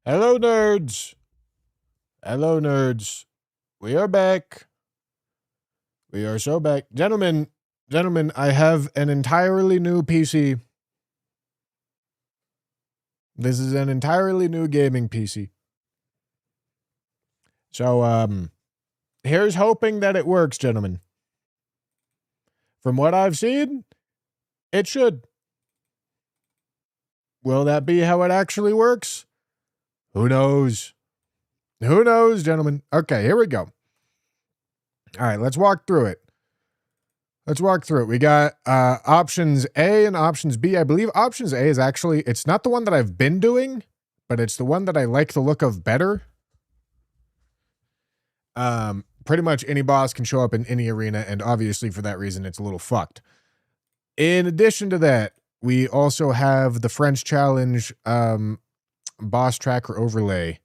Hello, nerds. Hello, nerds. We are back. We are so back. Gentlemen, I have an entirely new PC. This is an entirely new gaming PC. So, here's hoping that it works, gentlemen. From what I've seen, it should. Will that be how it actually works? Who knows? Who knows, gentlemen? Okay, here we go. All right, let's walk through it. We got options A and options B. I believe options A is actually, it's not the one that I've been doing, but it's the one that I like the look of better. Pretty much any boss can show up in any arena, and obviously for that reason, it's a little fucked. In addition to that, we also have the French challenge boss tracker overlay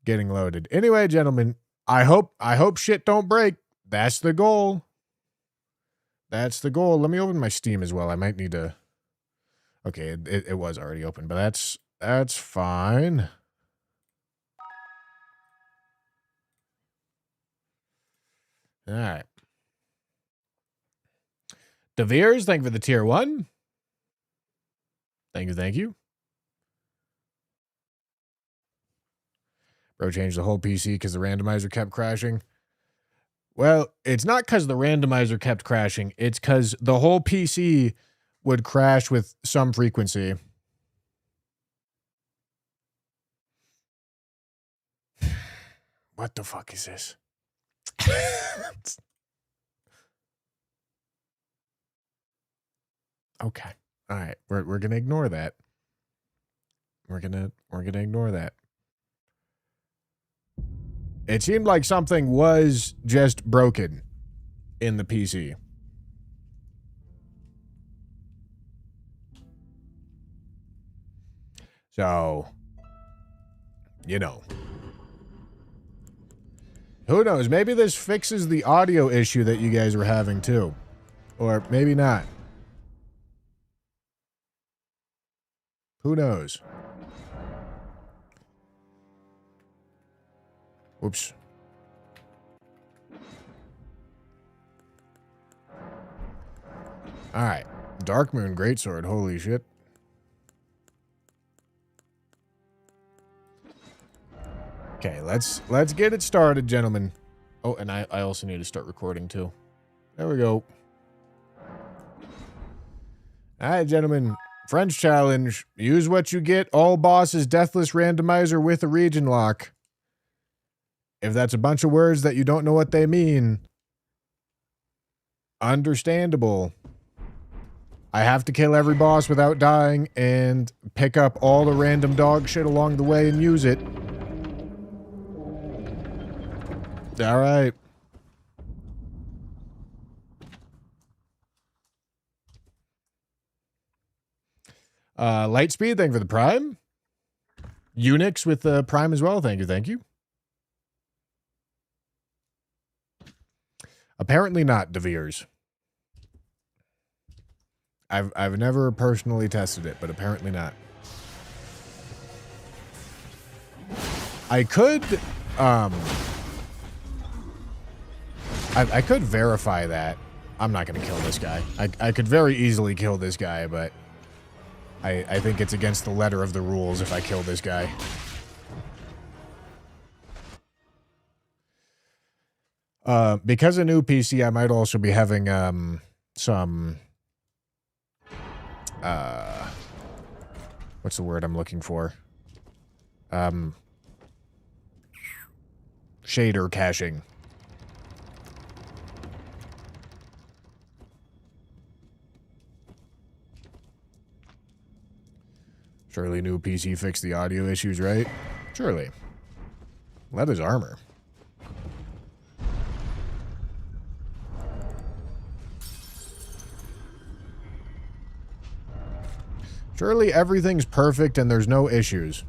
getting loaded. Anyway, gentlemen, I hope shit don't break. That's the goal. That's the goal. Let me open my Steam as well. I might need to. Okay, it was already open, but that's fine. All right. DeVeers, thank you for the tier 1. Thank you. Bro changed the whole PC because the randomizer kept crashing. Well, it's not because the randomizer kept crashing. It's because the whole PC would crash with some frequency. What the fuck is this? Okay. All right. We're gonna ignore that. We're gonna ignore that. It seemed like something was just broken in the PC. So, you know. Who knows? Maybe this fixes the audio issue that you guys were having too. Or maybe not. Who knows? Oops. All right. Dark Moon Greatsword. Holy shit. Okay, let's get it started, gentlemen. Oh, and I also need to start recording too. There we go. All right, gentlemen. French challenge. Use what you get. All bosses deathless randomizer with a region lock. If that's a bunch of words that you don't know what they mean, understandable. I have to kill every boss without dying and pick up all the random dog shit along the way and use it. All right. Lightspeed, thank you for the Prime. Unix with the Prime as well. Thank you. Apparently not, DeVeers. I've never personally tested it, but apparently not. I could I could verify that. I'm not gonna kill this guy. I could very easily kill this guy, but I think it's against the letter of the rules if I kill this guy. Because a new PC, I might also be having some what's the word I'm looking for? Shader caching. Surely new PC fixed the audio issues, right? Surely. Leather's armor. Surely everything's perfect and there's no issues.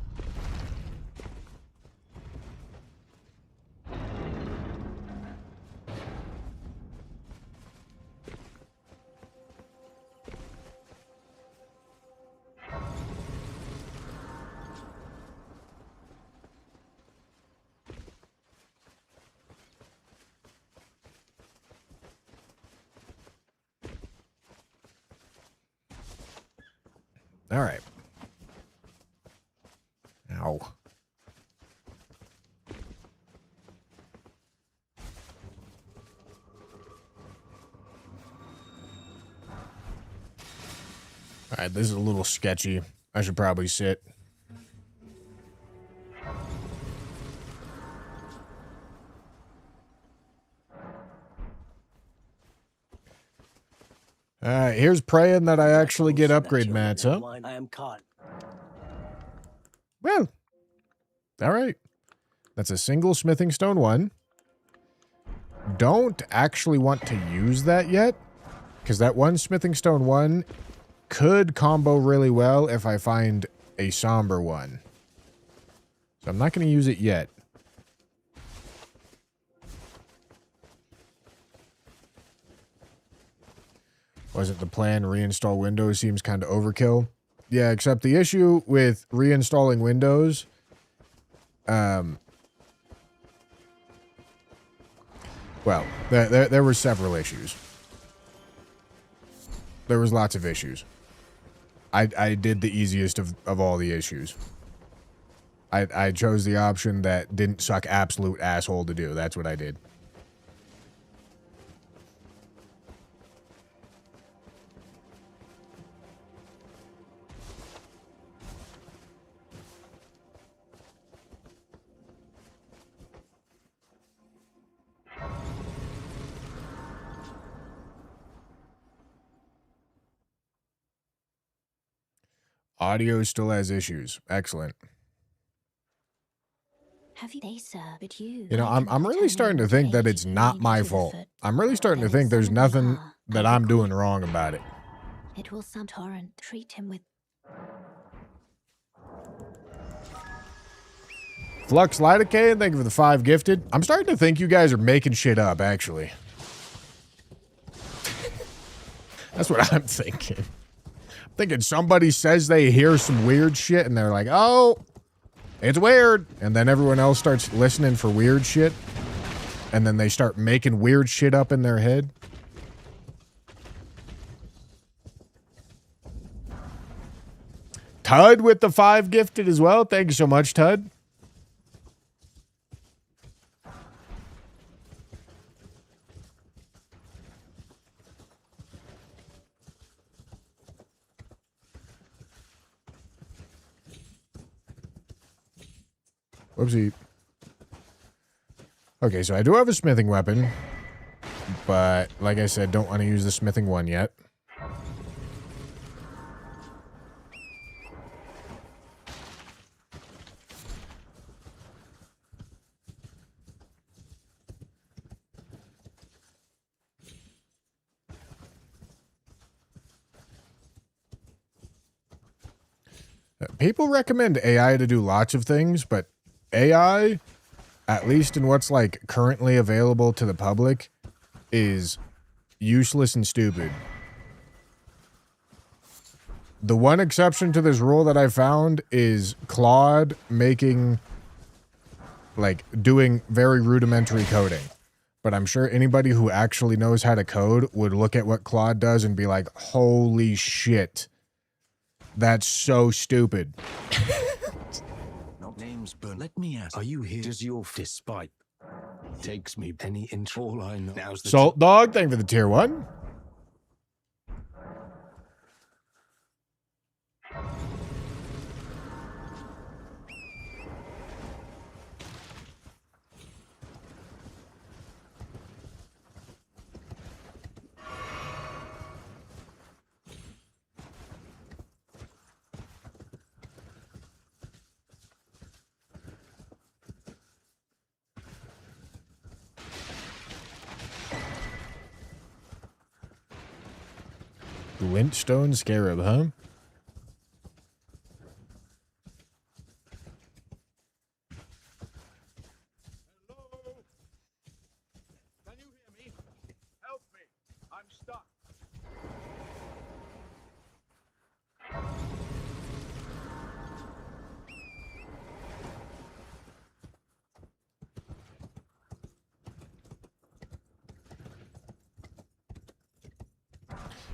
All right. Ow. All right, this is a little sketchy. I should probably sit. All right, here's praying that I actually get upgrade mats, huh? I am caught. Well, all right. That's a single smithing stone 1. Don't actually want to use that yet, because that one smithing stone 1 could combo really well if I find a somber one. So I'm not going to use it yet. Wasn't the plan reinstall Windows seems kind of overkill. Yeah, except the issue with reinstalling Windows, well, there were several issues. There was lots of issues. I did the easiest of all the issues. I chose the option that didn't suck absolute asshole to do. That's what I did. Audio still has issues. Excellent. Have you, they, sir, but you know, I'm really starting to think that it's not my fault. I'm really starting to think there's nothing that I'm doing wrong about it. It will some torrent treat him with Flux Lidocaine, thank you for the 5 gifted. I'm starting to think you guys are making shit up, actually. That's what I'm thinking. I'm thinking somebody says they hear some weird shit and they're like, oh, it's weird. And then everyone else starts listening for weird shit. And then they start making weird shit up in their head. Tud with the 5 gifted as well. Thank you so much, Tud. Whoopsie. Okay, so I do have a smithing weapon, but like I said, don't want to use the smithing 1 yet. People recommend AI to do lots of things, but AI, at least in what's like currently available to the public, is useless and stupid. The one exception to this rule that I found is Claude making, like, doing very rudimentary coding. But I'm sure anybody who actually knows how to code would look at what Claude does and be like, holy shit. That's so stupid. Name's Burn. Let me ask, are you here? Does your fist pipe takes me any inch? All I know now's the Salt Dog, thank you for the tier 1. Glintstone Scarab, huh? Hello? Can you hear me? Help me. I'm stuck.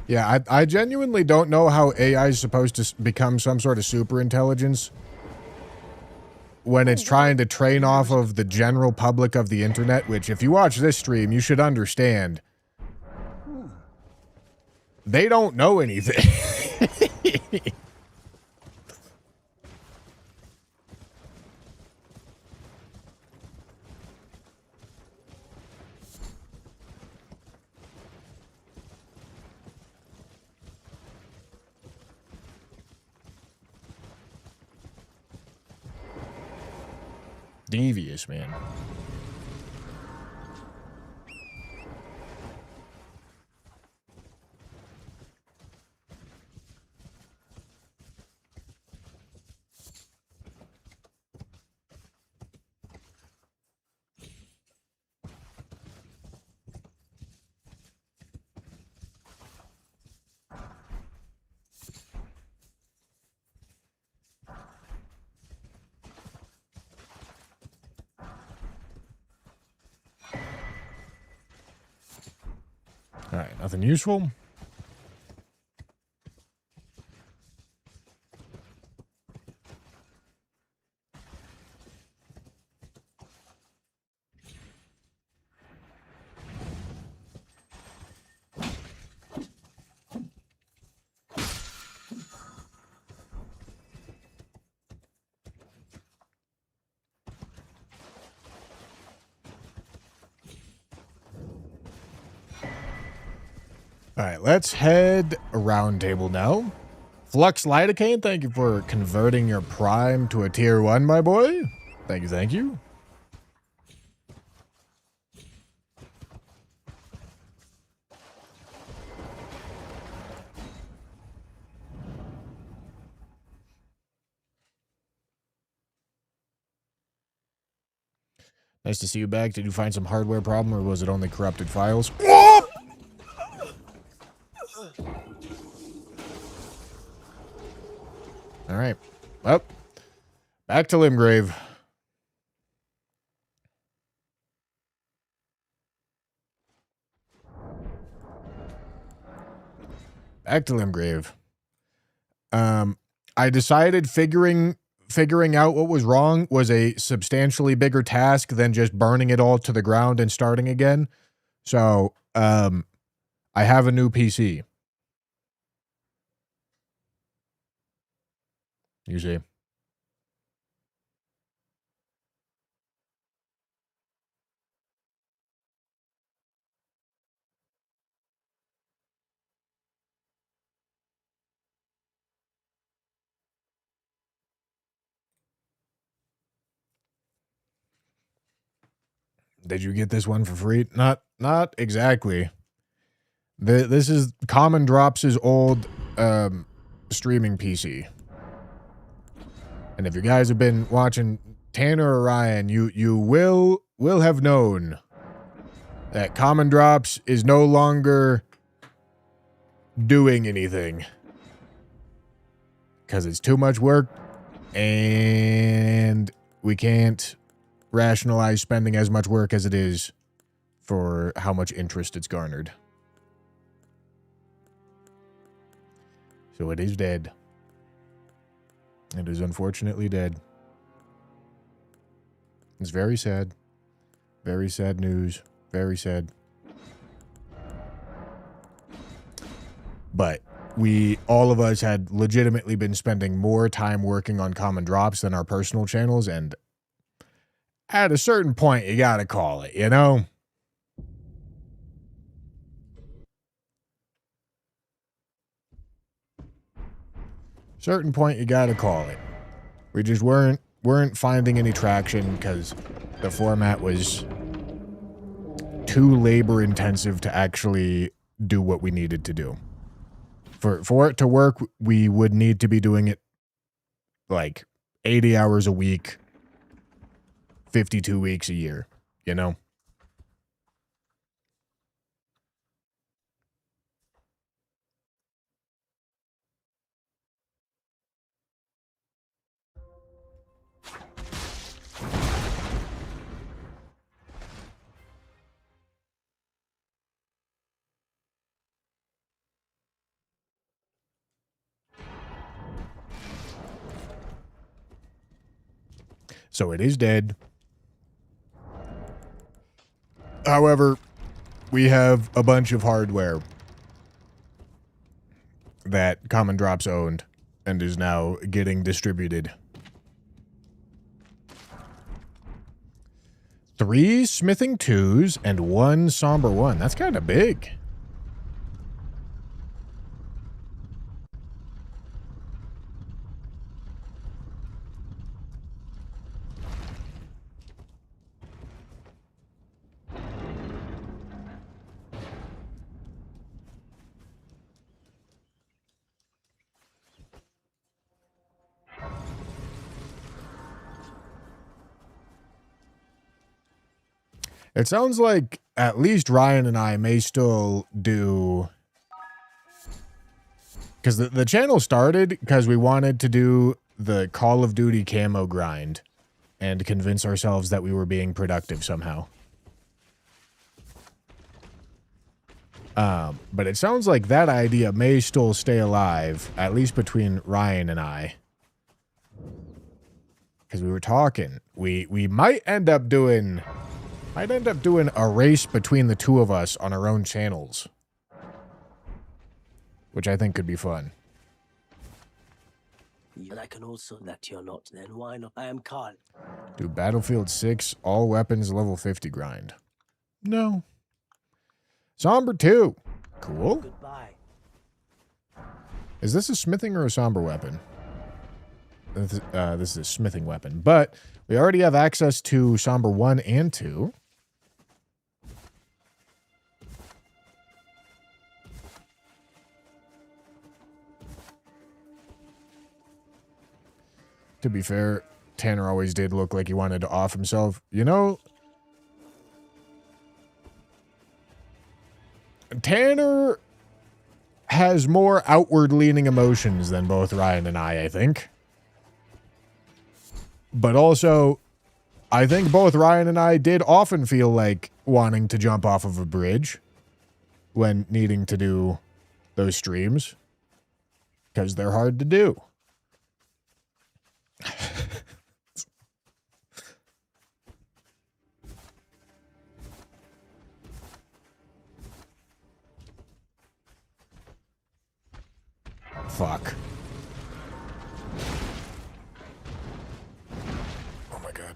Yeah, I genuinely don't know how AI is supposed to become some sort of super intelligence when it's trying to train off of the general public of the internet, which if you watch this stream, you should understand. They don't know anything. Devious, man. All right, nothing useful. All right, let's head around table now. Flux Lidocaine, thank you for converting your prime to a tier 1, my boy. Thank you, thank you. Nice to see you back. Did you find some hardware problem or was it only corrupted files? All right. Well, back to Limgrave. Back to Limgrave. I decided figuring out what was wrong was a substantially bigger task than just burning it all to the ground and starting again. So, I have a new PC. You see. Did you get this one for free? Not exactly. This is Common Drops' old streaming PC. And if you guys have been watching Tanner or Ryan, you will have known that Common Drops is no longer doing anything. Because it's too much work and we can't rationalize spending as much work as it is for how much interest it's garnered. So it is dead. It is unfortunately dead. It's very sad. Very sad news. Very sad. But all of us had legitimately been spending more time working on Common Drops than our personal channels, and at a certain point, you gotta call it, you know? Certain point, you gotta call it. We just weren't finding any traction because the format was too labor intensive to actually do what we needed to do. For it to work, we would need to be doing it like 80 hours a week, 52 weeks a year, you know? So it is dead. However, we have a bunch of hardware that Common Drops owned and is now getting distributed. 3 smithing 2s and 1 somber 1. That's kind of big. It sounds like at least Ryan and I may still do... Because the channel started because we wanted to do the Call of Duty camo grind and convince ourselves that we were being productive somehow. But it sounds like that idea may still stay alive, at least between Ryan and I. Because we were talking. We might end up doing... I'd end up doing a race between the two of us on our own channels. Which I think could be fun. And I can also that you're not, then why not? I am Carl. Do Battlefield 6 all weapons level 50 grind? No. Somber 2. Cool. Goodbye. Is this a smithing or a somber weapon? This is a smithing weapon. But we already have access to somber 1 and 2. To be fair, Tanner always did look like he wanted to off himself. You know, Tanner has more outward-leaning emotions than both Ryan and I think. But also, I think both Ryan and I did often feel like wanting to jump off of a bridge when needing to do those streams. Because they're hard to do. Fuck. Oh my god.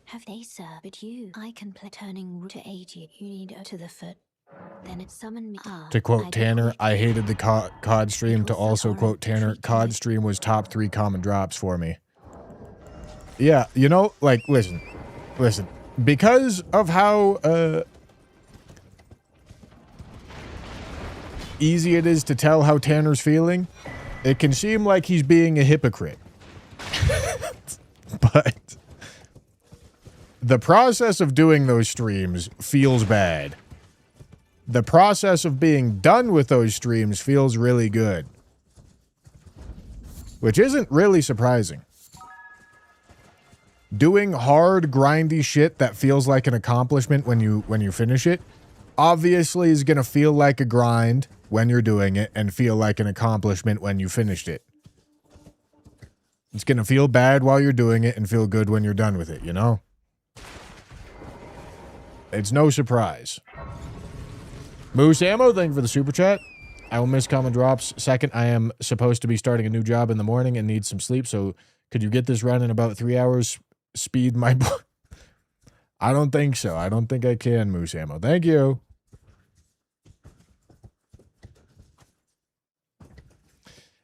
Have they, sir? But you, I can play turning to 80. You need to the foot. Then it summoned me. To quote Tanner, I hated the COD stream. To also quote Tanner, COD stream was top 3 common drops for me. Yeah, you know, like, listen. Because of how, easy it is to tell how Tanner's feeling, it can seem like he's being a hypocrite. But the process of doing those streams feels bad. The process of being done with those streams feels really good. Which isn't really surprising. Doing hard, grindy shit that feels like an accomplishment when you finish it, obviously is going to feel like a grind when you're doing it and feel like an accomplishment when you finished it. It's going to feel bad while you're doing it and feel good when you're done with it, you know? It's no surprise. Moose Ammo, thank you for the super chat. I will miss common drops. Second, I am supposed to be starting a new job in the morning and need some sleep, so could you get this run in about 3 hours? Speed my... I don't think so. I don't think I can, Moose Ammo. Thank you.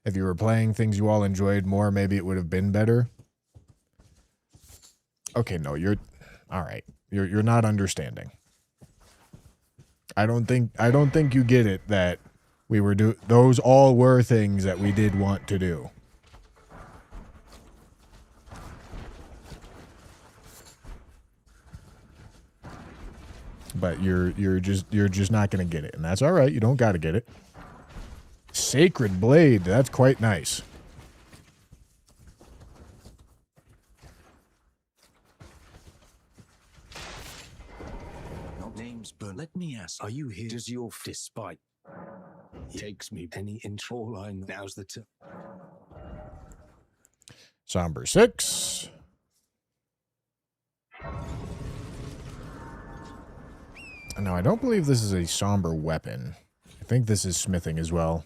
If you were playing things you all enjoyed more, maybe it would have been better. Okay, no, you're... All right. You're not understanding. I don't think you get it that we were those all were things that we did want to do. But you're just not gonna get it, and that's all right. You don't gotta get it. Sacred Blade, that's quite nice. Yes. Are you here? Does your despite takes me any inch? All I know now's the time. Somber 6. No, I don't believe this is a somber weapon. I think this is smithing as well.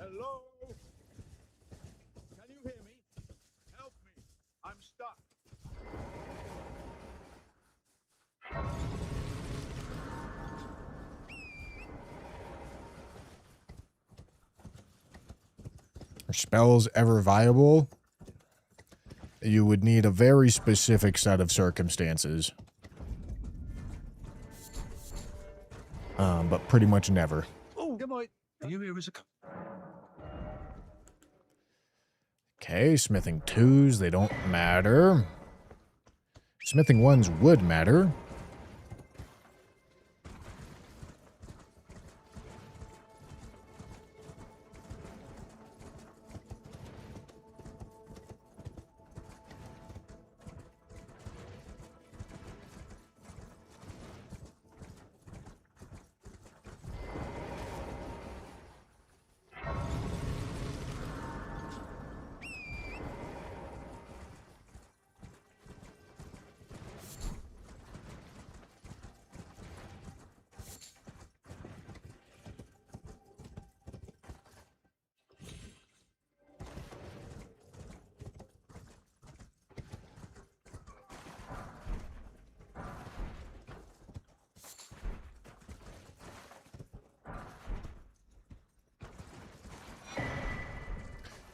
Hello? Can you hear me? Help me. I'm stuck. Are spells ever viable? You would need a very specific set of circumstances. But pretty much never. Oh, come on. Are you here as a... Okay, smithing 2s, they don't matter. Smithing 1s would matter.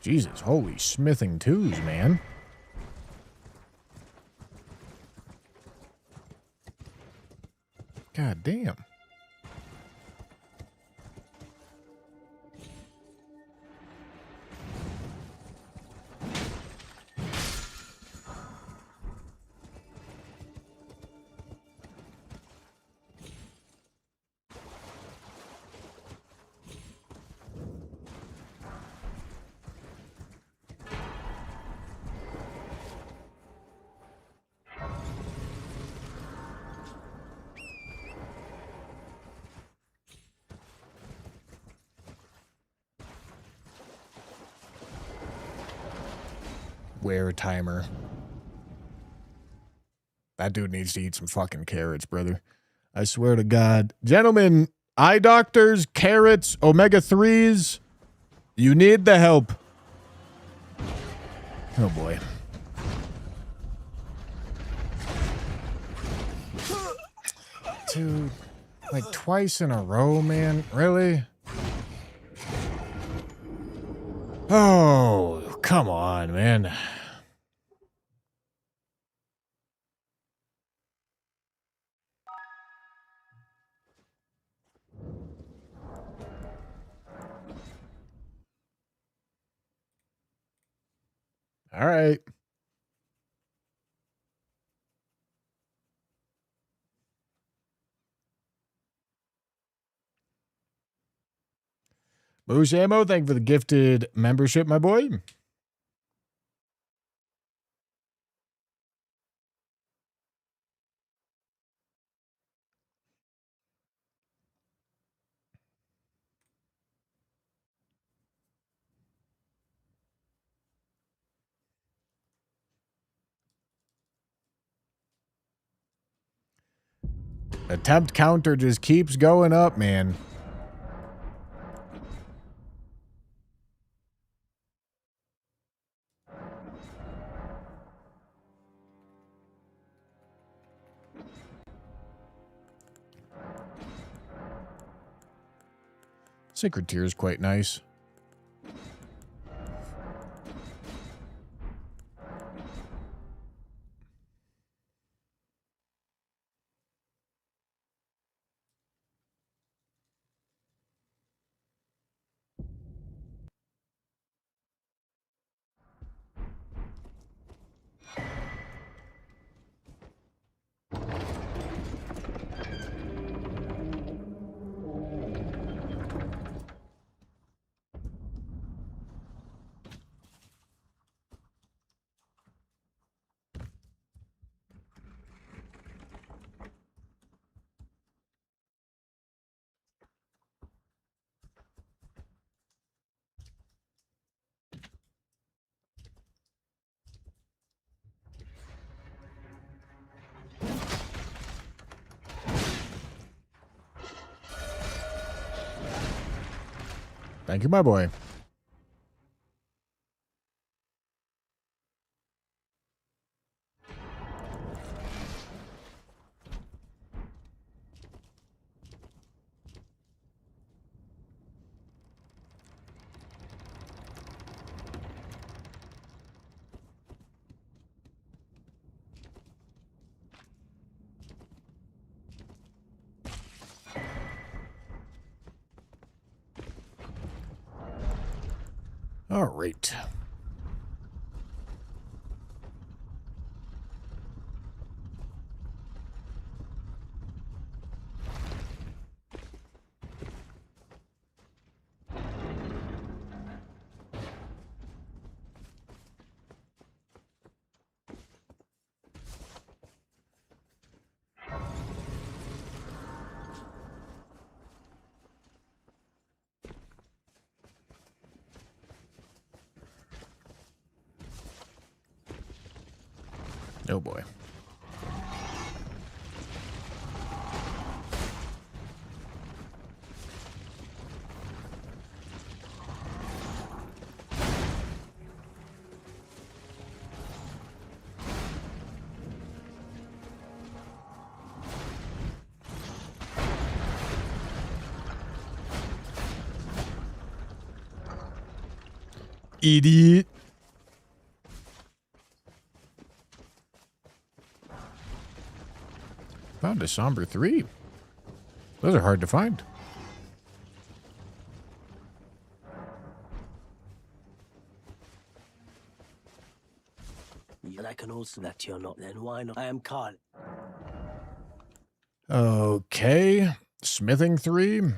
Jesus, holy smithing 2s, man. God damn. Wear timer. That dude needs to eat some fucking carrots, brother. I swear to God. Gentlemen, eye doctors, carrots, omega-3s, you need the help. Oh boy. Dude, like twice in a row, man? Really? Oh, come on, man. All right. Moose Ammo, thank you for the gifted membership, my boy. Attempt counter just keeps going up, man. Sacred Tear is quite nice. Thank you, my boy. All right. Oh boy. Idiot. Found a somber 3. Those are hard to find. And I can also that you're not. Then why not? I am Carl. Okay. Smithing 3.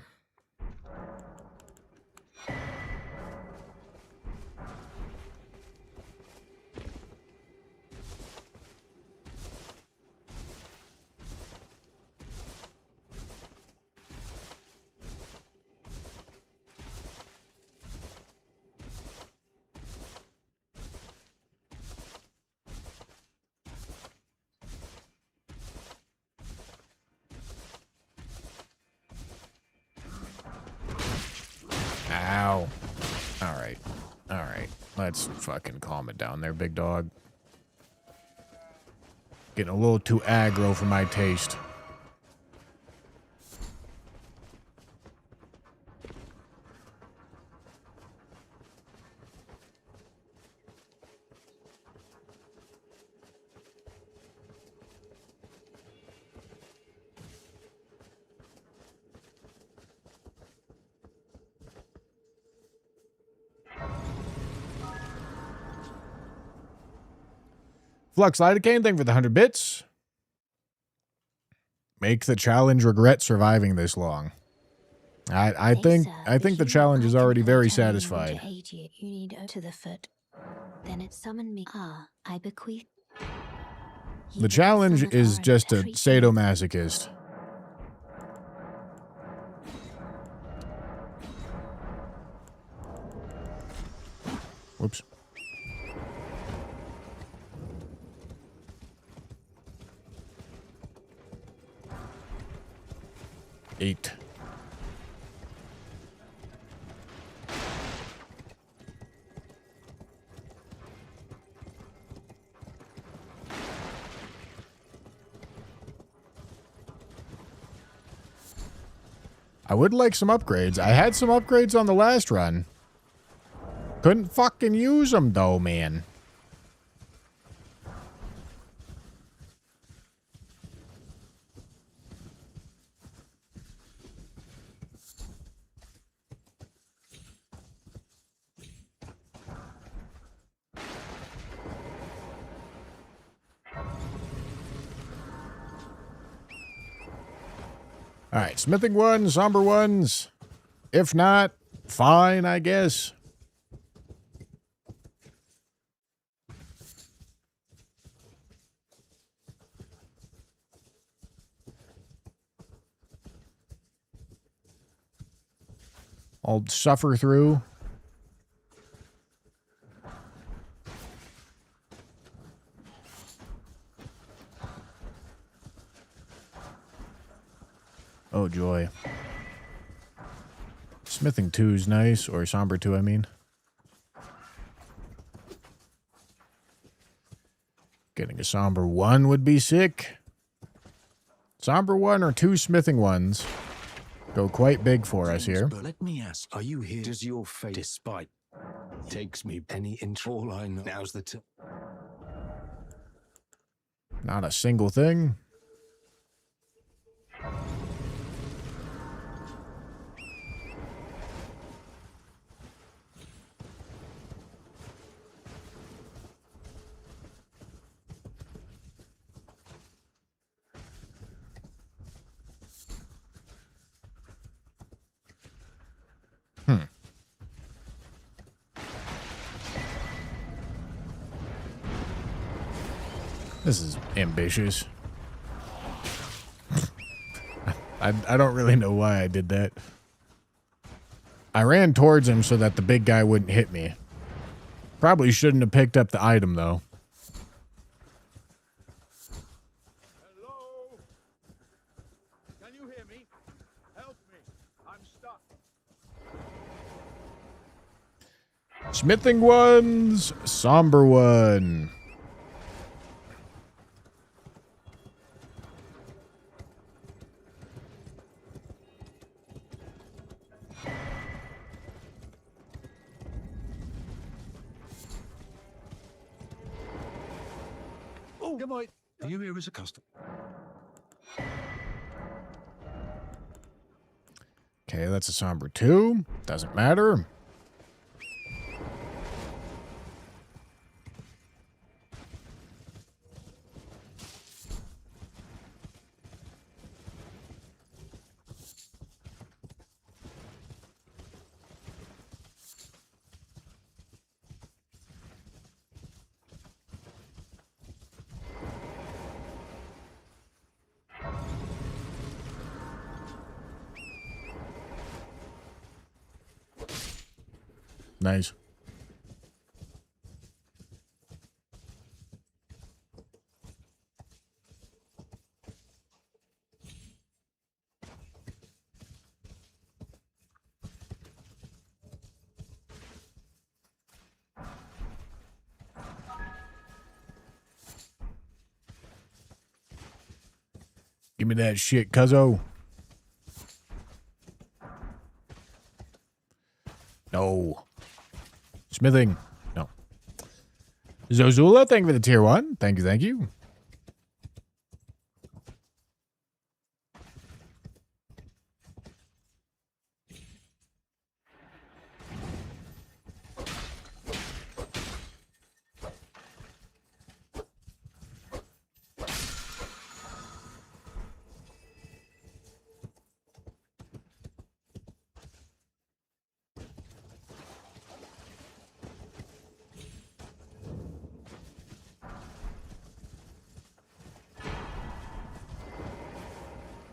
Ow. Alright. Alright. Let's fucking calm it down there, big dog. Getting a little too aggro for my taste. Flux Lidocaine, thank you for the 100 bits. Make the challenge regret surviving this long. I think the challenge is already very satisfied. You need to the foot. Then it summoned me. Ah, I bequeath. The challenge is just a sadomasochist. Whoops. Eight. I would like some upgrades. I had some upgrades on the last run. Couldn't fucking use them though, man. All right, smithing 1, somber 1s. If not, fine, I guess. I'll suffer through. Oh, joy. Smithing 2 is nice, or Somber 2, I mean. Getting a Somber 1 would be sick. Somber 1 or 2 Smithing 1s go quite big for us here. But let me ask, are you here? Does your fate, despite takes me any intro? All I know now's the time. Not a single thing. This is ambitious. I don't really know why I did that. I ran towards him so that the big guy wouldn't hit me. Probably shouldn't have picked up the item, though. Hello? Can you hear me? Help me. I'm stuck. Smithing 1s, Somber 1. Oh, good boy. Are you here as a customer? Okay, that's a Somber 2. Doesn't matter. Nice. Give me that shit, cuzzo. No. Smithing. No. Zozula, thank you for the tier 1. Thank you, thank you.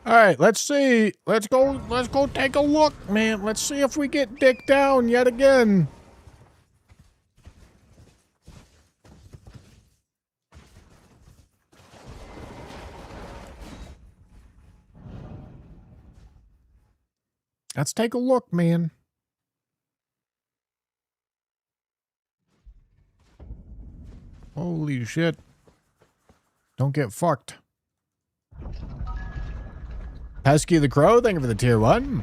All right, let's see. Let's go take a look, man. Let's see if we get dick down yet again. Let's take a look, man. Holy shit. Don't get fucked. Pesky the Crow, thank you for the tier 1.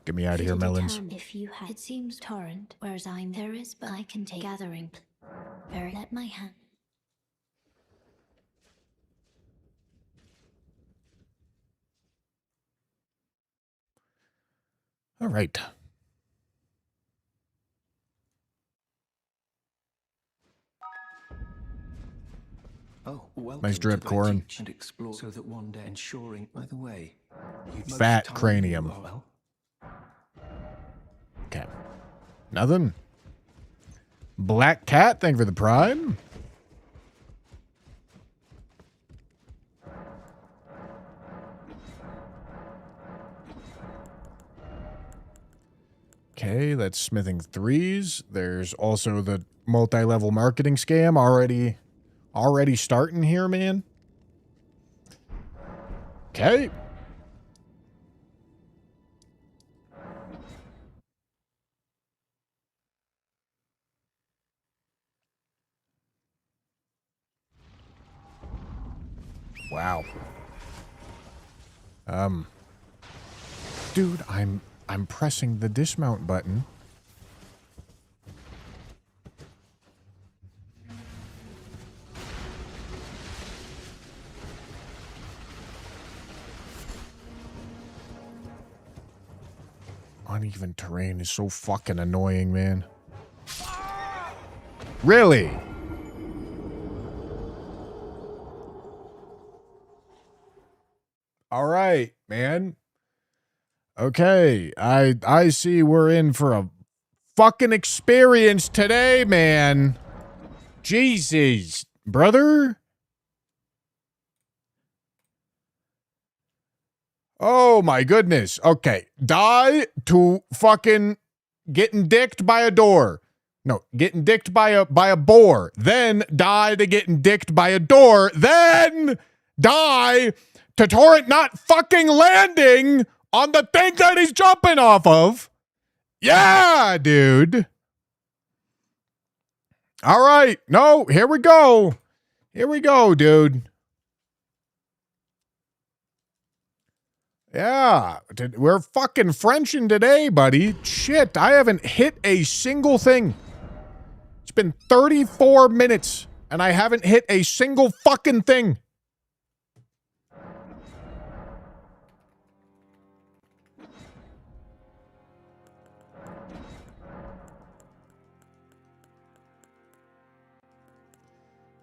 Get me out of here, melons. If you had, it seems torrent, whereas there is, but I can take gathering. Very let my hand. All right. Oh, well. Nice drip, Corin. And explore so that one day ensuring. By the way, Fat cranium. Well. Okay. Nothing. Black Cat, thank you for the prime. Okay, that's smithing 3s. There's also the multi-level marketing scam already starting here, man. Okay. Wow. Dude, I'm pressing the dismount button. Uneven terrain is so fucking annoying, man. Really? All right, man. Okay, I see we're in for a fucking experience today, man. Jesus, brother. Oh my goodness. Okay, die to fucking getting dicked by a door. No, getting dicked by a boar. Then die to getting dicked by a door. Then die to Torrent not fucking landing on the thing that he's jumping off of. Yeah, dude. All right. No, here we go. Here we go, dude. Yeah, we're fucking Frenching today, buddy. Shit, I haven't hit a single thing. It's been 34 minutes, and I haven't hit a single fucking thing.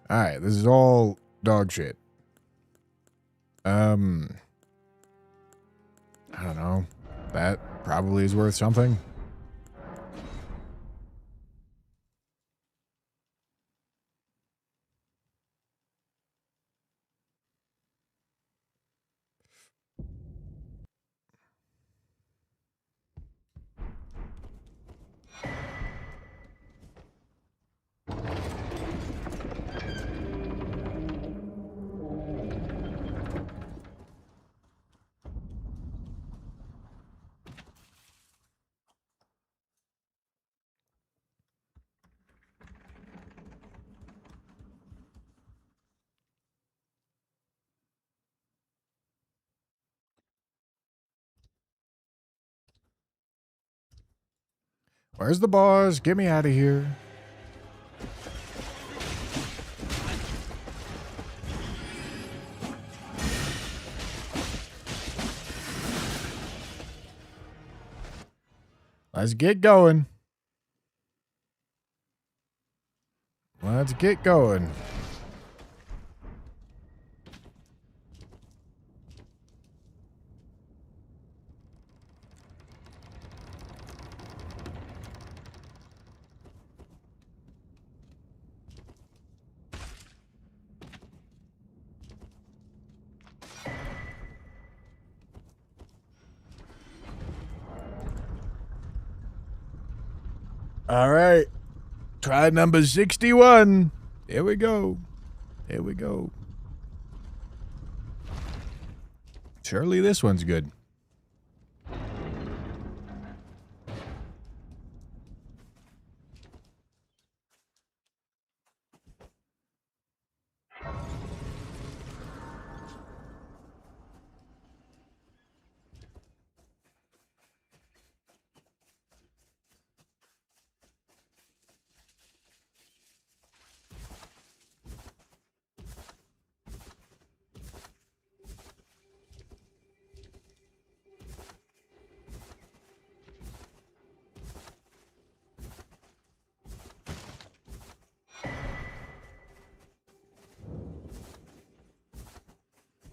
All right, this is all dog shit. I don't know. That probably is worth something. Where's the boss? Get me out of here. Let's get going. Let's get going. All right. Try number 61. Here we go. Here we go. Surely this one's good.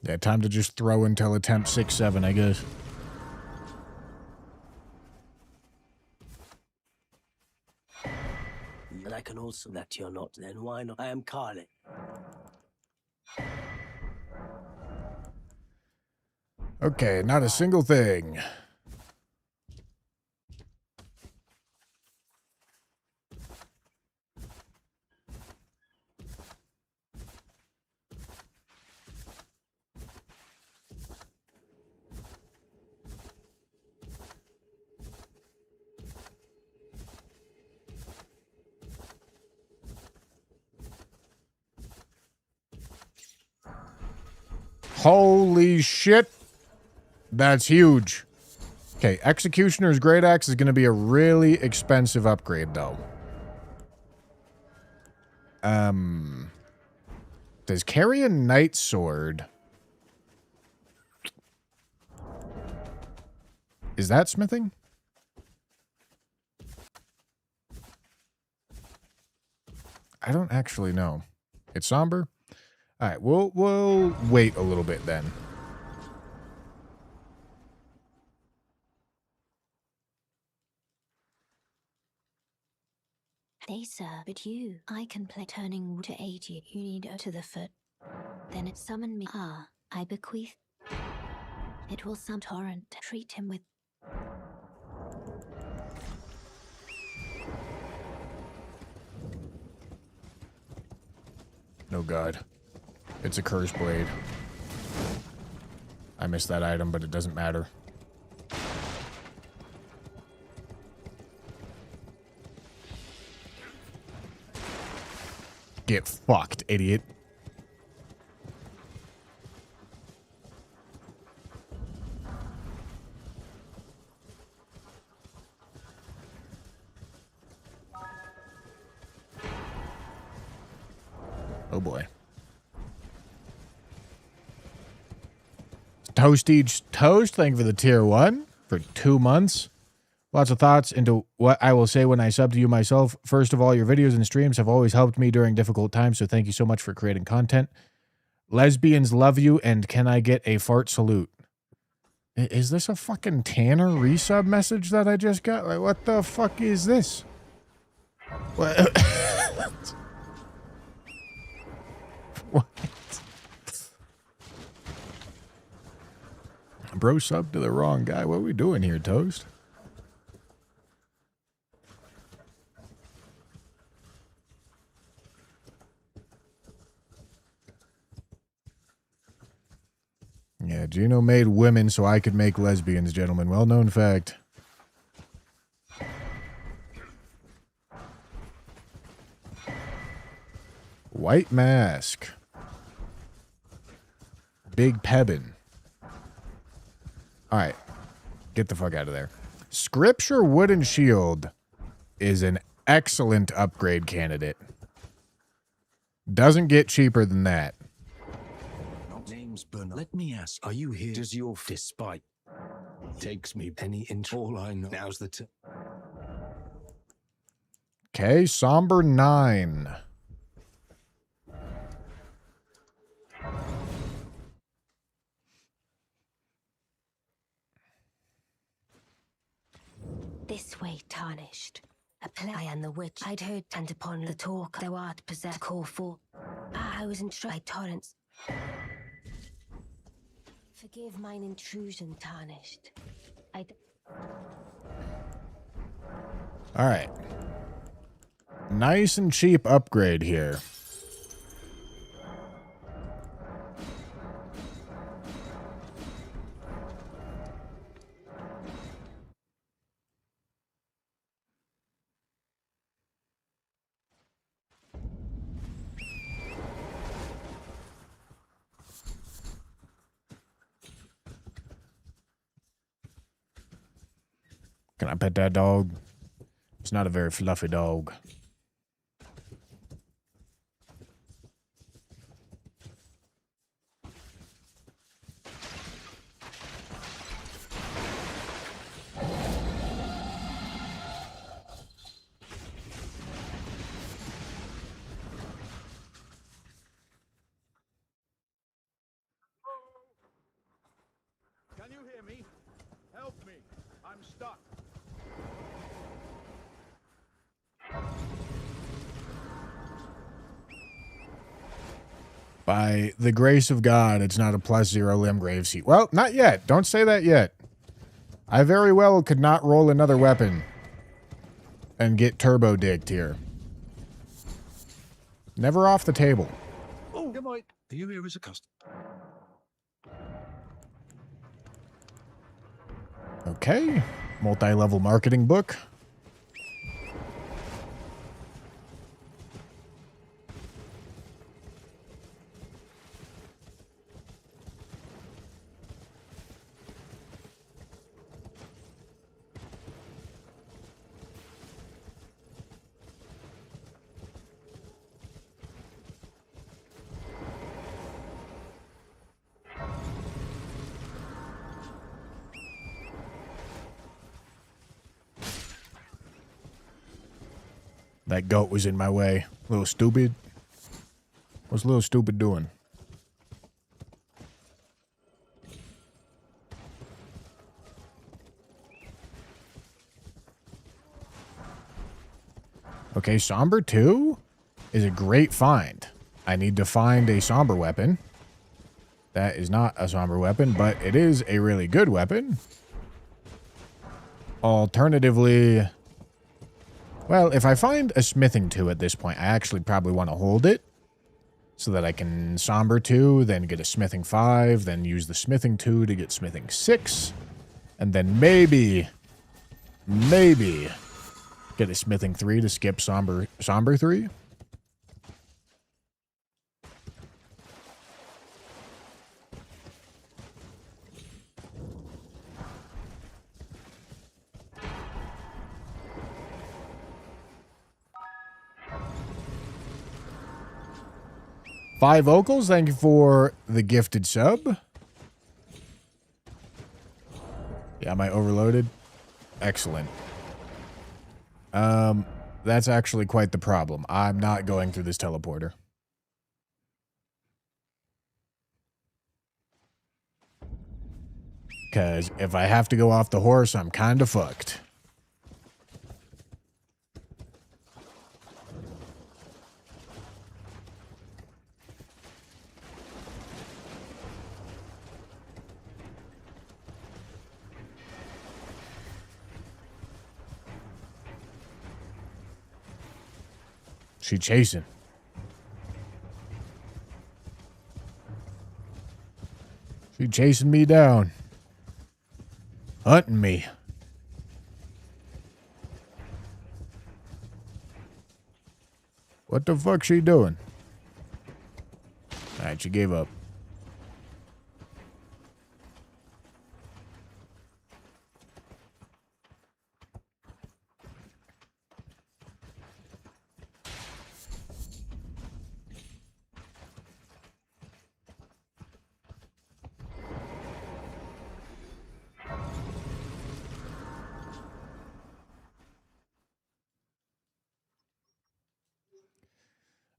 Yeah, time to just throw until attempt 6-7, I guess. And I can also that you're not, then why not? I am Carly. Okay, not a single thing. Holy shit. That's huge. Okay, Executioner's Great Axe is going to be a really expensive upgrade, though. Does carry a Knight Sword? Is that smithing? I don't actually know. It's somber? Alright, we'll wait a little bit then. They, sir, but you. I can play turning wood to aid you. You need to the foot. Then it summon me. Ah, I bequeath. It will some torrent. Treat him with. Oh god. It's a curse blade. I missed that item, but it doesn't matter. Get fucked, idiot. Oh boy. Toasty Toast, thank you for the tier 1 for 2 months. Lots of thoughts into what I will say when I sub to you myself. First of all, your videos and streams have always helped me during difficult times, so thank you so much for creating content. Lesbians love you, and can I get a fart salute? Is this a fucking Tanner resub message that I just got? Like, what the fuck is this? What? What? Bro subbed to the wrong guy. What are we doing here, Toast? Yeah, Gino made women so I could make lesbians, gentlemen. Well-known fact. White Mask. Big Pebbin. Alright. Get the fuck out of there. Scripture Wooden Shield is an excellent upgrade candidate. Doesn't get cheaper than that. Name's Bernard. Let me ask, are you here? Does your despite takes me any inch? All I know now's the Okay, Somber 9. This way, tarnished. A play and the witch. I'd heard, and upon the talk, thou art possessed. Call for. I was instructed, torrents. Forgive mine intrusion, tarnished. All right. Nice and cheap upgrade here. Can I pet that dog? It's not a very fluffy dog. Can you hear me? Help me. I'm stuck. By the grace of God, it's not a +0 limb grave seat. Well, not yet. Don't say that yet. I very well could not roll another weapon and get turbo digged here. Never off the table. Oh, good night. Are you here as a customer? Okay. Multi-level marketing book. That goat was in my way. A little stupid. What's a little stupid doing? Okay, Somber 2 is a great find. I need to find a Somber weapon. That is not a Somber weapon, but it is a really good weapon. Alternatively, well, if I find a Smithing 2 at this point, I actually probably want to hold it so that I can Somber 2, then get a Smithing 5, then use the Smithing 2 to get Smithing 6, and then maybe get a Smithing 3 to skip Somber 3. Five vocals, thank you for the gifted sub. Yeah, am I overloaded? Excellent. That's actually quite the problem. I'm not going through this teleporter. Because if I have to go off the horse, I'm kind of fucked. She chasing. She chasing me down. Hunting me. What the fuck she doing? Alright, she gave up.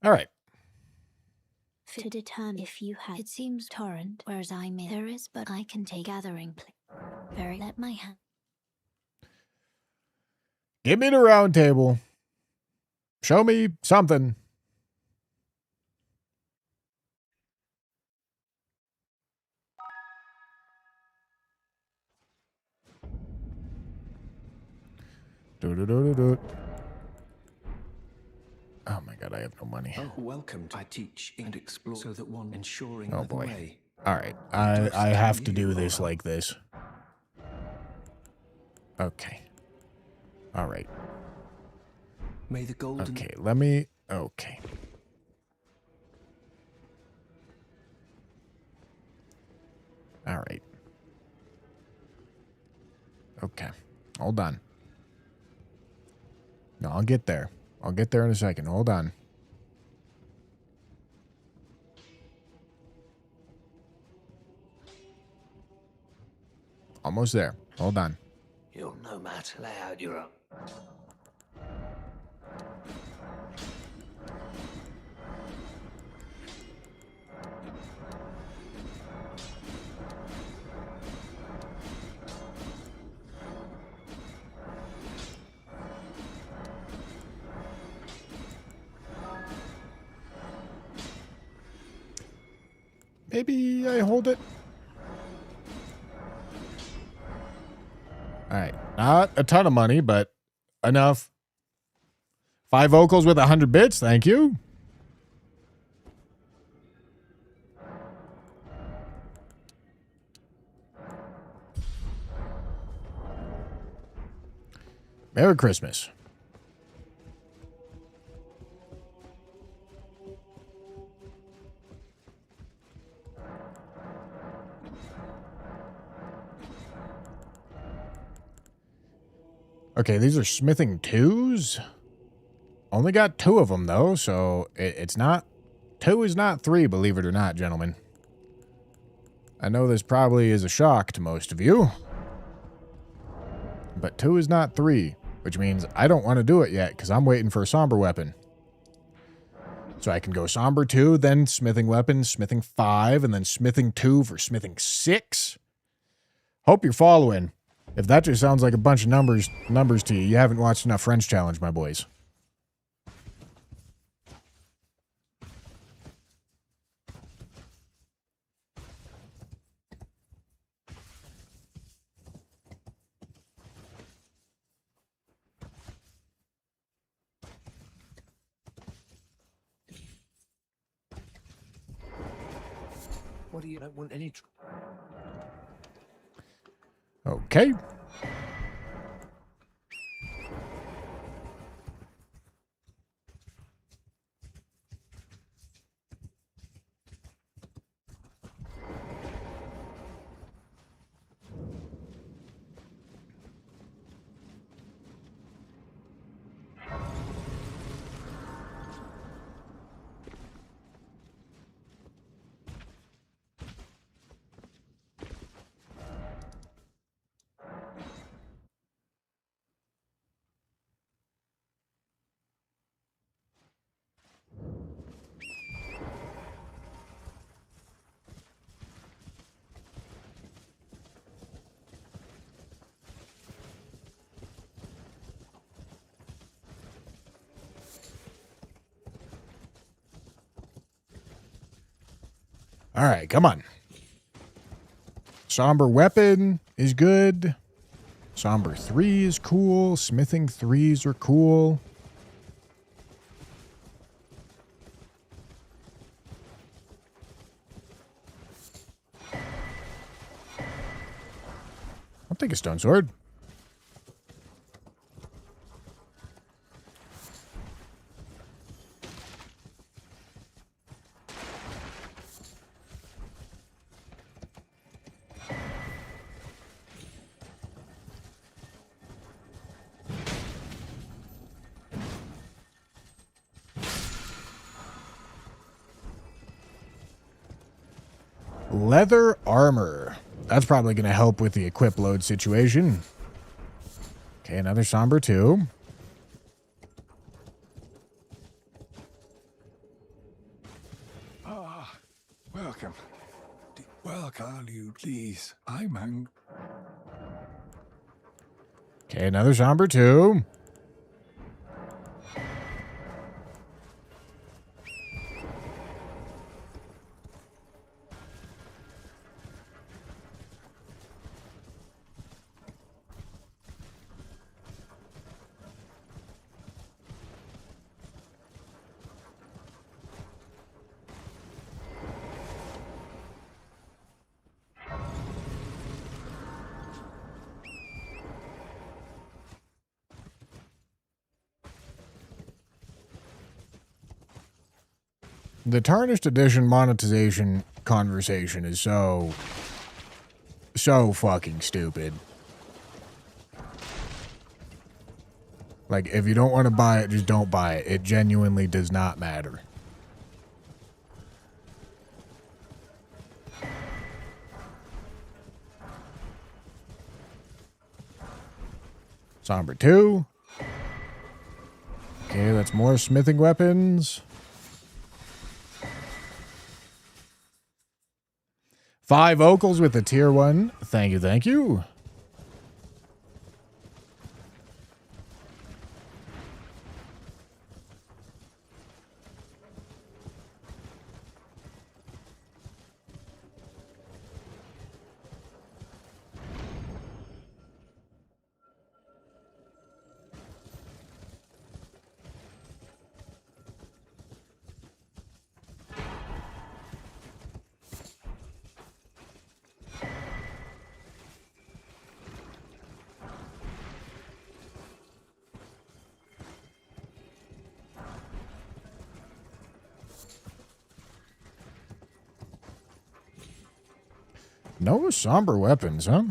All right. To determine if you have, it seems torrent, whereas I may. There is, but I can take gathering. Very let my hand. Give me the round table. Show me something. Do. Oh my god, I have no money. Oh, welcome. I teach and explore so that one ensuring Oh the boy. way. All right. I have to do this like this. Okay. All right. May the golden Okay, let me... Okay. All right. Okay. Hold on. No, I'll get there. I'll get there in a second. Hold on. Almost there. Hold on. You'll no matter lay out your own. Maybe I hold it. All right. Not a ton of money, but enough. 5 vocals with 100 bits. Thank you. Merry Christmas. Okay, these are Smithing 2s. Only got 2 of them, though, so it's not... 2 is not 3, believe it or not, gentlemen. I know this probably is a shock to most of you. But 2 is not 3. which means I don't want to do it yet because I'm waiting for a somber weapon. So I can go somber 2, then smithing weapon, smithing 5, and then smithing 2 for smithing 6. Hope you're following. If that just sounds like a bunch of numbers to you, you haven't watched enough French Challenge, my boys. What do you don't want any? Okay. All right, come on. Somber weapon is good. Somber 3 is cool. Smithing 3s are cool. I'll take a stone sword. Leather armor. That's probably going to help with the equip load situation. Okay, another somber 2. Welcome. Welcome, you please. I'm hungry. Okay, another somber 2. The Tarnished Edition monetization conversation is so fucking stupid. Like, if you don't want to buy it, just don't buy it. It genuinely does not matter. Somber 2. Okay, that's more smithing weapons. 5 vocals with a tier 1. Thank you, thank you. No somber weapons, huh?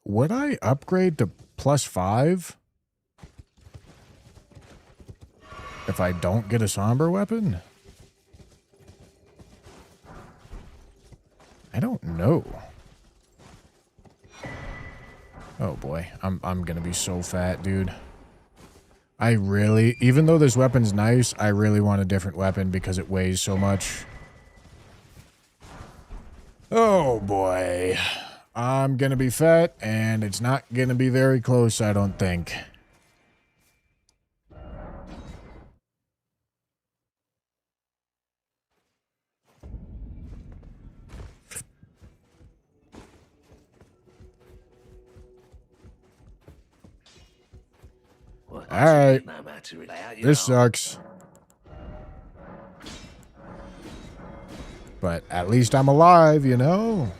Would I upgrade to +5 if I don't get a somber weapon? I don't know. Oh boy, I'm gonna be so fat, dude. I really, even though this weapon's nice, I really want a different weapon because it weighs so much. Oh boy. I'm gonna be fat, and it's not gonna be very close, I don't think. Well, Alright. no matter how you This know. sucks. But at least I'm alive, you know?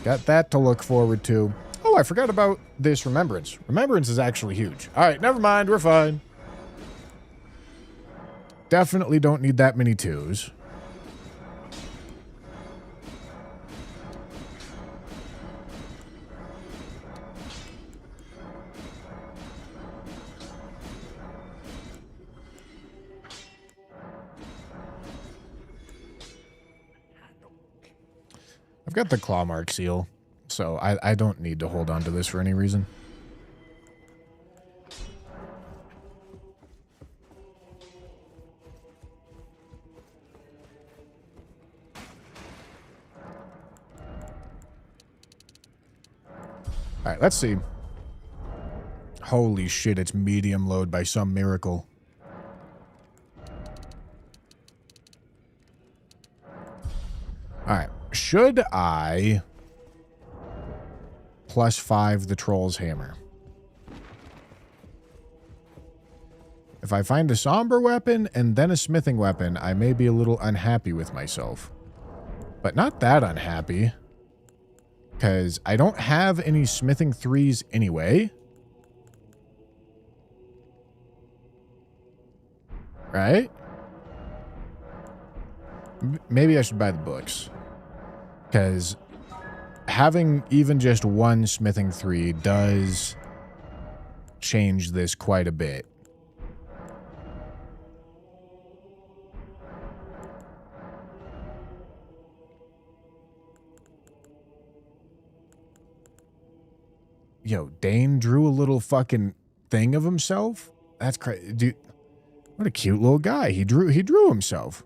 Got that to look forward to. Oh, I forgot about this remembrance. Remembrance is actually huge. Alright, never mind, we're fine. Definitely don't need that many 2s. I've got the claw mark seal, so I don't need to hold on to this for any reason. Alright, let's see. Holy shit, it's medium load by some miracle. Alright, should I +5 the Troll's Hammer? If I find a somber weapon and then a smithing weapon, I may be a little unhappy with myself. But not that unhappy. Because I don't have any smithing 3s anyway. Right? Maybe I should buy the books. Because having even just one smithing 3 does change this quite a bit. Yo, Dane drew a little fucking thing of himself? That's crazy. Dude, what a cute little guy. He drew himself.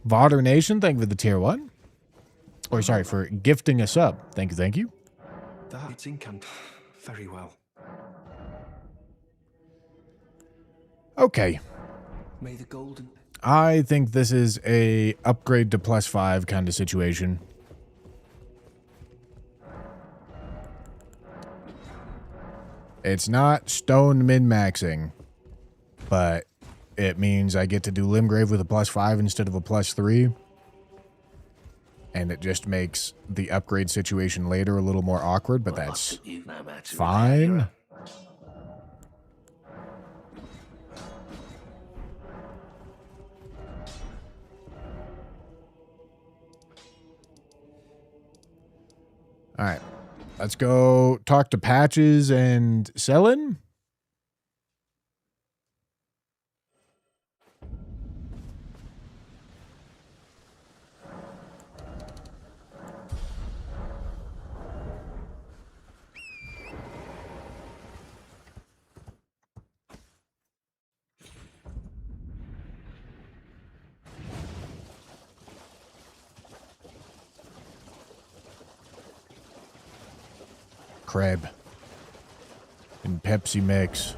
Varder Nation, thank you for the tier 1. Or sorry, for gifting a sub. Thank you, thank you. That's incant. Very well. Okay. May the golden... I think this is a upgrade to +5 kind of situation. It's not stone min-maxing, but it means I get to do Limgrave with a +5 instead of a +3. And it just makes the upgrade situation later a little more awkward, but that's No matter fine. All right, let's go talk to Patches and Selin. Crab and Pepsi mix.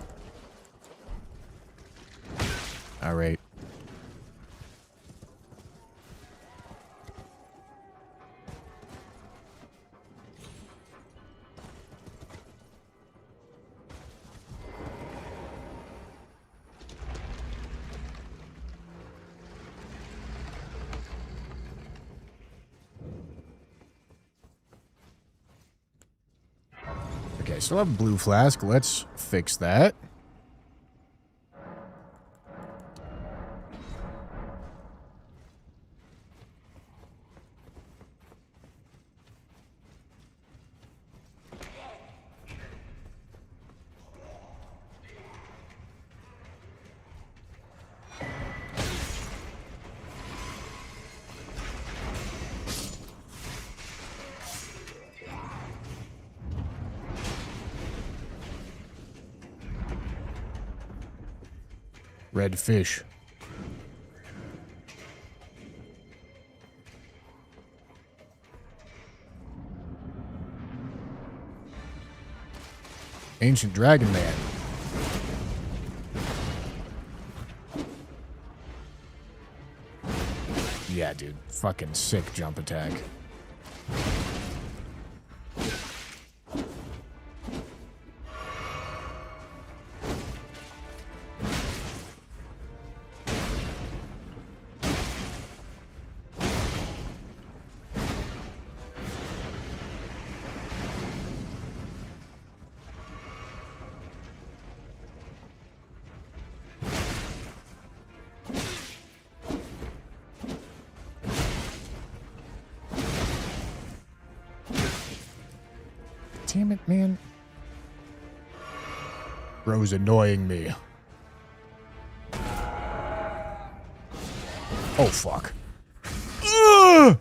All right. Okay, still have a blue flask. Let's fix that. Red fish. Ancient Dragon Man. Yeah, dude. Fucking sick jump attack. Damn it, man. Bro's annoying me. Oh, fuck. Ugh!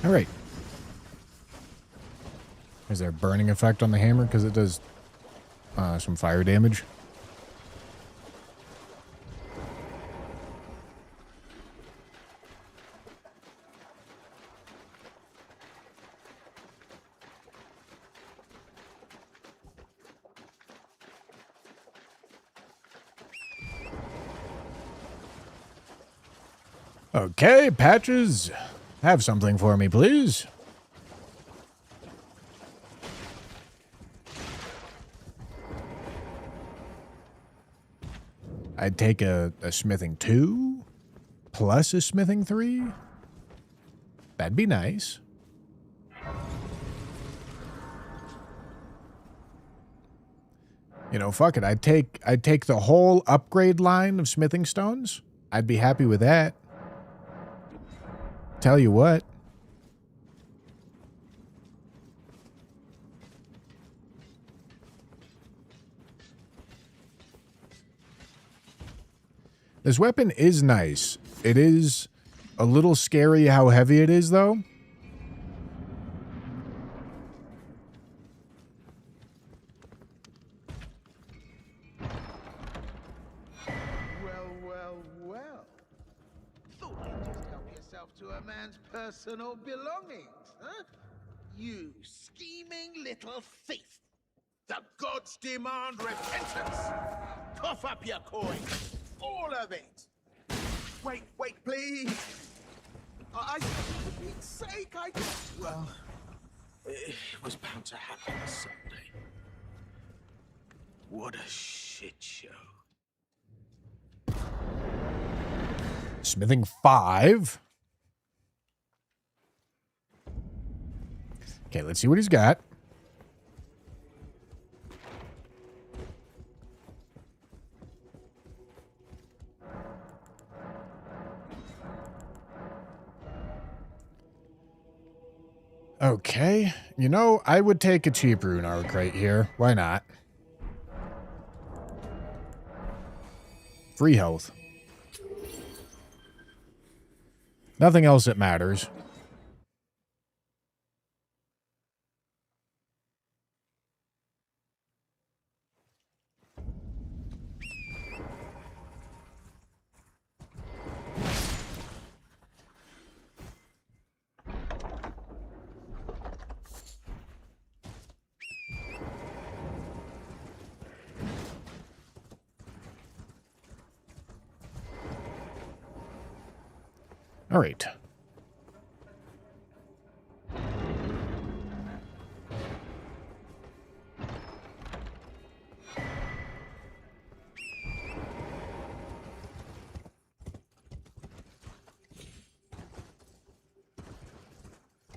All right. Is there a burning effect on the hammer? Because it does some fire damage. Okay, Patches. Have something for me, please. I'd take a smithing 2 plus a smithing 3. That'd be nice. You know, fuck it. I'd take the whole upgrade line of smithing stones. I'd be happy with that. Tell you what. This weapon is nice. It is a little scary how heavy it is, though. Well. Thought you'd just help yourself to a man's personal belongings, huh? You scheming little thief! The gods demand repentance! Cough up your coin! All of it! Wait, please! For Pete's sake, well, it was bound to happen someday. What a shit show. Smithing 5. Okay, let's see what he's got. Okay, you know, I would take a cheap rune arc right here. Why not? Free health. Nothing else that matters. All right.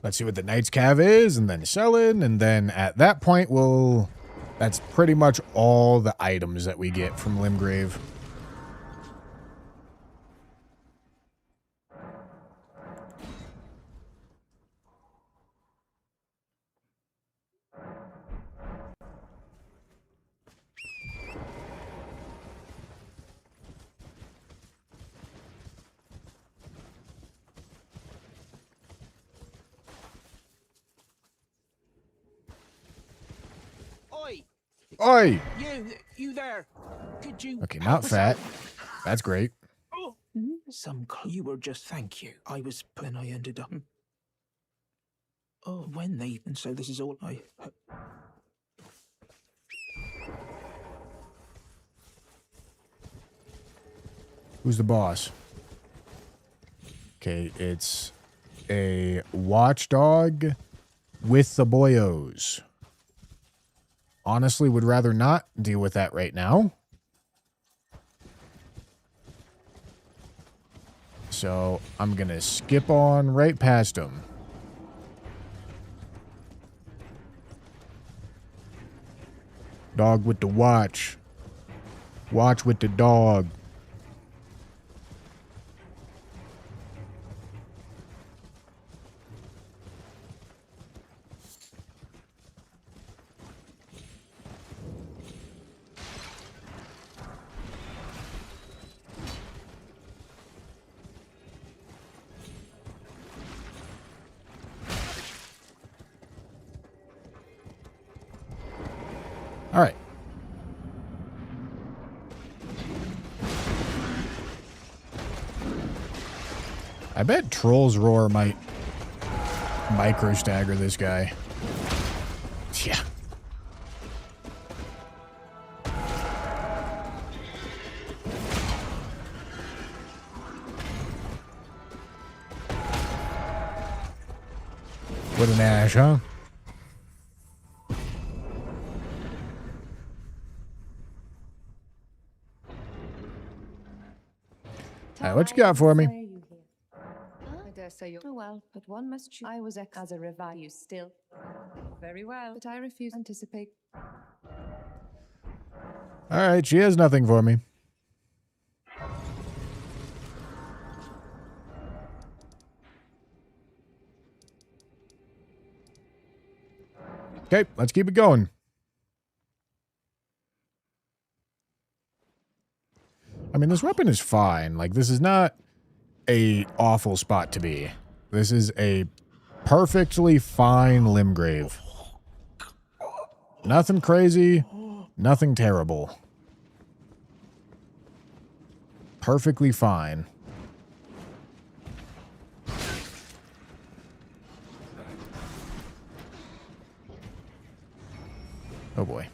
Let's see what the Knight's Cav is, and then sell it, and then at that point, that's pretty much all the items that we get from Limgrave. Oi! Oi! You there? Could you? Okay, help not us fat. out? That's great. Oh, you were just thank you. I was when I ended up. Oh, when they and so this is all I. Who's the boss? Okay, it's a watchdog with the boyos. Honestly, would rather not deal with that right now. So I'm going to skip on right past him. Dog with the watch. Watch with the dog. All right. I bet Troll's Roar might micro stagger this guy. Yeah. With an ash, huh? Alright, what you got for me? I dare say you're well, but one must choose. I was as a revive you still. Very well, but I refuse to anticipate. Alright, she has nothing for me. Okay, let's keep it going. I mean, this weapon is fine. Like, this is not a awful spot to be. This is a perfectly fine Limgrave. Nothing crazy, nothing terrible. Perfectly fine. Oh boy.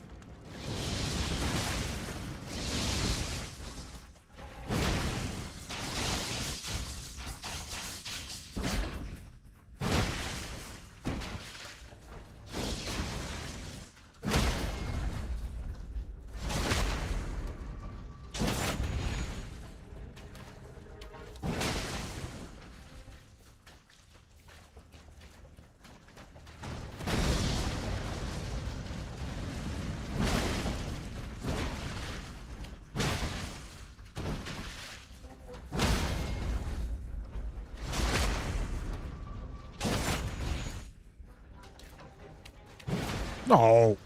No.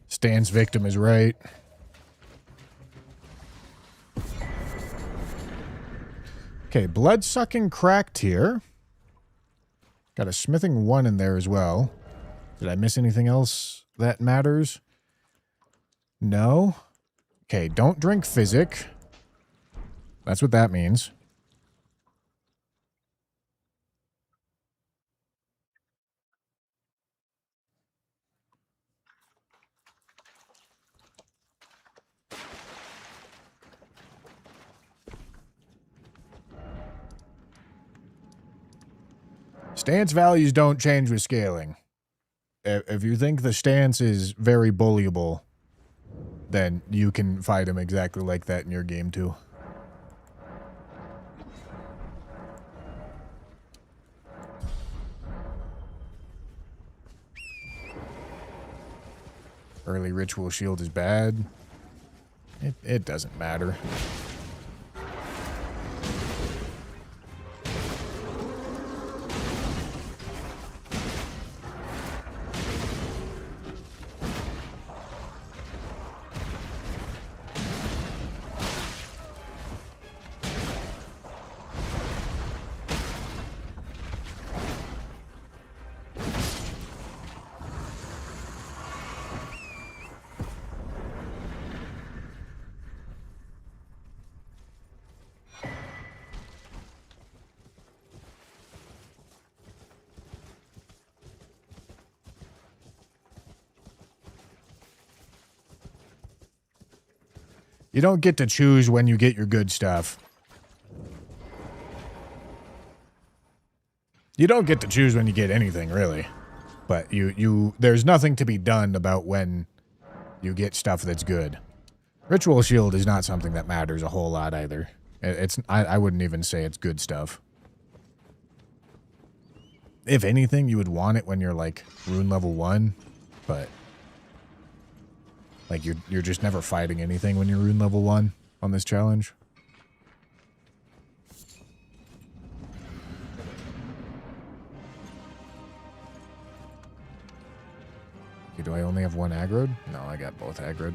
Stan's victim is right. Okay, blood-sucking cracked here. Got a smithing 1 in there as well. Did I miss anything else that matters? No. Okay, don't drink physic. That's what that means. Stance values don't change with scaling. If you think the stance is very bullyable, then you can fight him exactly like that in your game too. Early ritual shield is bad. It doesn't matter. You don't get to choose when you get your good stuff. You don't get to choose when you get anything, really. But there's nothing to be done about when you get stuff that's good. Ritual shield is not something that matters a whole lot either. I wouldn't even say it's good stuff. If anything, you would want it when you're like rune level 1, but like you're just never fighting anything when you're rune level 1 on this challenge. Okay, do I only have one aggroed? No, I got both aggroed.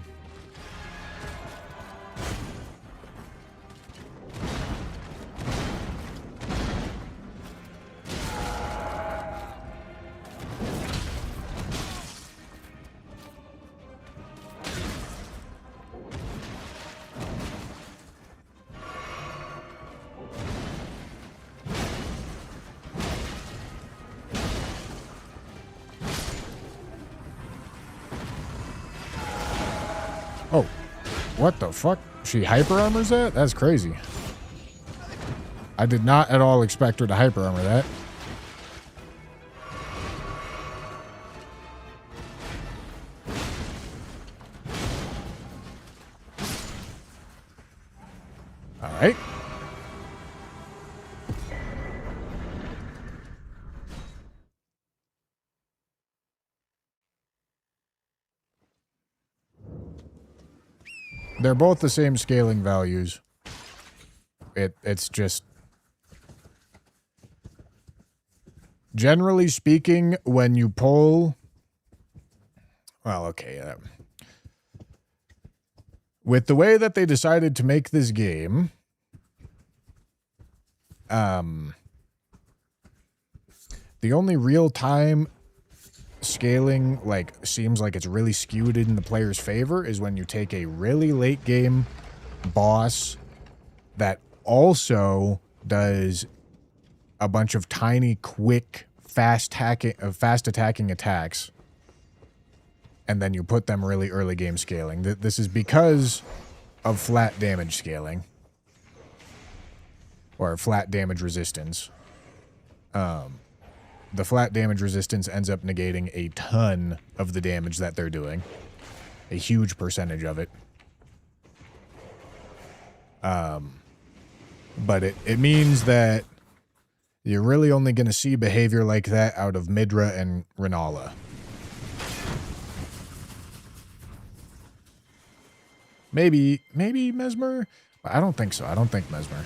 Oh, what the fuck? She hyper armors that? That's crazy. I did not at all expect her to hyper armor that. All right. They're both the same scaling values. It's just... Generally speaking, when you pull... Well, okay. With the way that they decided to make this game... the only real-time scaling seems like it's really skewed in the player's favor is when you take a really late game boss that also does a bunch of tiny, quick, fast attacking attacks, and then you put them really early game scaling. This is because of flat damage scaling or flat damage resistance. The flat damage resistance ends up negating a ton of the damage that they're doing. A huge percentage of it. But it means that you're really only going to see behavior like that out of Midra and Renala. Maybe Mesmer? I don't think so. I don't think Mesmer.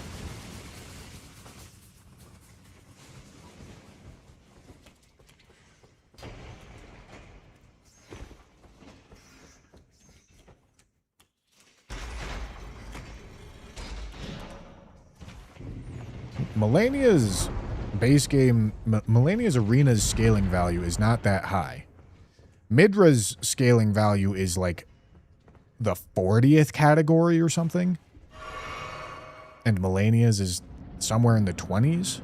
Melania's base game, Melania's arena's scaling value is not that high. Midra's scaling value is like the 40th category or something. And Melania's is somewhere in the 20s.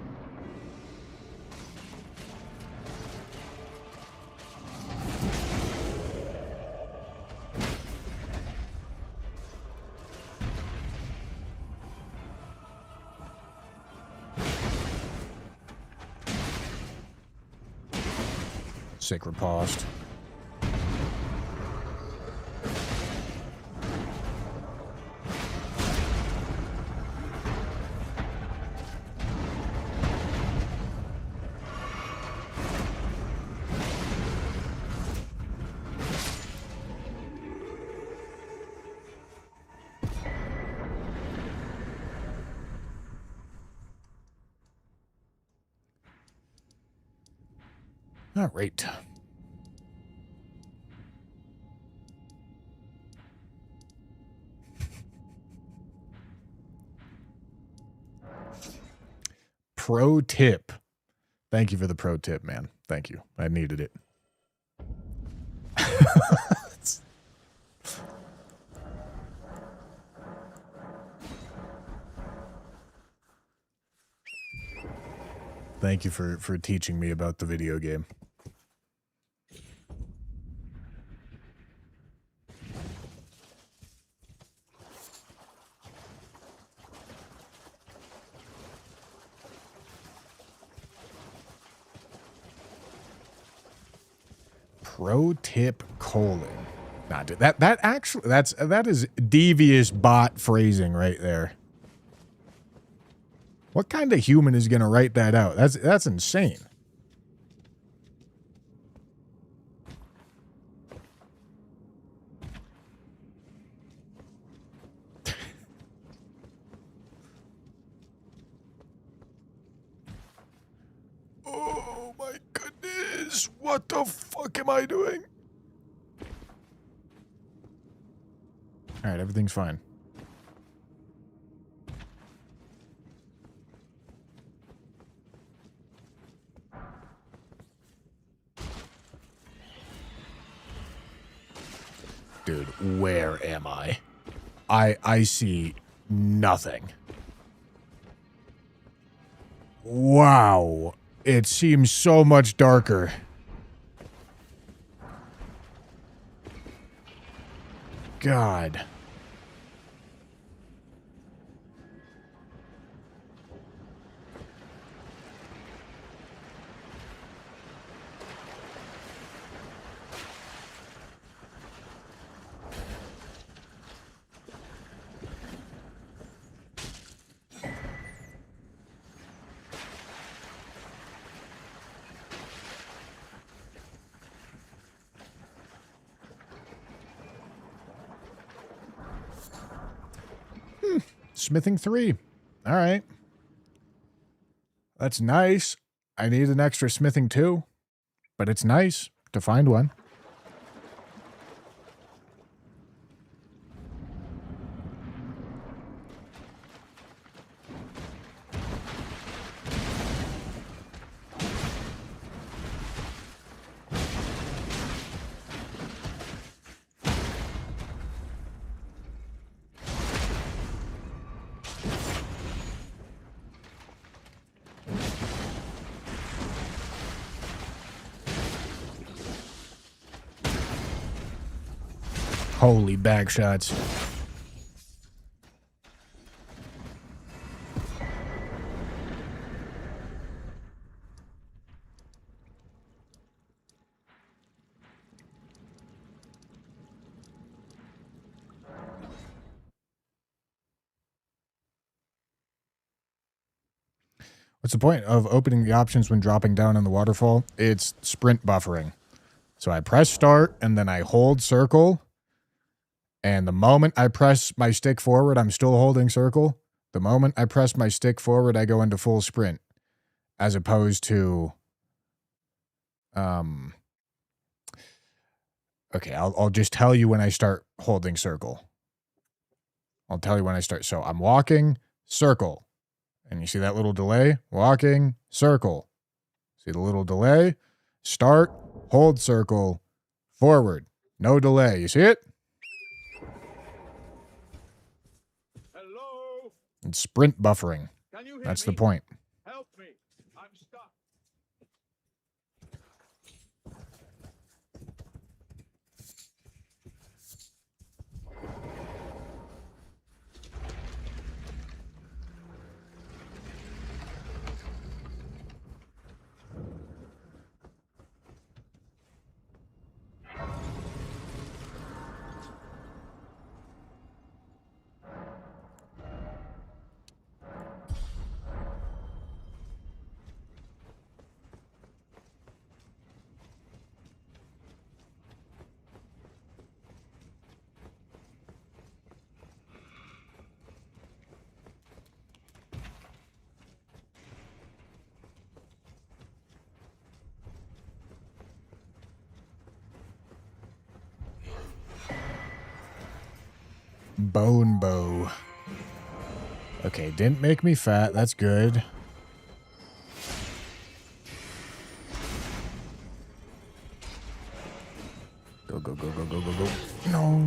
Sick riposte. All right. Pro tip. Thank you for the pro tip, man. Thank you. I needed it. Thank you for teaching me about the video game. Pro tip : Nah, dude, that actually that is devious bot phrasing right there. What kind of human is gonna write that out? That's insane. Oh my goodness. What the fuck am I doing? Alright, everything's fine. Dude, where am I? I see nothing. Wow. It seems so much darker. God. Smithing 3. All right. That's nice. I need an extra smithing 2, but it's nice to find one. Holy bag shots. What's the point of opening the options when dropping down in the waterfall? It's sprint buffering. So I press start and then I hold circle. And the moment I press my stick forward, I'm still holding circle. The moment I press my stick forward, I go into full sprint. As opposed to... Okay, I'll just tell you when I start holding circle. I'll tell you when I start. So I'm walking, circle. And you see that little delay? Walking, circle. See the little delay? Start, hold circle, forward. No delay. You see it? Hello? It's sprint buffering. Can you hear That's me? the point. Help me. I'm stuck. Bone bow. Okay, didn't make me fat. That's good. Go, go, go, go, go, go, go. No.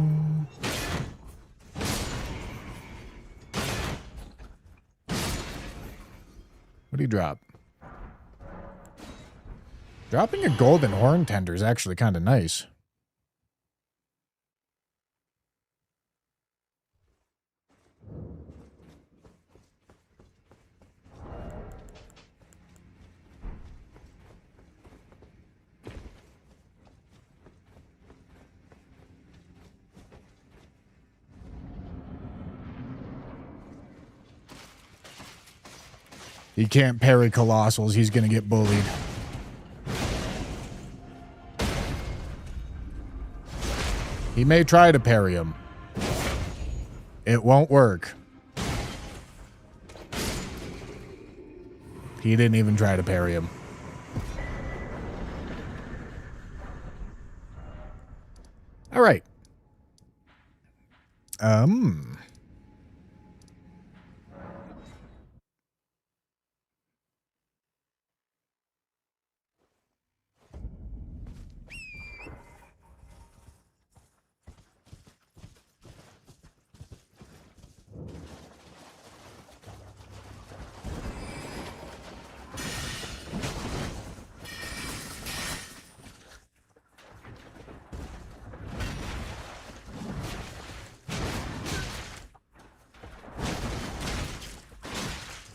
What do you drop? Dropping a golden horn tender is actually kind of nice. He can't parry Colossals. He's going to get bullied. He may try to parry him. It won't work. He didn't even try to parry him. All right.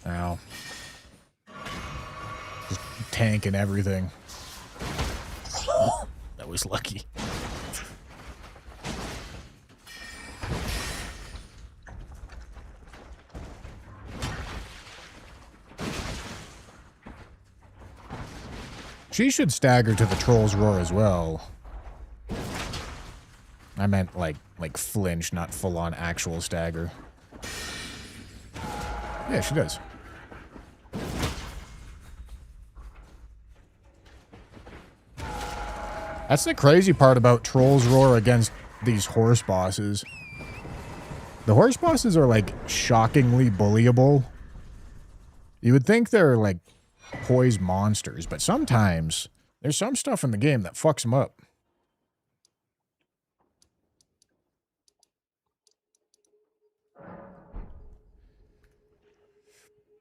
Ow. Just tanking everything. That was lucky. She should stagger to the troll's roar as well. I meant like flinch, not full-on actual stagger. Yeah, she does. That's the crazy part about Troll's Roar against these horse bosses. The horse bosses are like shockingly bullyable. You would think they're like poised monsters, but sometimes there's some stuff in the game that fucks them up.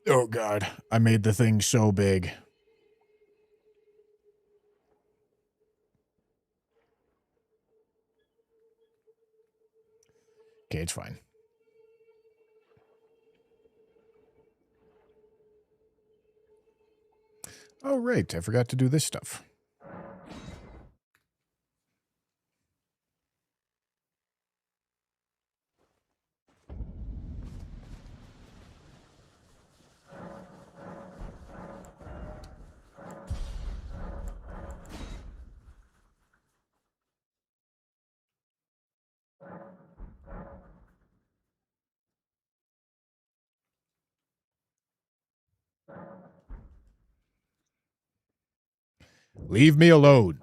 Oh god, I made the thing so big. Okay, it's fine. Oh, right. I forgot to do this stuff. Leave me alone.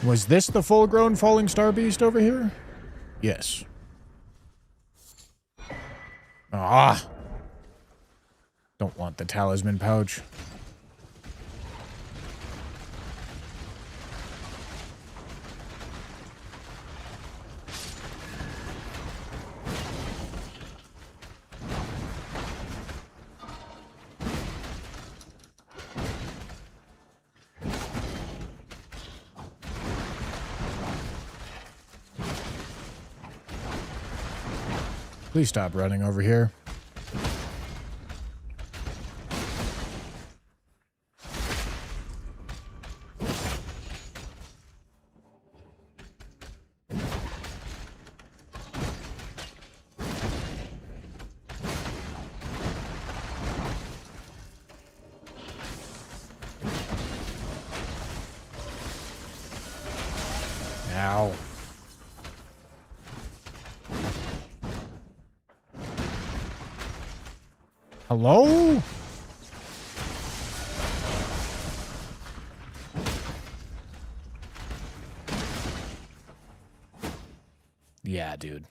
Was this the full-grown falling star beast over here? Yes. Ah! Don't want the talisman pouch. Please stop running over here. Ow. Hello? Yeah, dude.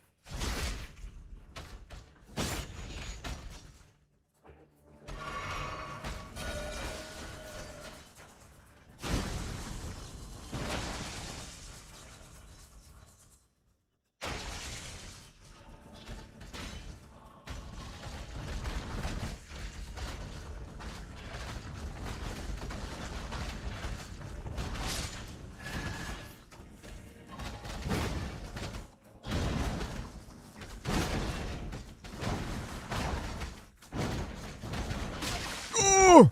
Oh!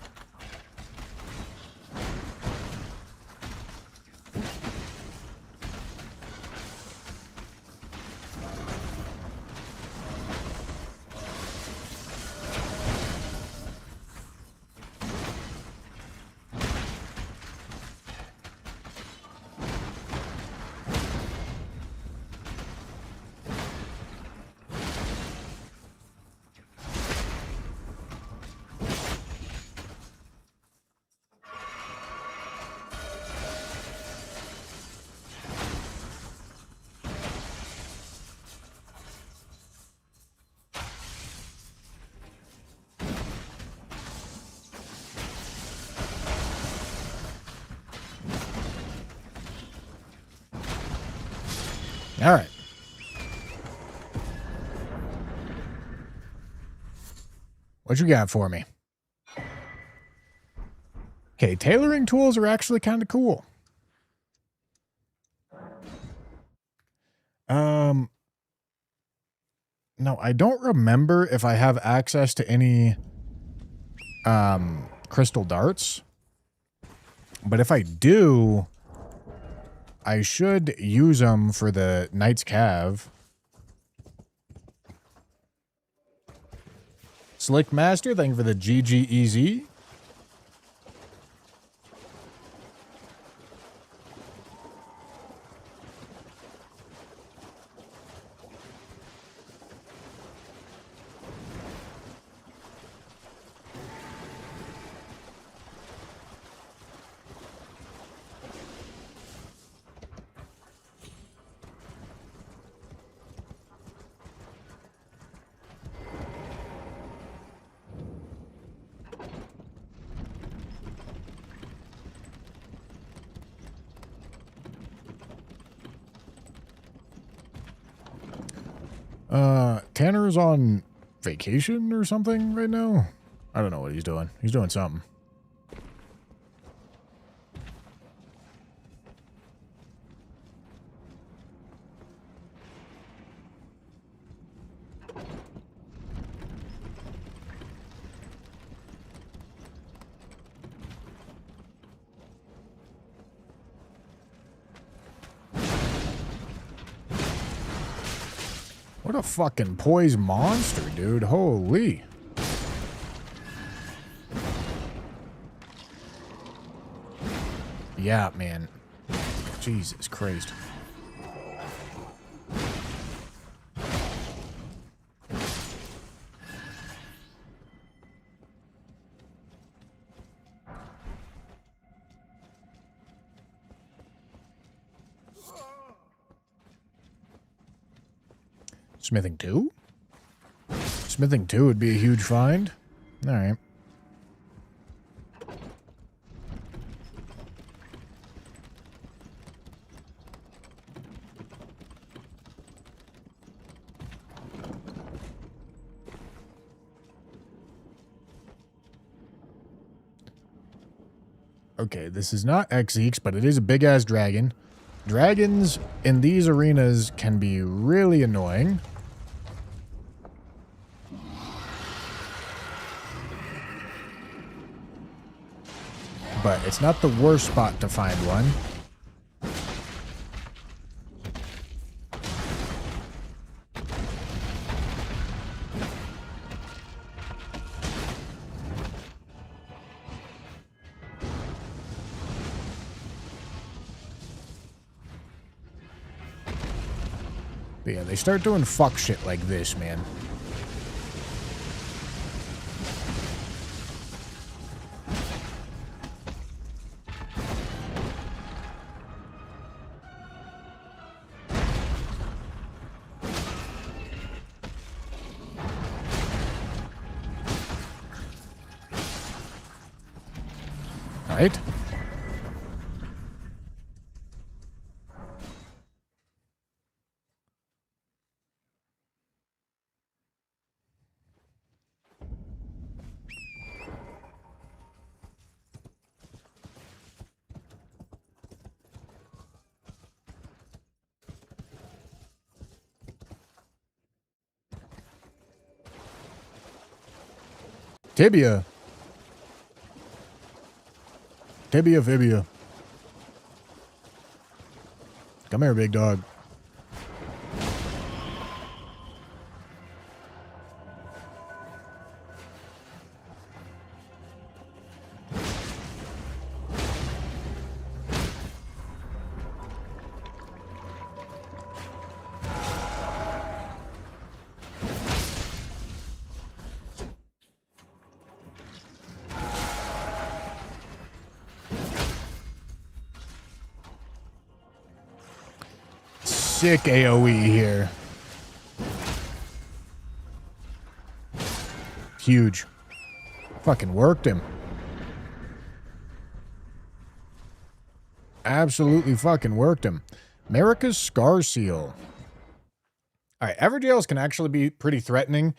All right. What you got for me? Okay, tailoring tools are actually kind of cool. No, I don't remember if I have access to any crystal darts. But if I do, I should use them for the Knight's Cav. Slick Master, thank you for the GGEZ. Tanner's on vacation or something right now. I don't know what he's doing. He's doing something. What a fucking poised monster, dude. Holy. Yeah, man. Jesus Christ. Smithing 2? Smithing 2 would be a huge find. All right. Okay, this is not Xeeks, but it is a big-ass dragon. Dragons in these arenas can be really annoying. But it's not the worst spot to find one. But yeah, they start doing fuck shit like this, man. Right? Tibia. Tibia fibia. Come here, big dog. Sick AoE here. Huge. Fucking worked him. Absolutely fucking worked him. America's Scar Seal. Alright, Everjails can actually be pretty threatening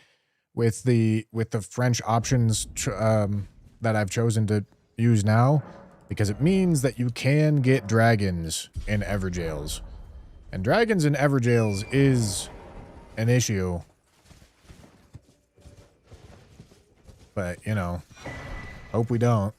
with the French options that I've chosen to use now, because it means that you can get dragons in Everjails. And dragons in Everjails is an issue. But, you know, hope we don't.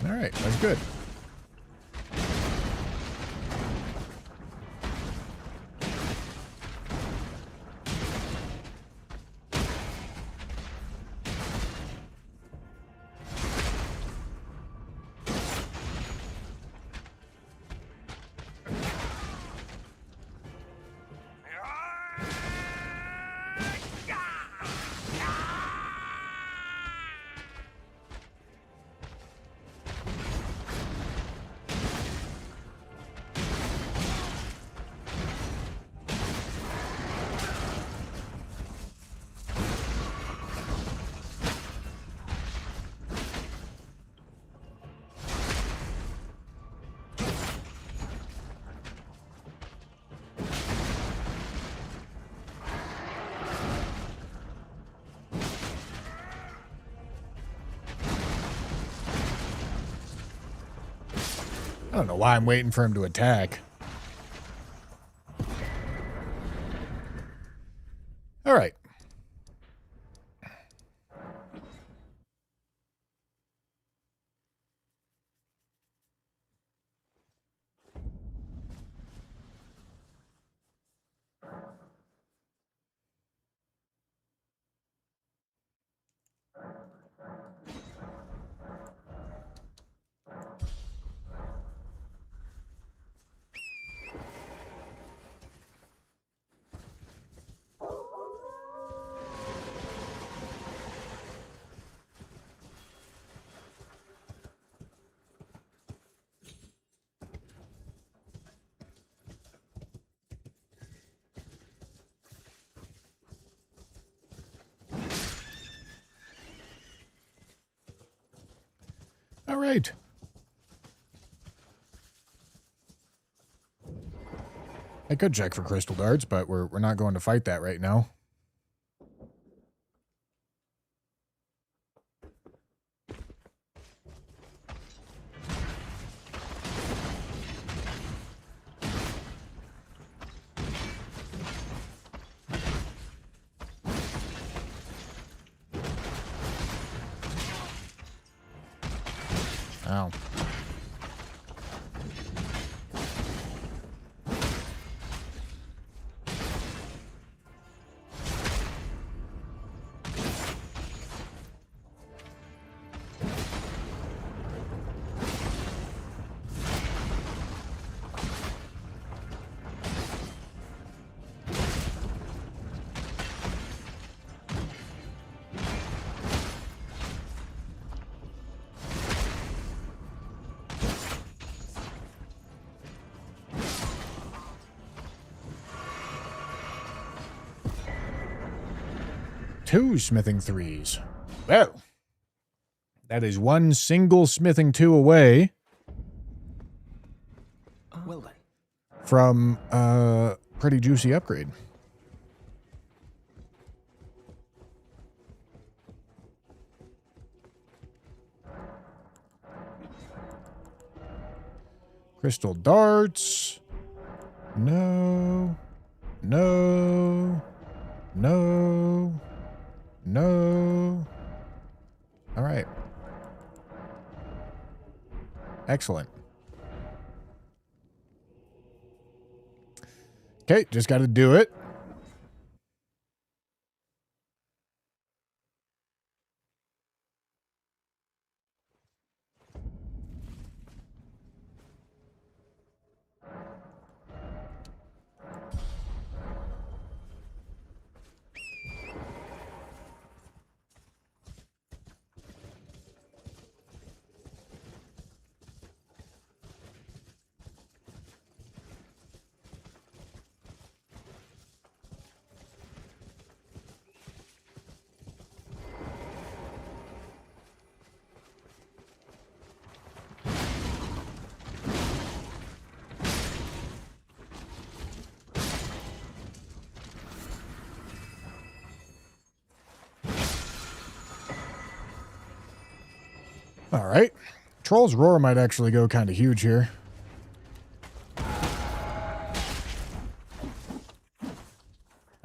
All right, that's good. I don't know why I'm waiting for him to attack. All right. All right. I could check for crystal darts, but we're not going to fight that right now. Ow. 2 smithing 3s. Well, that is one single smithing 2 away Well then. from a pretty juicy upgrade. Crystal darts. No. No. No. No. All right. Excellent. Okay, just got to do it. All right. Troll's Roar might actually go kind of huge here.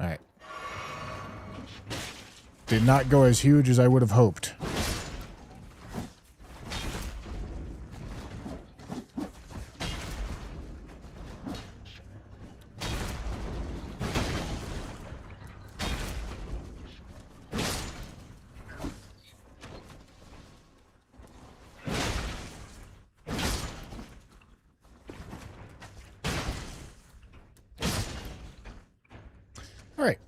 All right. Did not go as huge as I would have hoped. All right.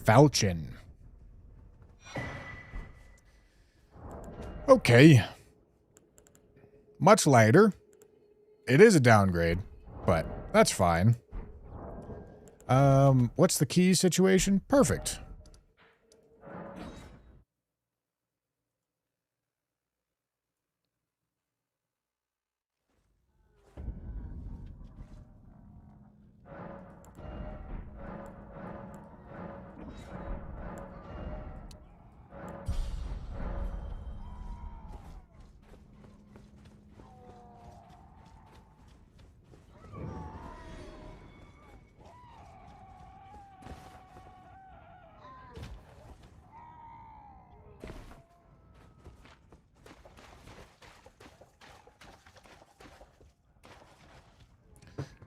Falchion. Okay. Much lighter. It is a downgrade, but that's fine. What's the key situation? Perfect.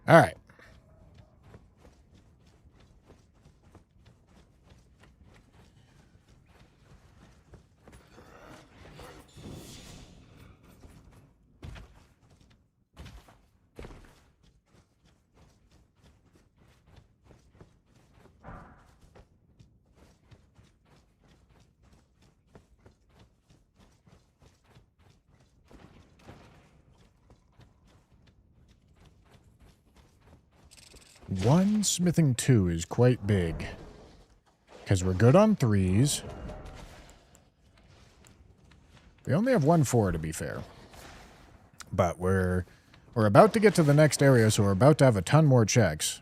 All right. One smithing 2 is quite big. Because we're good on 3s. We only have 1 4 to be fair. But we're about to get to the next area, so we're about to have a ton more checks.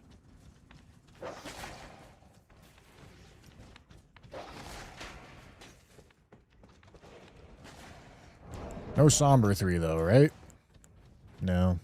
No somber 3 though, right? No.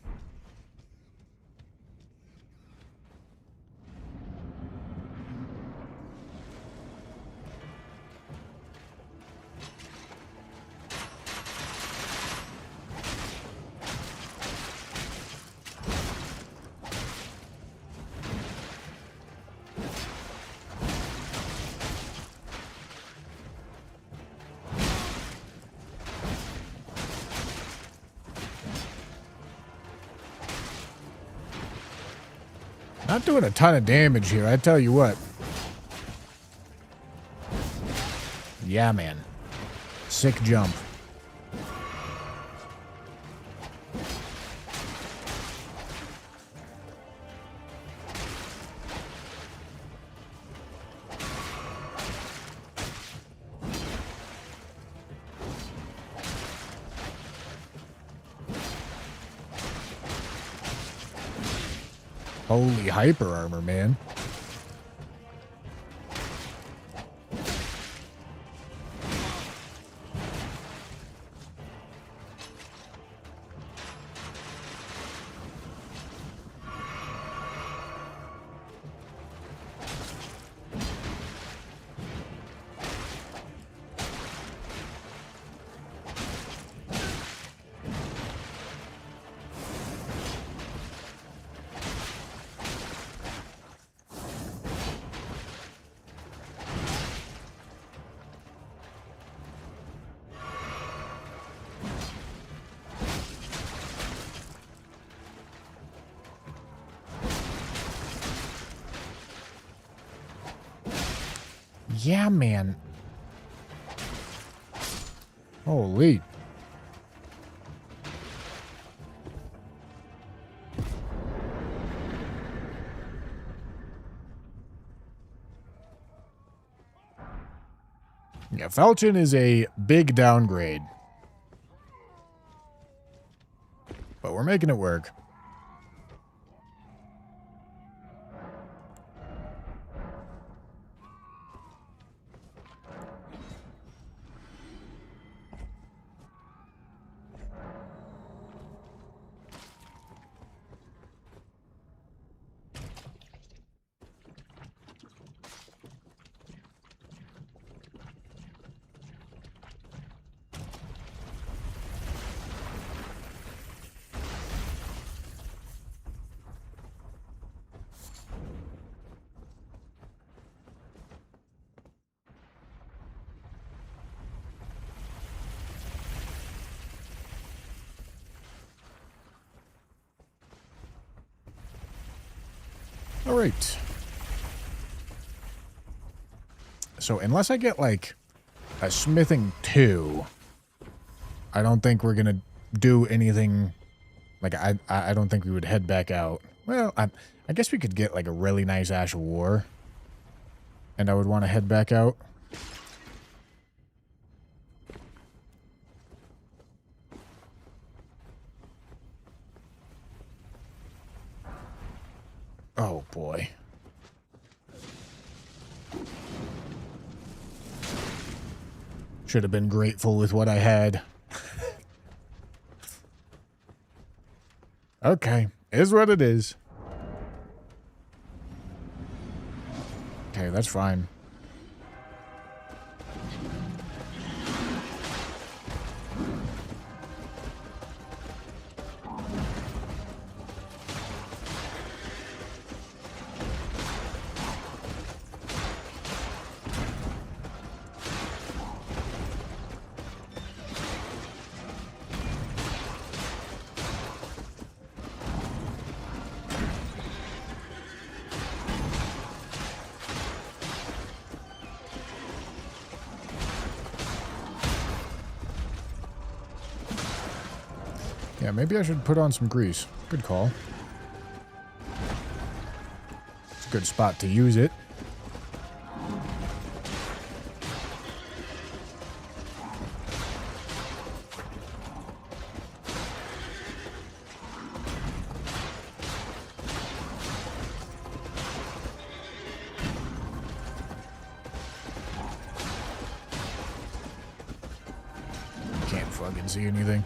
Not doing a ton of damage here, I tell you what. Yeah, man. Sick jump. Holy hyper armor, man. Yeah, man. Holy. Yeah, Felton is a big downgrade. But we're making it work. All right. So unless I get like a smithing 2, I don't think we're gonna do anything. Like I don't think we would head back out. Well, I guess we could get like a really nice Ash of War, and I would want to head back out. Oh boy. Should have been grateful with what I had. Okay, is what it is. Okay, that's fine. Yeah, maybe I should put on some grease. Good call. It's a good spot to use it. Can't fucking see anything.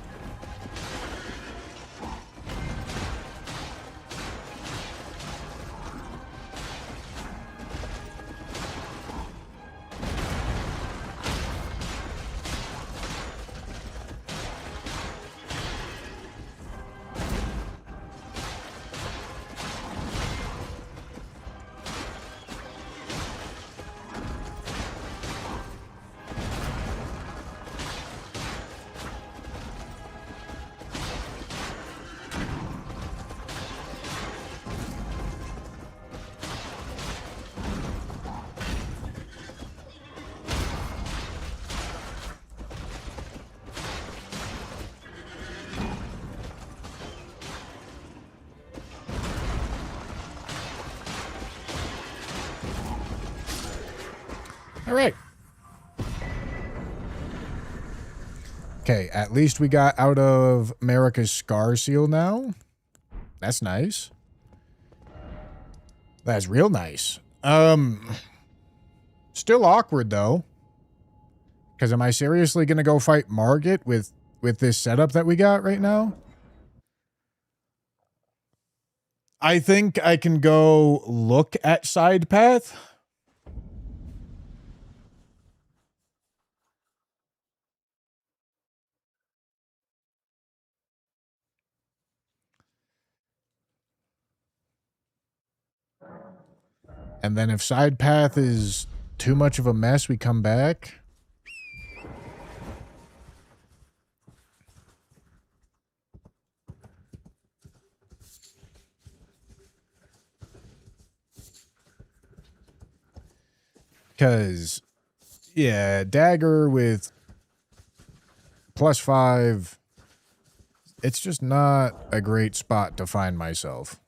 All right. Okay, at least we got out of America's Scar Seal now. That's nice. That's real nice. Still awkward though. Because am I seriously gonna go fight Margit with this setup that we got right now? I think I can go look at side path. And then if side path is too much of a mess, we come back. Because, yeah, dagger with +5, it's just not a great spot to find myself.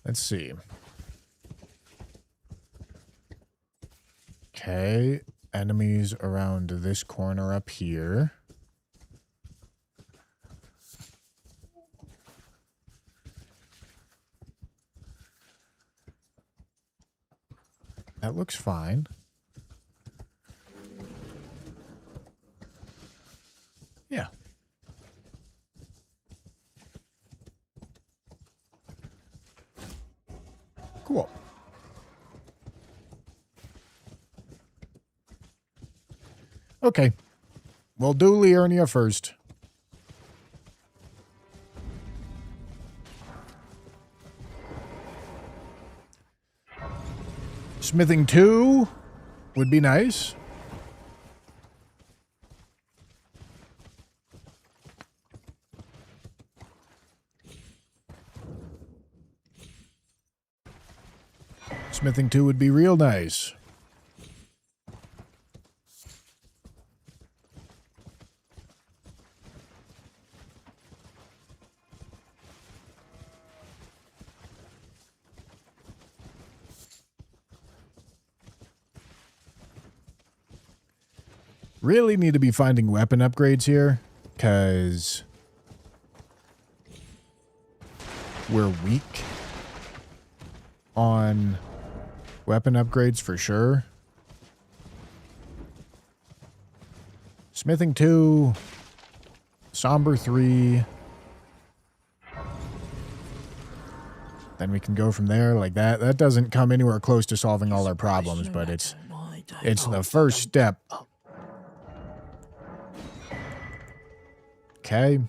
Let's see. Okay, enemies around this corner up here. That looks fine. Yeah. Cool. Okay. We'll do Liurnia first. Smithing 2 would be nice. Smithing 2 would be real nice. Really need to be finding weapon upgrades here, because we're weak on weapon upgrades for sure. Smithing 2, Somber 3. Then we can go from there like that. That doesn't come anywhere close to solving all our problems, but it's the first step. Okay.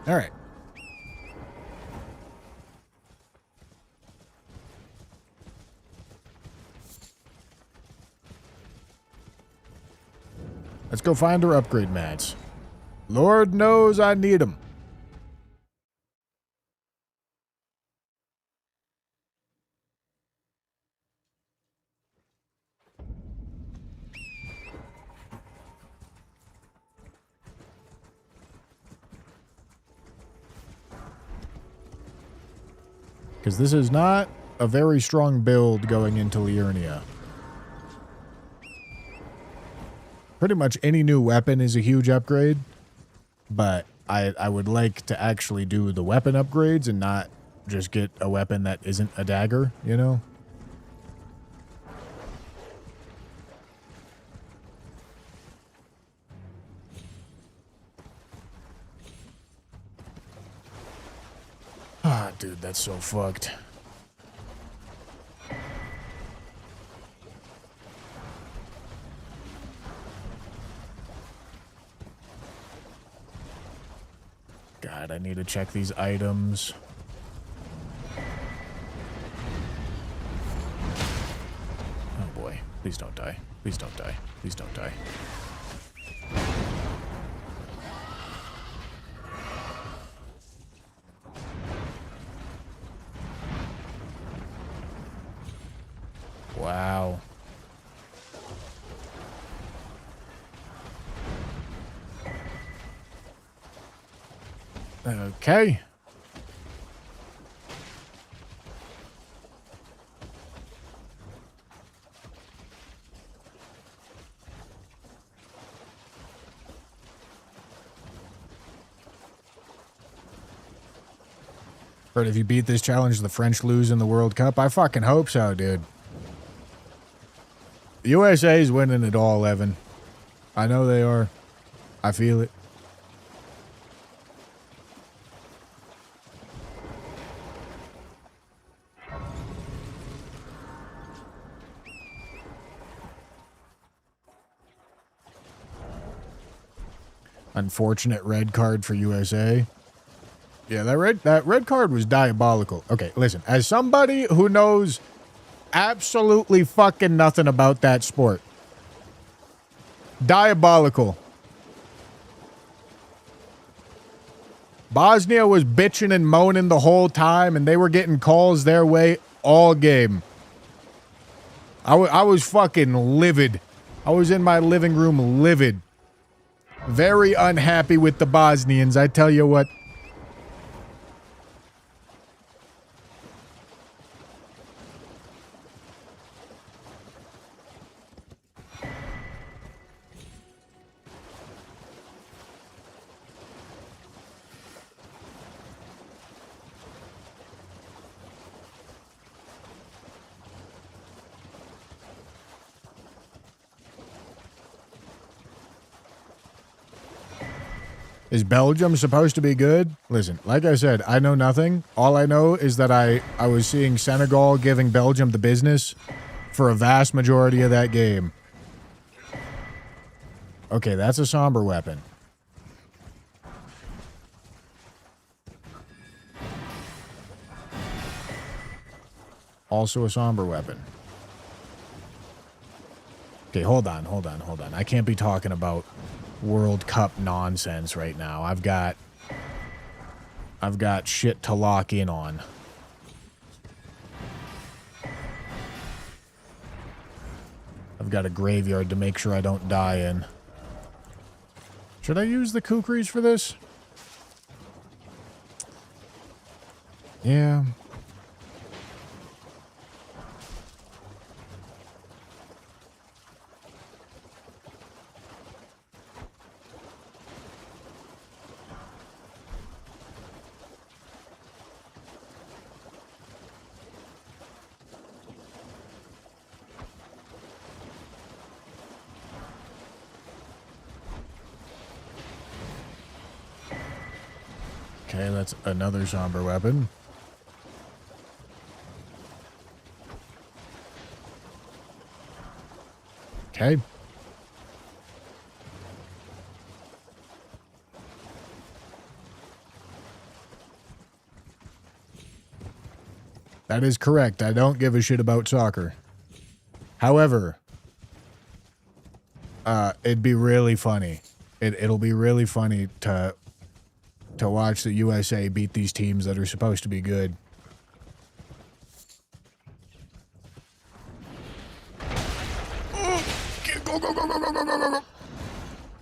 All right. Let's go find our upgrade mats. Lord knows I need them. Because this is not a very strong build going into Liurnia. Pretty much any new weapon is a huge upgrade, but I would like to actually do the weapon upgrades and not just get a weapon that isn't a dagger, you know? Ah, dude, that's so fucked. God, I need to check these items. Oh boy, please don't die. Please don't die. Please don't die. Wow. Okay. But if you beat this challenge, the French lose in the World Cup? I fucking hope so, dude. USA's winning it all, Evan. I know they are. I feel it. Unfortunate red card for USA. Yeah, that red card was diabolical. Okay, listen, as somebody who knows absolutely fucking nothing about that sport, diabolical. Bosnia was bitching and moaning the whole time, and they were getting calls their way all game. I was fucking livid. I was in my living room livid. Very unhappy with the Bosnians, I tell you what. Is Belgium supposed to be good? Listen, like I said, I know nothing. All I know is that I was seeing Senegal giving Belgium the business for a vast majority of that game. Okay, that's a somber weapon. Also a somber weapon. Okay, hold on. I can't be talking about World Cup nonsense right now. I've got shit to lock in on. I've got a graveyard to make sure I don't die in. Should I use the kukris for this? Yeah. Okay, that's another somber weapon. Okay. That is correct. I don't give a shit about soccer. However, it'd be really funny. It'll be really funny to watch the USA beat these teams that are supposed to be good. Oh, go.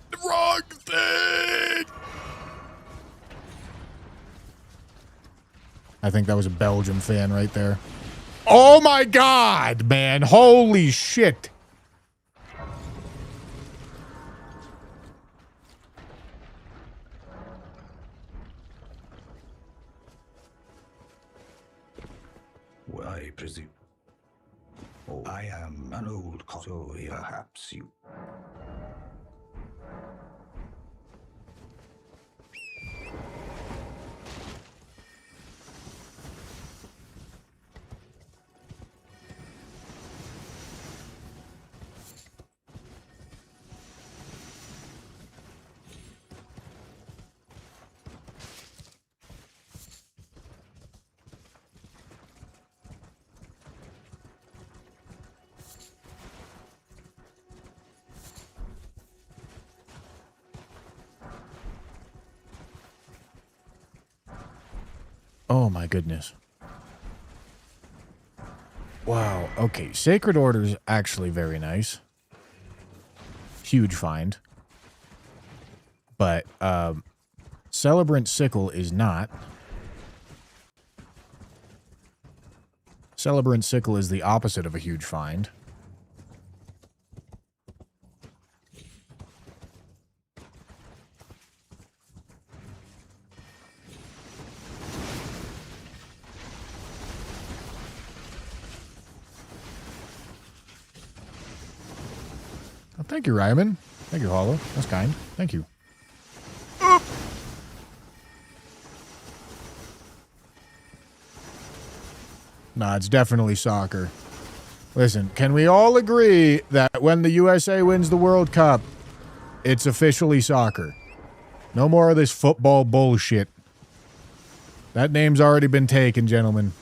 The wrong thing! I think that was a Belgium fan right there. Oh my god, man. Holy shit. Well, I presume. Oh, I am an old so perhaps you. Oh my goodness. Wow. Okay. Sacred Order's actually very nice. Huge find. But Celebrant Sickle is not. Celebrant Sickle is the opposite of a huge find. Oh, thank you, Ryman. Thank you, Hollow. That's kind. Thank you. Nah, it's definitely soccer. Listen, can we all agree that when the USA wins the World Cup, it's officially soccer? No more of this football bullshit. That name's already been taken, gentlemen.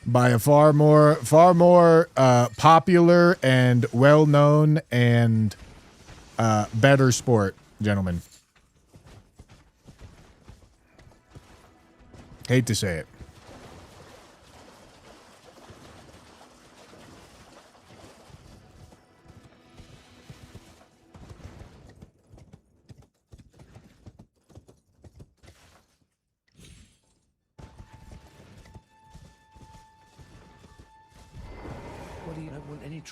By a far more popular and well-known and better sport, gentlemen. Hate to say it. What do you don't want any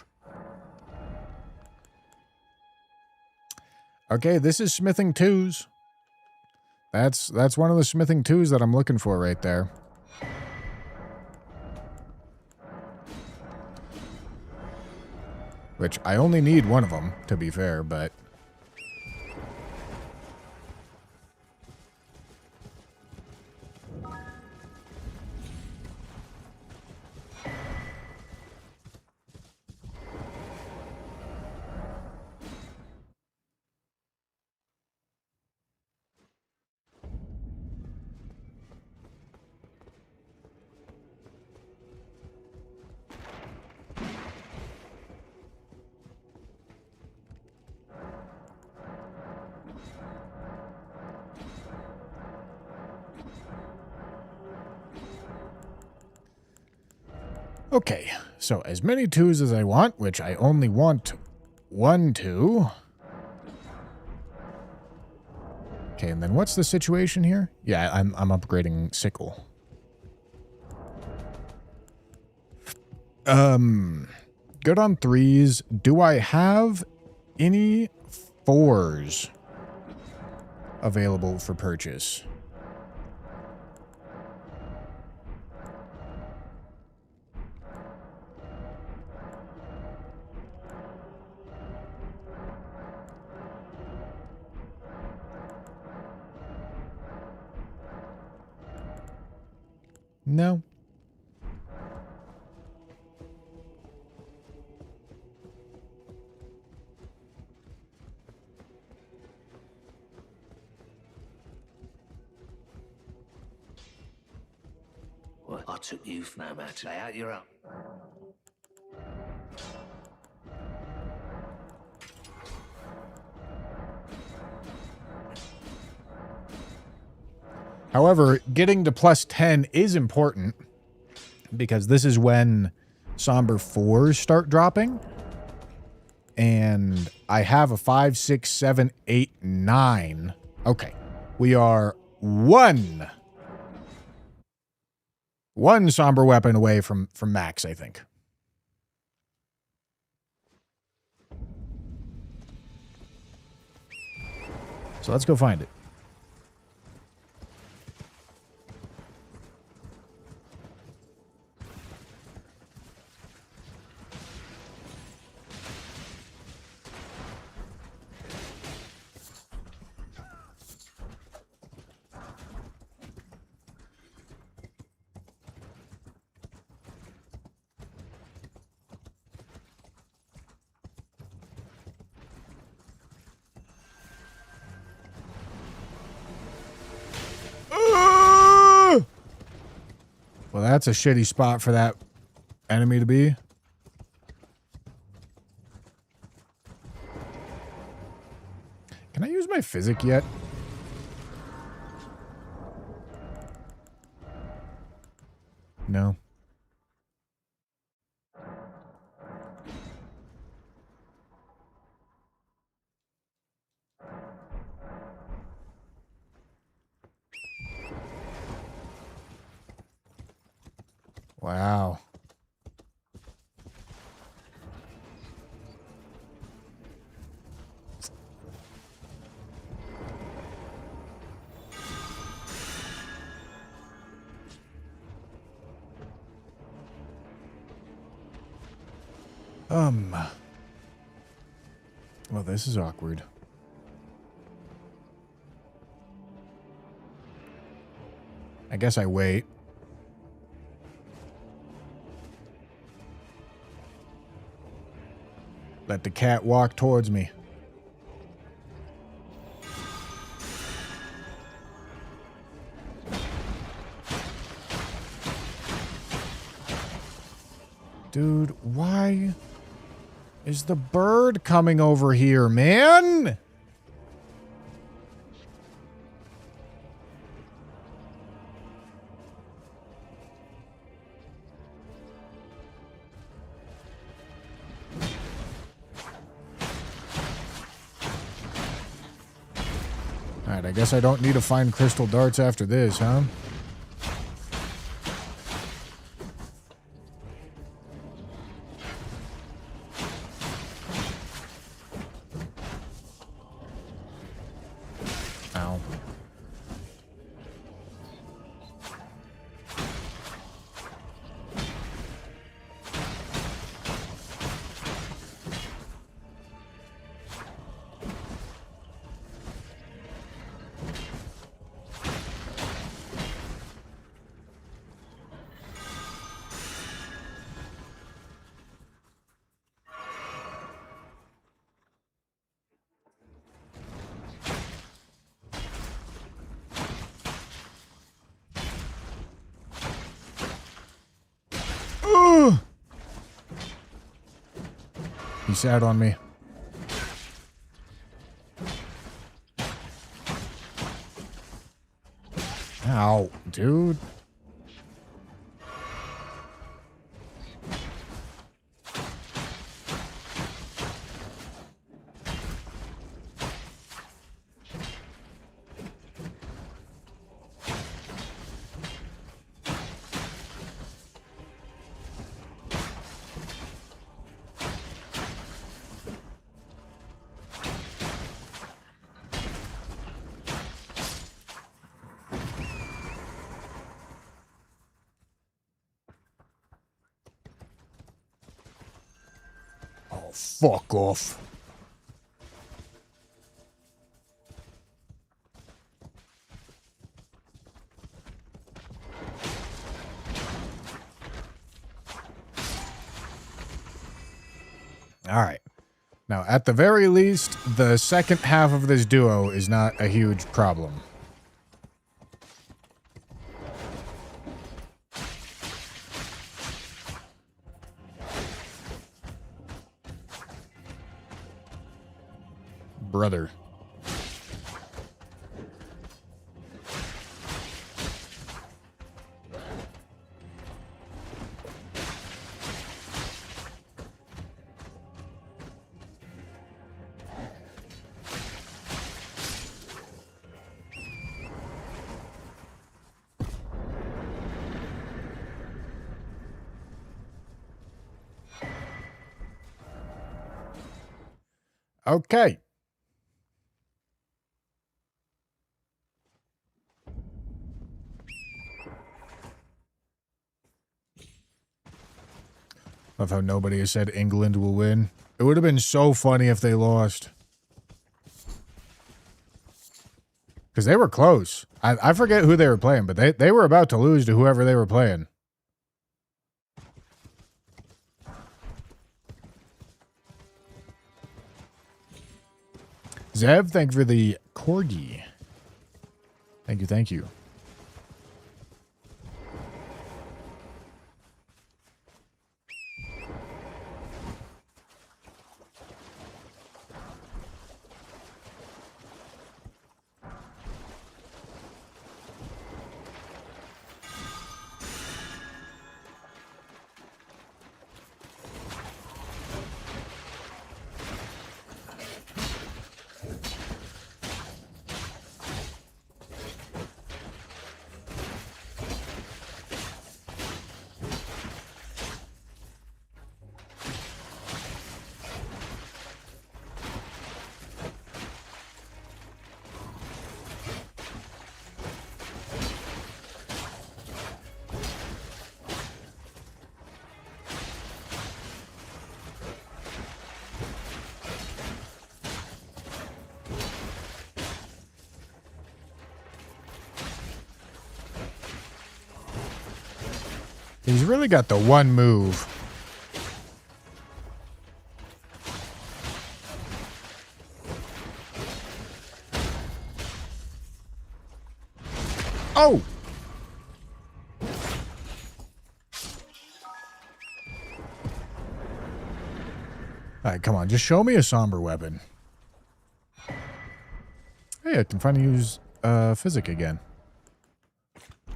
Okay, this is smithing twos. That's one of the smithing twos that I'm looking for right there. Which I only need one of them, to be fair, but... Okay, so as many twos as I want, which I only want one two. Okay, and then what's the situation here? Yeah, I'm upgrading sickle. Good on threes. Do I have any fours available for purchase? No. Well, I took you for no matter. Lay out, you're up. However, getting to plus 10 is important because this is when Somber 4s start dropping. And I have a 5, 6, 7, 8, 9. Okay. We are one one somber weapon away from max, I think. So let's go find it. Well, that's a shitty spot for that enemy to be. Can I use my physic yet? No. Wow. Well, this is awkward. I guess I wait. Let the cat walk towards me. Dude, why is the bird coming over here, man? Alright, I guess I don't need to find crystal darts after this, huh? Ow. He sat on me. Ow, dude. Oh, fuck off. All right. Now, at the very least, the second half of this duo is not a huge problem. Brother. Okay. Love how nobody has said England will win. It would have been so funny if they lost. Because they were close. I forget who they were playing, but they were about to lose to whoever they were playing. Zev, thank you for the corgi. Thank you, thank you. He's really got the one move. Oh! Alright, come on. Just show me a somber weapon. Hey, I can finally use physic again.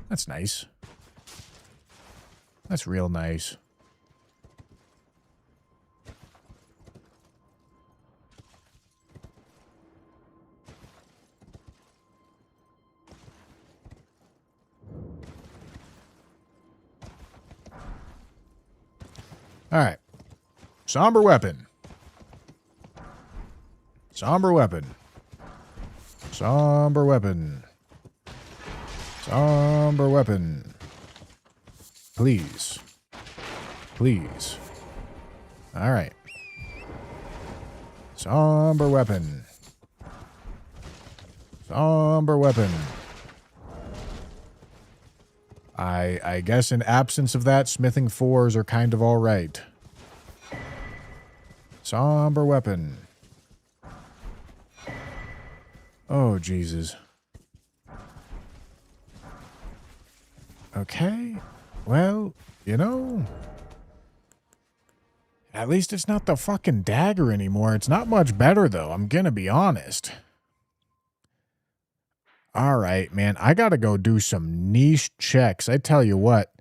That's nice. That's real nice. All right. Somber weapon. Somber weapon. Somber weapon. Somber weapon. Please. Please. All right. Somber weapon. Somber weapon. I guess in absence of that, smithing 4s are kind of all right. Somber weapon. Oh, Jesus. Okay. Well, you know, at least it's not the fucking dagger anymore. It's not much better, though. I'm gonna be honest. All right, man. I gotta go do some niche checks. I tell you what.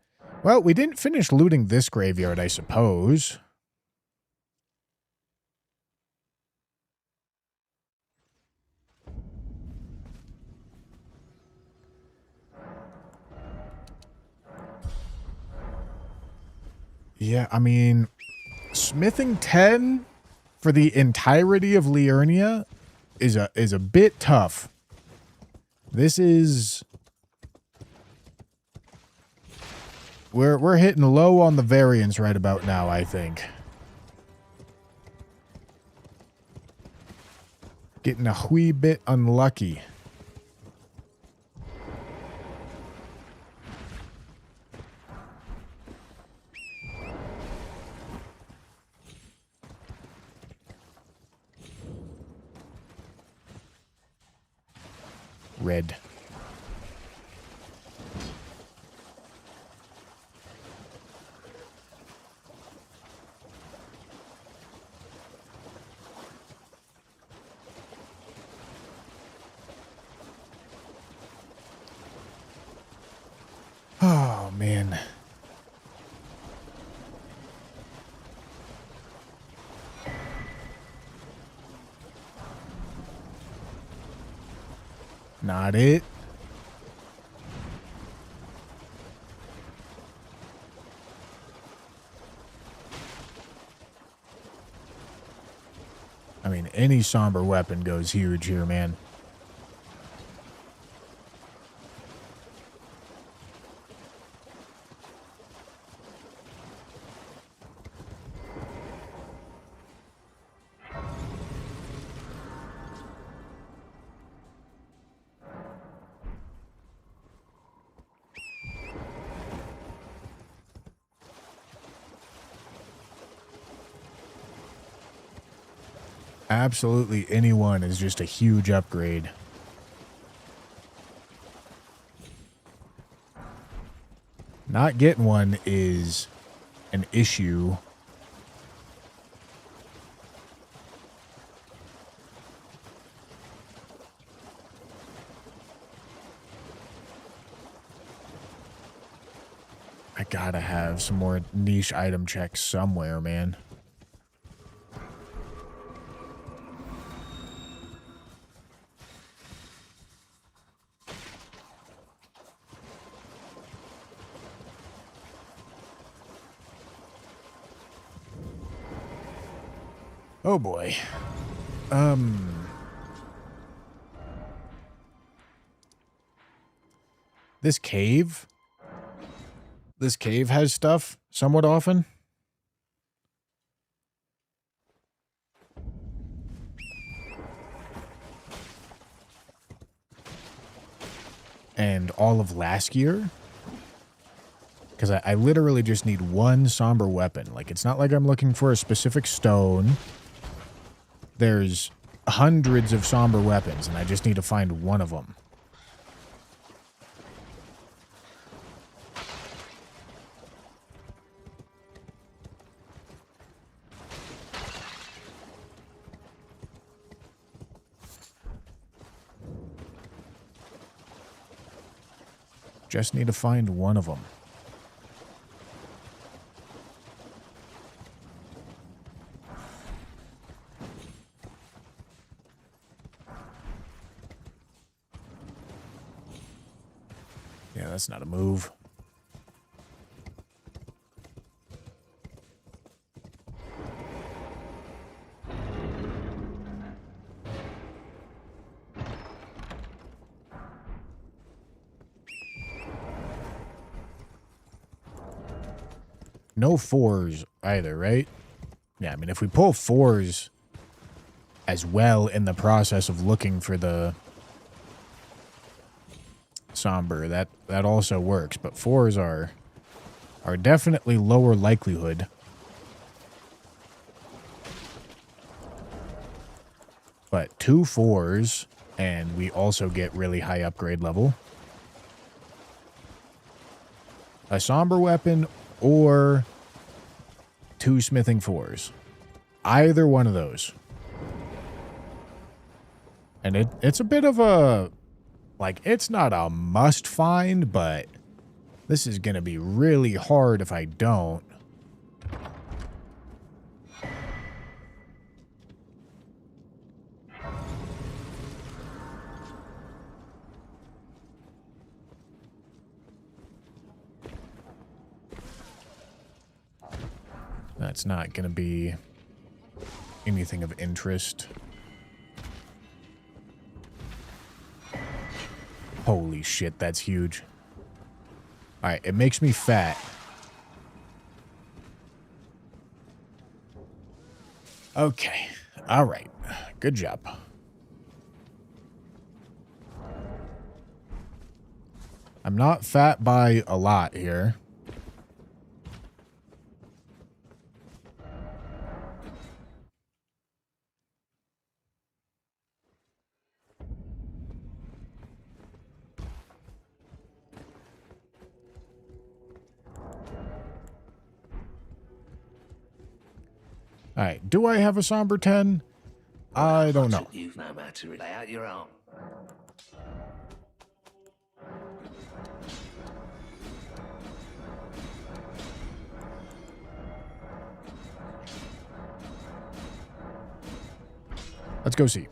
Well, we didn't finish looting this graveyard, I suppose. Yeah, I mean, smithing 10 for the entirety of Liurnia is a bit tough. This is... We're hitting low on the variance right about now, I think. Getting a wee bit unlucky. Red. Oh, man. Not it. I mean, any somber weapon goes huge here, man. Absolutely anyone is just a huge upgrade. Not getting one is an issue. I gotta have some more niche item checks somewhere, man. Oh boy. This cave? This cave has stuff somewhat often. And all of last year? Because I literally just need one somber weapon. Like, it's not like I'm looking for a specific stone. There's hundreds of somber weapons, and I just need to find one of them. Just need to find one of them. Yeah, that's not a move. No fours either, right? Yeah, I mean, if we pull fours as well in the process of looking for the somber, that also works. But fours are definitely lower likelihood. But 2 fours, and we also get really high upgrade level. A somber weapon or 2 smithing fours. Either one of those. And it's a bit of a... Like, it's not a must find, but this is going to be really hard if I don't. That's not going to be anything of interest. Holy shit, that's huge. Alright, it makes me fat. Okay. Alright. Good job. I'm not fat by a lot here. Alright, do I have a somber 10? I don't know. You've no matter lay out your arm. Let's go see.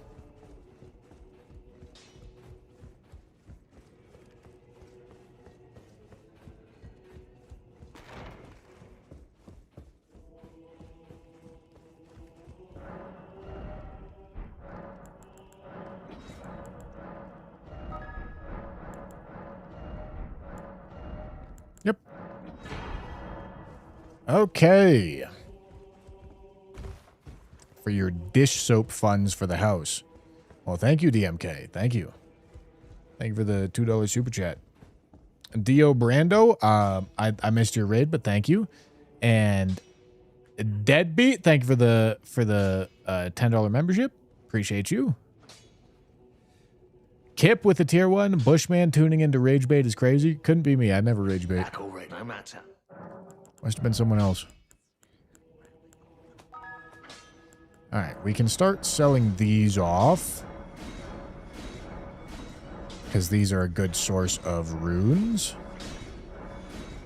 Okay. For your dish soap funds for the house. Well, thank you, DMK. Thank you. Thank you for the $2 super chat. Dio Brando, I missed your raid, but thank you. And Deadbeat, thank you for the $10 membership. Appreciate you. Kip with the tier 1. Bushman tuning into rage bait is crazy. Couldn't be me. I never rage bait. Back already, no matter. Must have been someone else. All right, we can start selling these off. Because these are a good source of runes.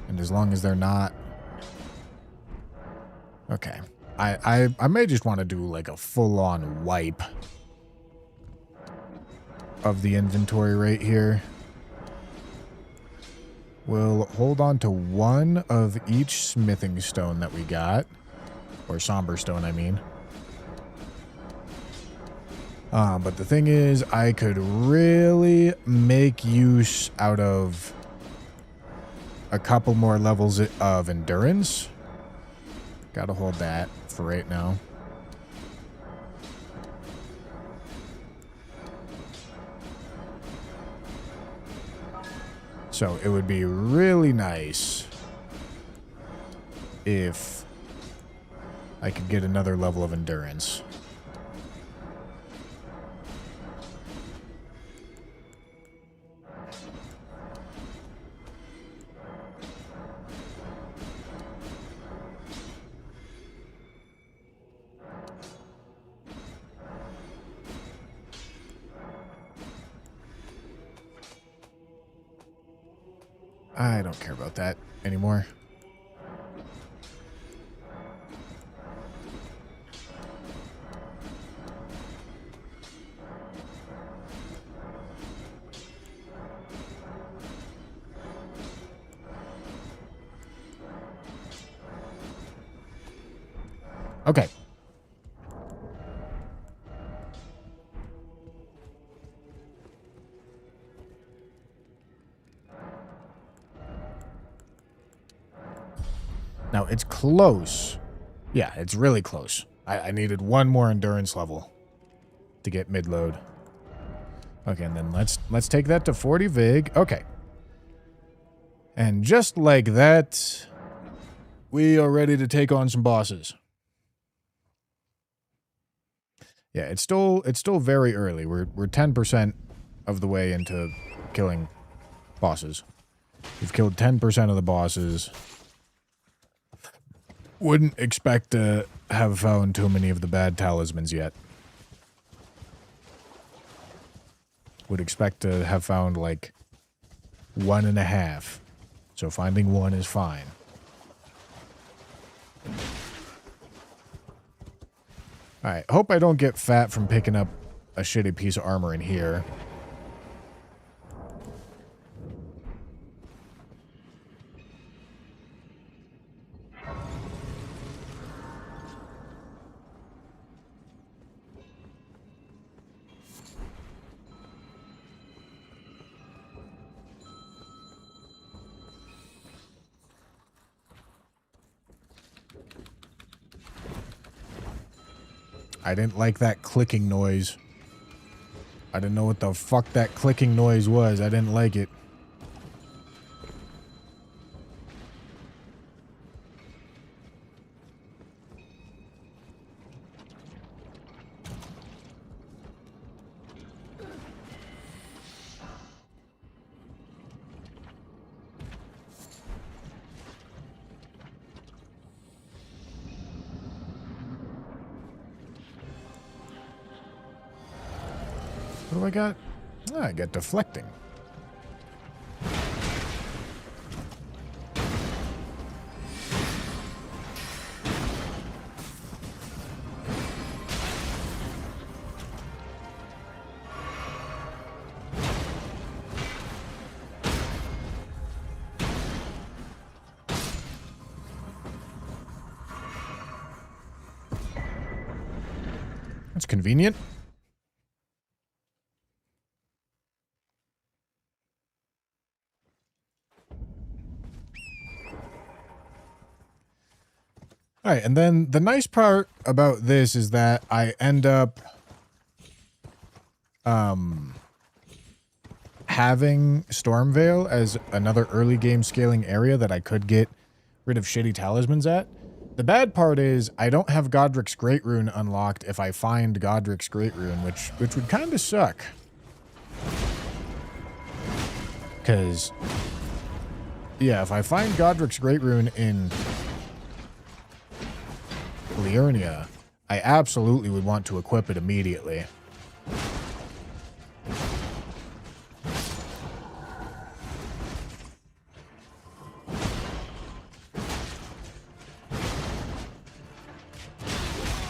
And as long as they're not... Okay. I may just want to do like a full-on wipe of the inventory right here. We'll hold on to one of each smithing stone that we got. Or somber stone, I mean. But the thing is, I could really make use out of a couple more levels of endurance. Gotta hold that for right now. So it would be really nice if I could get another level of endurance. I don't care about that anymore. Okay. Now, it's close. Yeah, it's really close. I needed one more endurance level to get mid-load. Okay, and then let's take that to 40 Vig. Okay. And just like that, we are ready to take on some bosses. Yeah, it's still very early. We're 10% of the way into killing bosses. We've killed 10% of the bosses. Wouldn't expect to have found too many of the bad talismans yet. Would expect to have found like 1.5. So finding one is fine. Alright, hope I don't get fat from picking up a shitty piece of armor in here. I didn't like that clicking noise. I didn't know what the fuck that clicking noise was. I didn't like it. What do I got? Oh, I got deflecting. That's convenient. All right, and then the nice part about this is that I end up having Stormvale as another early game scaling area that I could get rid of shitty talismans at. The bad part is I don't have Godric's Great Rune unlocked if I find Godric's Great Rune, which would kind of suck. Because, yeah, if I find Godric's Great Rune in Liurnia, I absolutely would want to equip it immediately.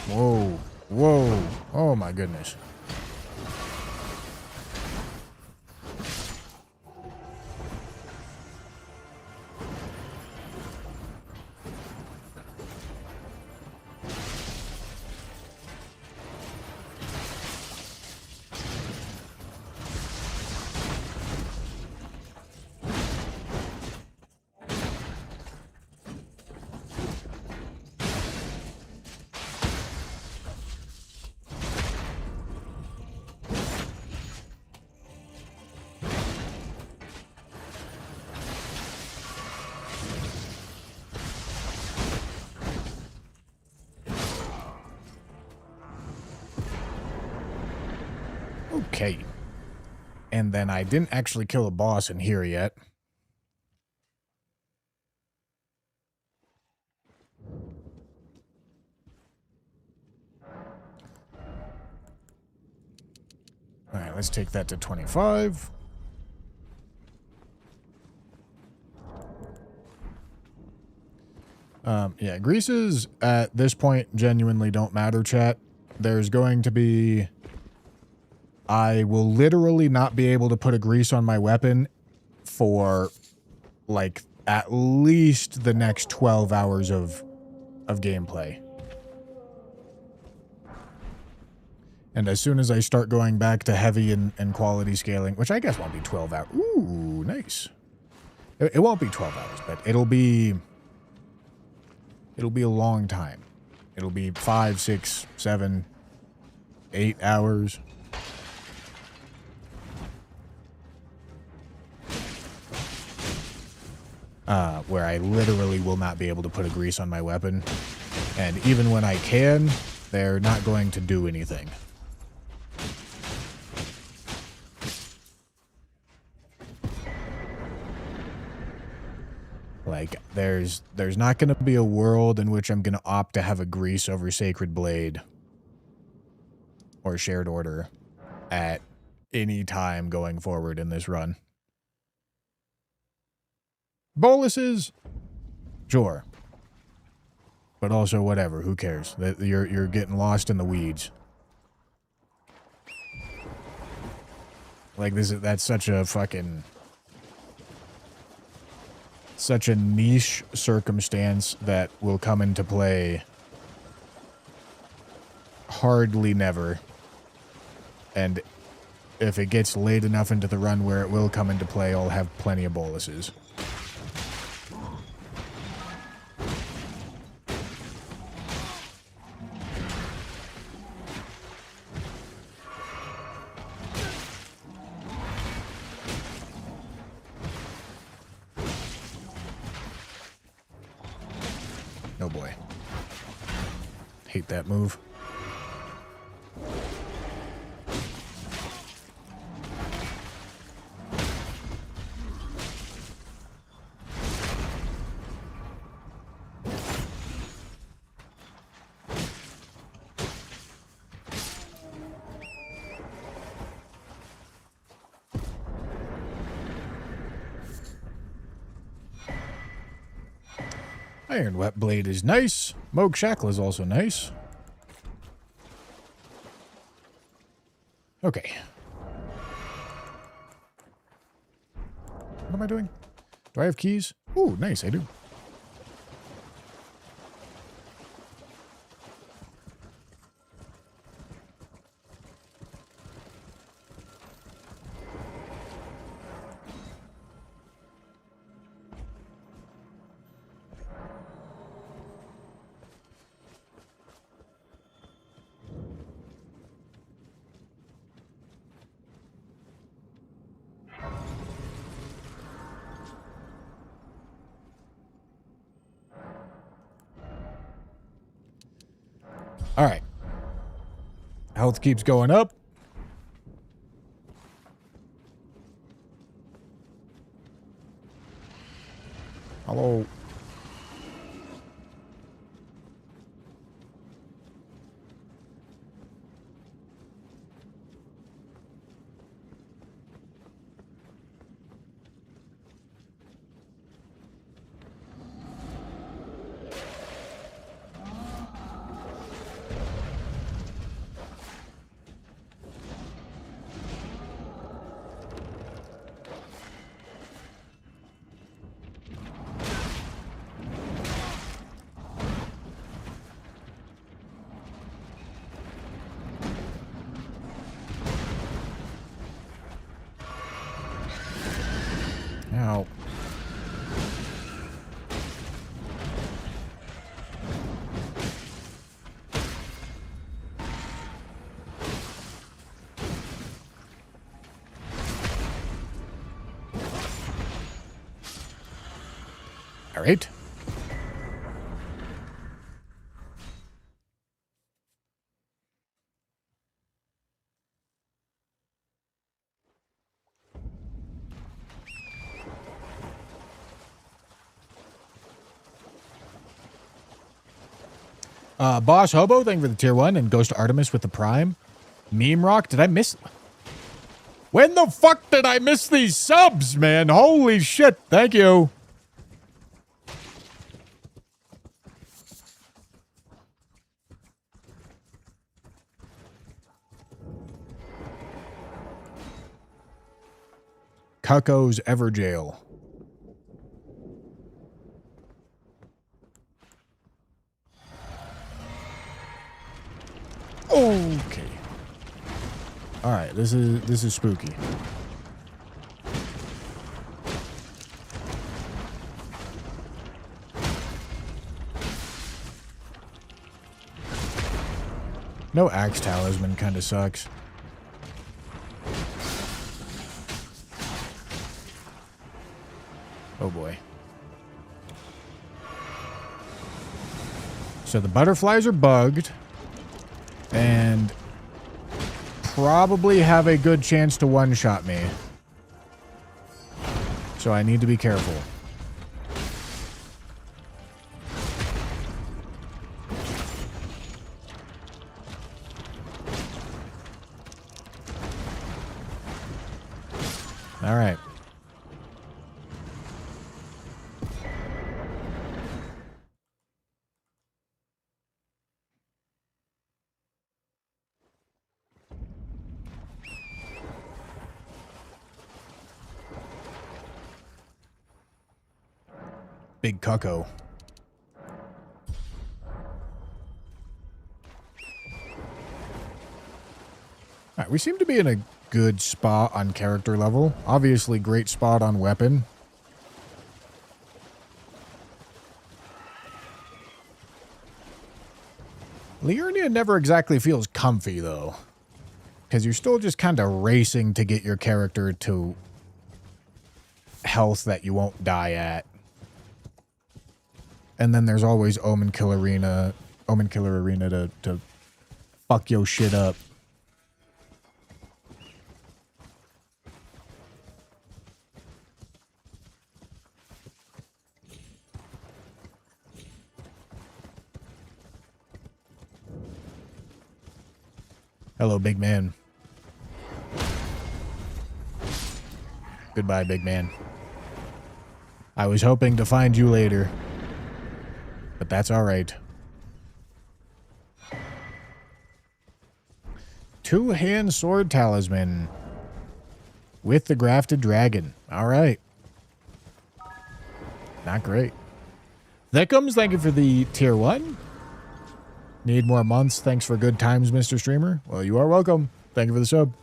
Whoa, whoa, oh my goodness. Okay. And then I didn't actually kill a boss in here yet. All right, let's take that to 25. Yeah, greases at this point genuinely don't matter, chat. There's going to be... I will literally not be able to put a grease on my weapon for, like, at least the next 12 hours of gameplay. And as soon as I start going back to heavy and quality scaling, which I guess won't be 12 hours. Ooh, nice. It won't be 12 hours, but it'll be a long time. It'll be 5, 6, 7, 8 hours. Where I literally will not be able to put a grease on my weapon. And even when I can, they're not going to do anything. Like, there's not going to be a world in which I'm going to opt to have a grease over Sacred Blade or Shared Order at any time going forward in this run. Boluses? Sure. But also whatever, who cares? You're getting lost in the weeds. Like, that's such a fucking... such a niche circumstance that will come into play hardly never. And if it gets late enough into the run where it will come into play, I'll have plenty of boluses. Oh boy. Hate that move. Iron Wet Blade is nice. Moog Shackle is also nice. Okay. What am I doing? Do I have keys? Ooh, nice, I do. All right. Health keeps going up. Hello. Ow. All right. Boss Hobo, thank you for the tier 1, and Ghost Artemis with the Prime. Meme Rock, did I miss... When the fuck did I miss these subs, man? Holy shit, thank you. Cucko's Everjail. Okay. All right, this is spooky. No axe talisman kind of sucks. Oh boy. So the butterflies are bugged and probably have a good chance to one-shot me. So I need to be careful. All right. Big cucko. Alright, we seem to be in a good spot on character level. Obviously, great spot on weapon. Liurnia never exactly feels comfy, though. Because you're still just kind of racing to get your character to health that you won't die at. And then there's always Omen Killer Arena to fuck your shit up. Hello, big man. Goodbye, big man. I was hoping to find you later. But that's all right. Two-hand sword talisman with the grafted dragon. All right. Not great. Thickums, thank you for the tier 1. Need more months. Thanks for good times, Mr. Streamer. Well, you are welcome. Thank you for the sub.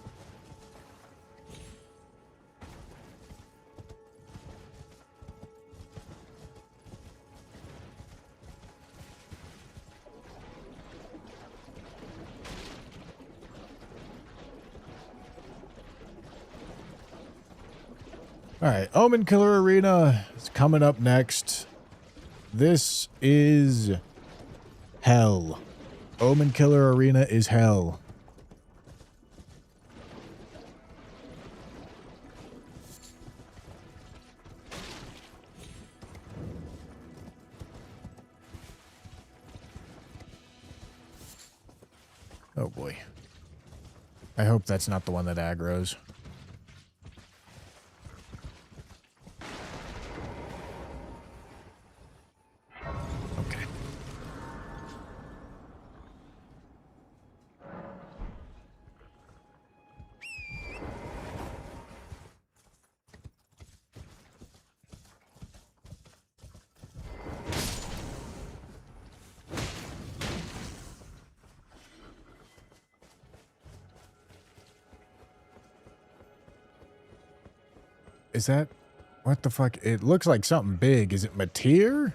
All right, Omen Killer Arena is coming up next. This is hell. Omen Killer Arena is hell. Oh boy. I hope that's not the one that aggroes. Okay. Is that... What the fuck? It looks like something big. Is it Mateer?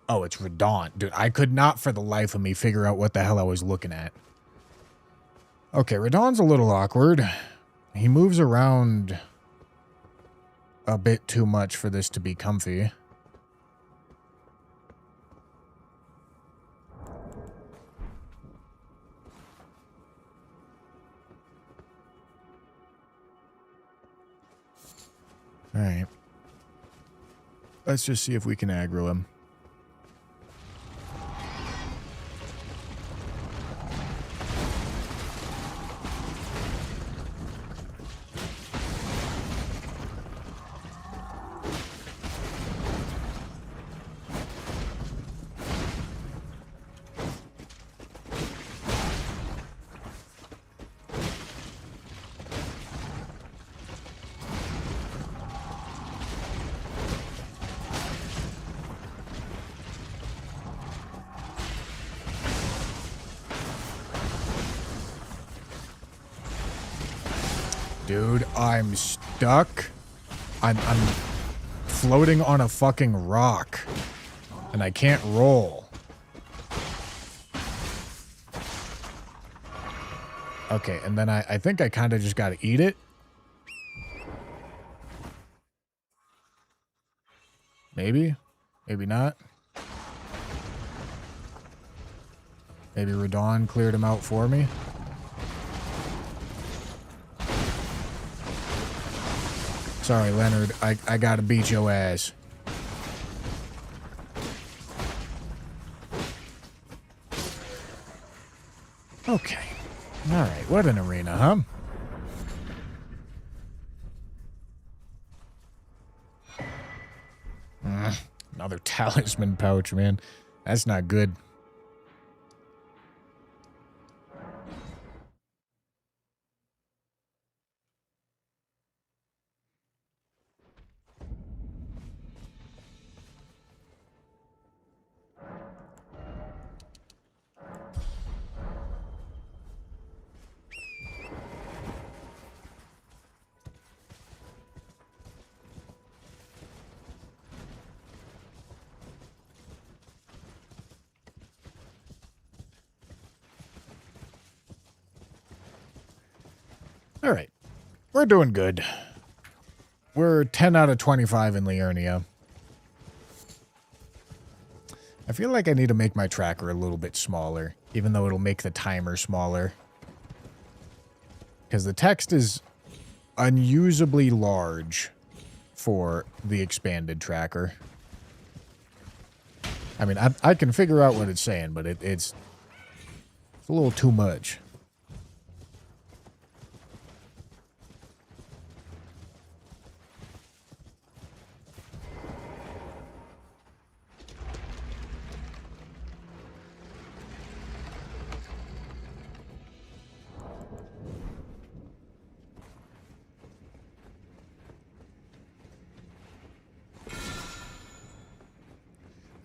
Oh, it's Radon. Dude, I could not for the life of me figure out what the hell I was looking at. Okay, Radon's a little awkward. He moves around a bit too much for this to be comfy. Alright. Let's just see if we can aggro him. Dude, I'm stuck. I'm floating on a fucking rock. And I can't roll. Okay, and then I think I kind of just gotta eat it. Maybe? Maybe not. Maybe Radon cleared him out for me. Sorry, Leonard. I gotta beat your ass. Okay. Alright, what an arena, huh? Another talisman pouch, man. That's not good. All right. We're doing good. We're 10 out of 25 in Liurnia. I feel like I need to make my tracker a little bit smaller, even though it'll make the timer smaller. Because the text is unusably large for the expanded tracker. I mean, I can figure out what it's saying, but it's a little too much.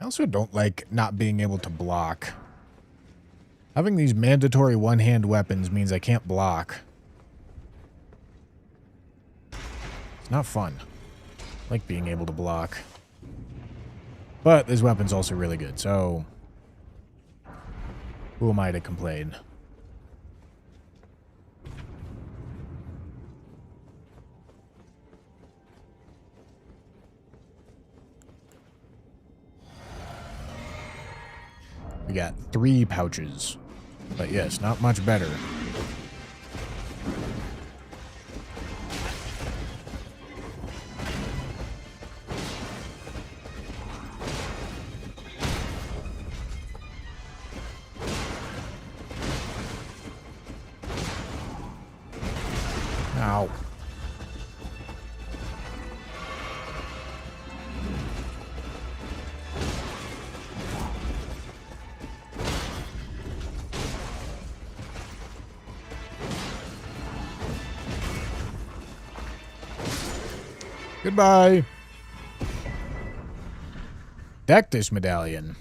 also don't like not being able to block. Having these mandatory one-hand weapons means I can't block. It's not fun. I like being able to block. But this weapon's also really good, so who am I to complain? We got 3 pouches. But yes, not much better. Ow. Goodbye. Deathless medallion.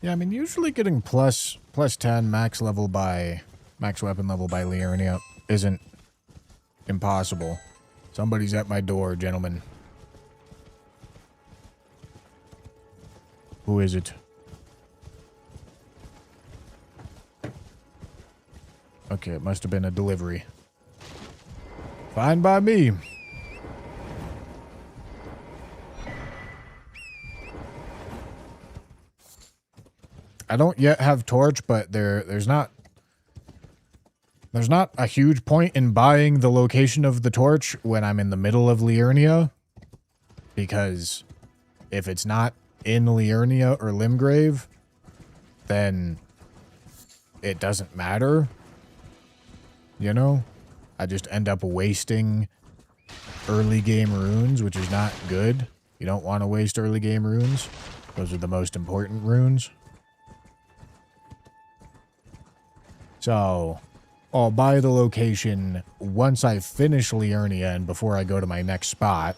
Yeah, I mean, usually getting plus 10 max weapon level by Liurnia isn't impossible. Somebody's at my door, gentlemen. Who is it? Okay, it must have been a delivery. Fine by me. I don't yet have torch, but there's not a huge point in buying the location of the torch when I'm in the middle of Liurnia, because if it's not in Liurnia or Limgrave, then it doesn't matter. You know? I just end up wasting early game runes, which is not good. You don't want to waste early game runes. Those are the most important runes. So, I'll buy the location once I finish Liurnia and before I go to my next spot.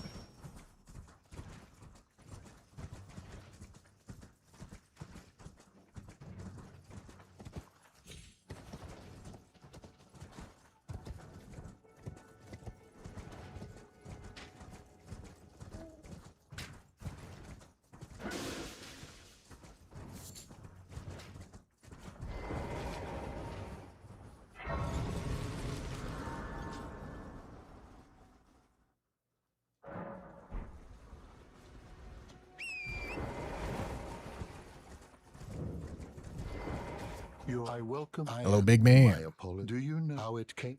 I welcome. Hello, big man. My apology. Do you know how it came?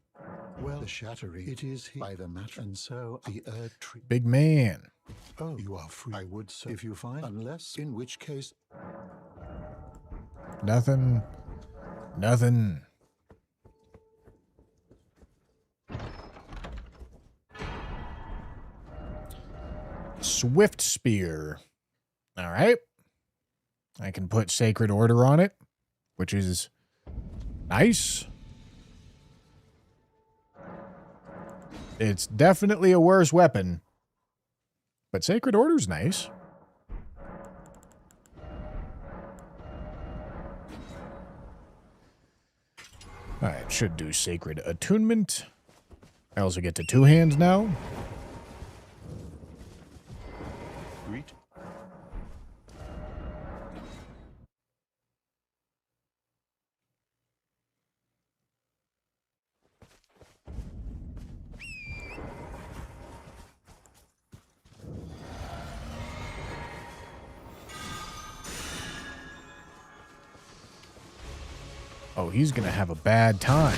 Well, the shattering. It is by the matter, and so the earth tree. Big man. Oh, you are free. I would say if you find, unless in which case. Nothing. Nothing. Swift Spear. All right. I can put Sacred Order on it, which is nice. It's definitely a worse weapon, but Sacred Order's nice. Alright, should do Sacred Attunement. I also get to 2 hands now. Greet. Oh, he's gonna have a bad time.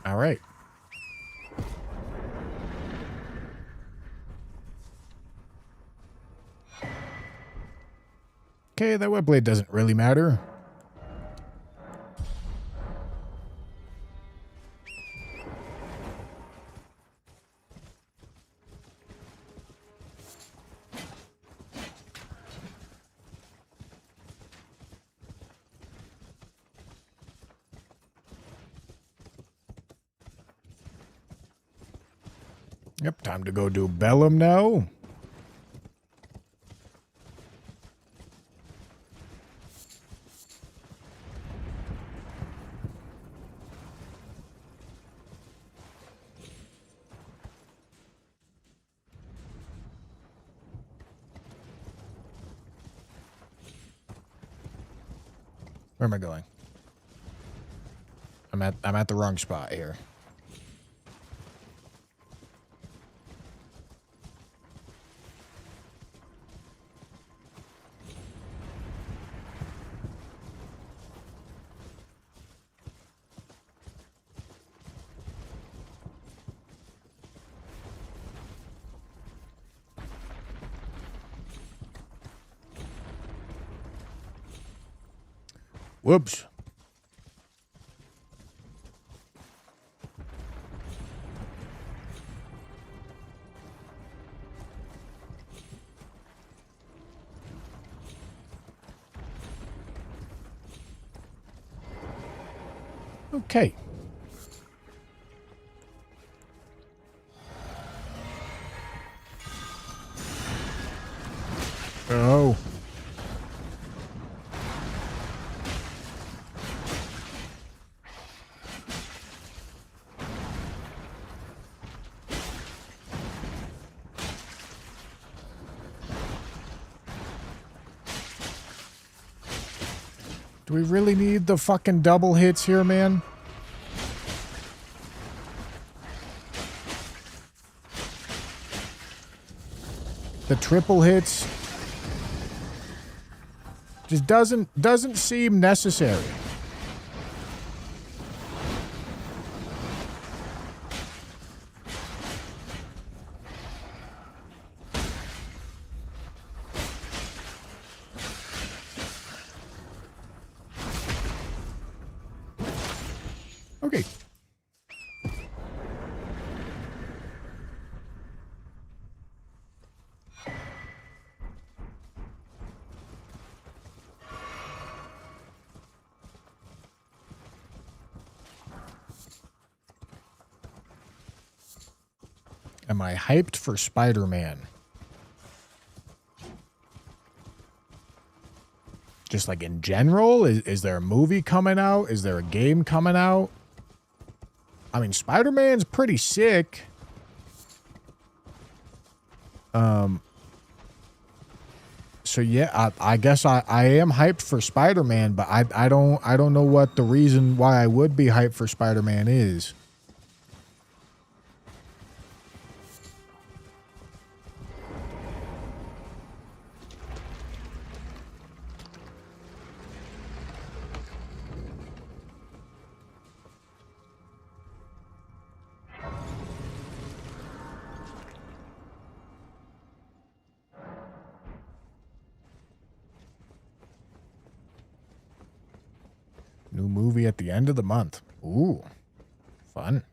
All right. Okay, that web blade doesn't really matter. Yep, time to go do Bellum now. Where am I going? I'm at the wrong spot here. Whoops. Okay. Oh. Do we really need the fucking double hits here, man? The triple hits just doesn't seem necessary. Okay. Am I hyped for Spider-Man? Just like in general? Is there a movie coming out? Is there a game coming out? I mean, Spider-Man's pretty sick. So yeah, I guess I am hyped for Spider-Man, but I don't know what the reason why I would be hyped for Spider-Man is. New movie at the end of the month. Ooh, fun.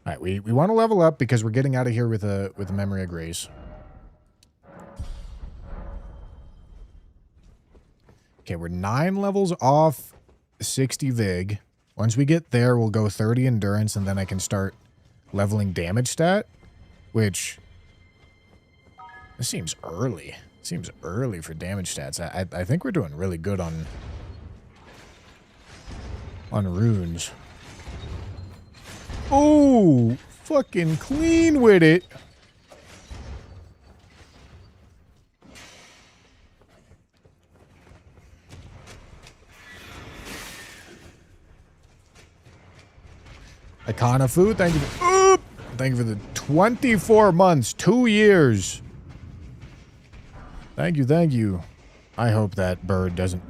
All right, we want to level up because we're getting out of here with a memory of grace. Okay, we're 9 levels off 60 Vig. Once we get there, we'll go 30 endurance, and then I can start leveling damage stat, which this seems early. Seems early for damage stats. I think we're doing really good on runes. Oh, fucking clean with it. Icona food, thank you. Thank you for the 24 months, 2 years. Thank you, thank you. I hope that bird doesn't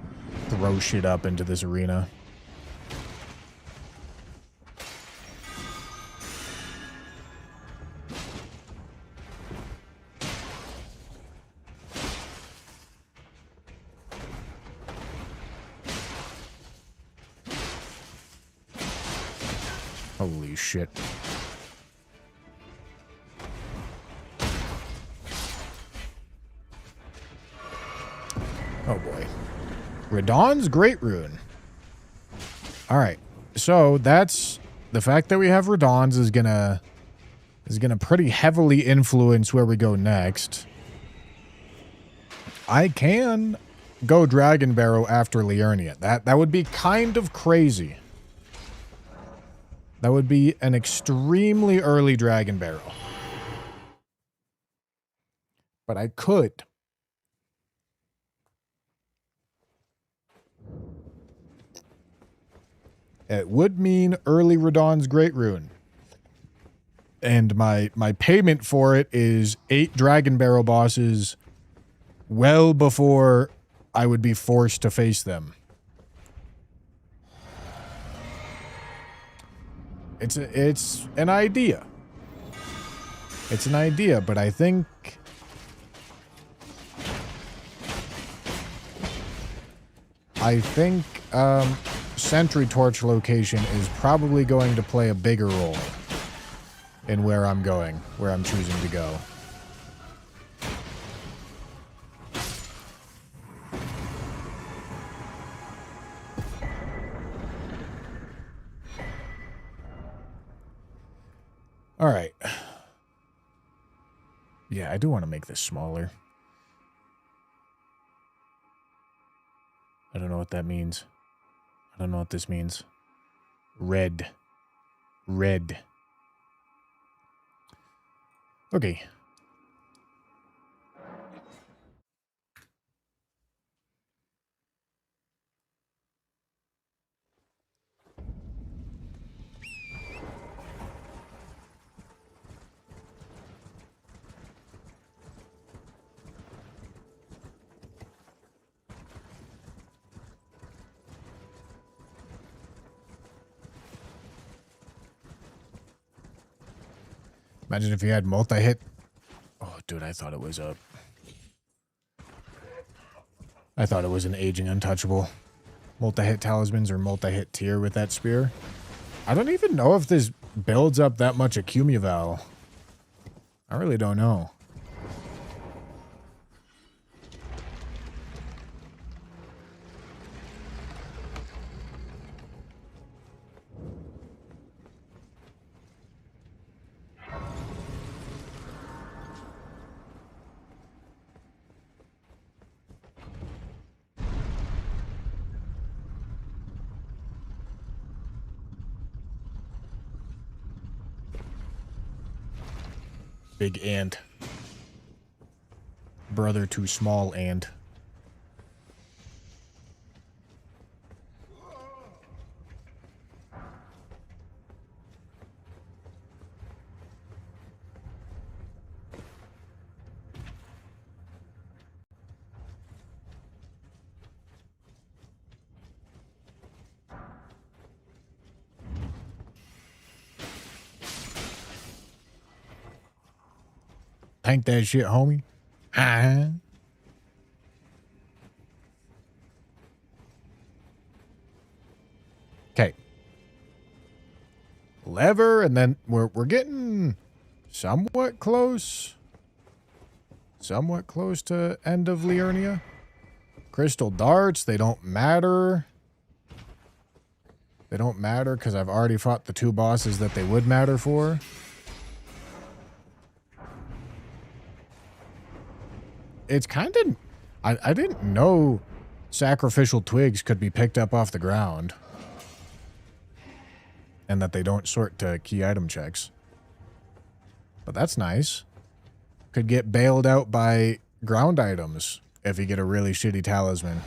throw shit up into this arena. Holy shit. Oh boy. Radahn's Great Rune. Alright. So that's the fact that we have Radahn's is gonna pretty heavily influence where we go next. I can go Dragon Barrow after Liurnia. That would be kind of crazy. That would be an extremely early Dragon Barrow. But I could. It would mean early Radahn's Great Rune. And my payment for it is 8 Dragon Barrow bosses well before I would be forced to face them. It's an idea. It's an idea, but I think Sentry Torch location is probably going to play a bigger role in where I'm going, where I'm choosing to go. All right. Yeah, I do want to make this smaller. I don't know what that means. I don't know what this means. Red. Red. Okay. Imagine if you had multi-hit. Oh, dude, I thought it was a... I thought it was an aging untouchable. Multi-hit talismans or multi-hit tier with that spear. I don't even know if this builds up that much Accumuval. I really don't know. Big ant. Brother to small ant. Tank that shit, homie. Okay. Lever, and then we're getting somewhat close. Somewhat close to end of Liurnia. Crystal darts, they don't matter. They don't matter because I've already fought the 2 bosses that they would matter for. It's kind of... I didn't know sacrificial twigs could be picked up off the ground. And that they don't sort to key item checks. But that's nice. Could get bailed out by ground items if you get a really shitty talisman.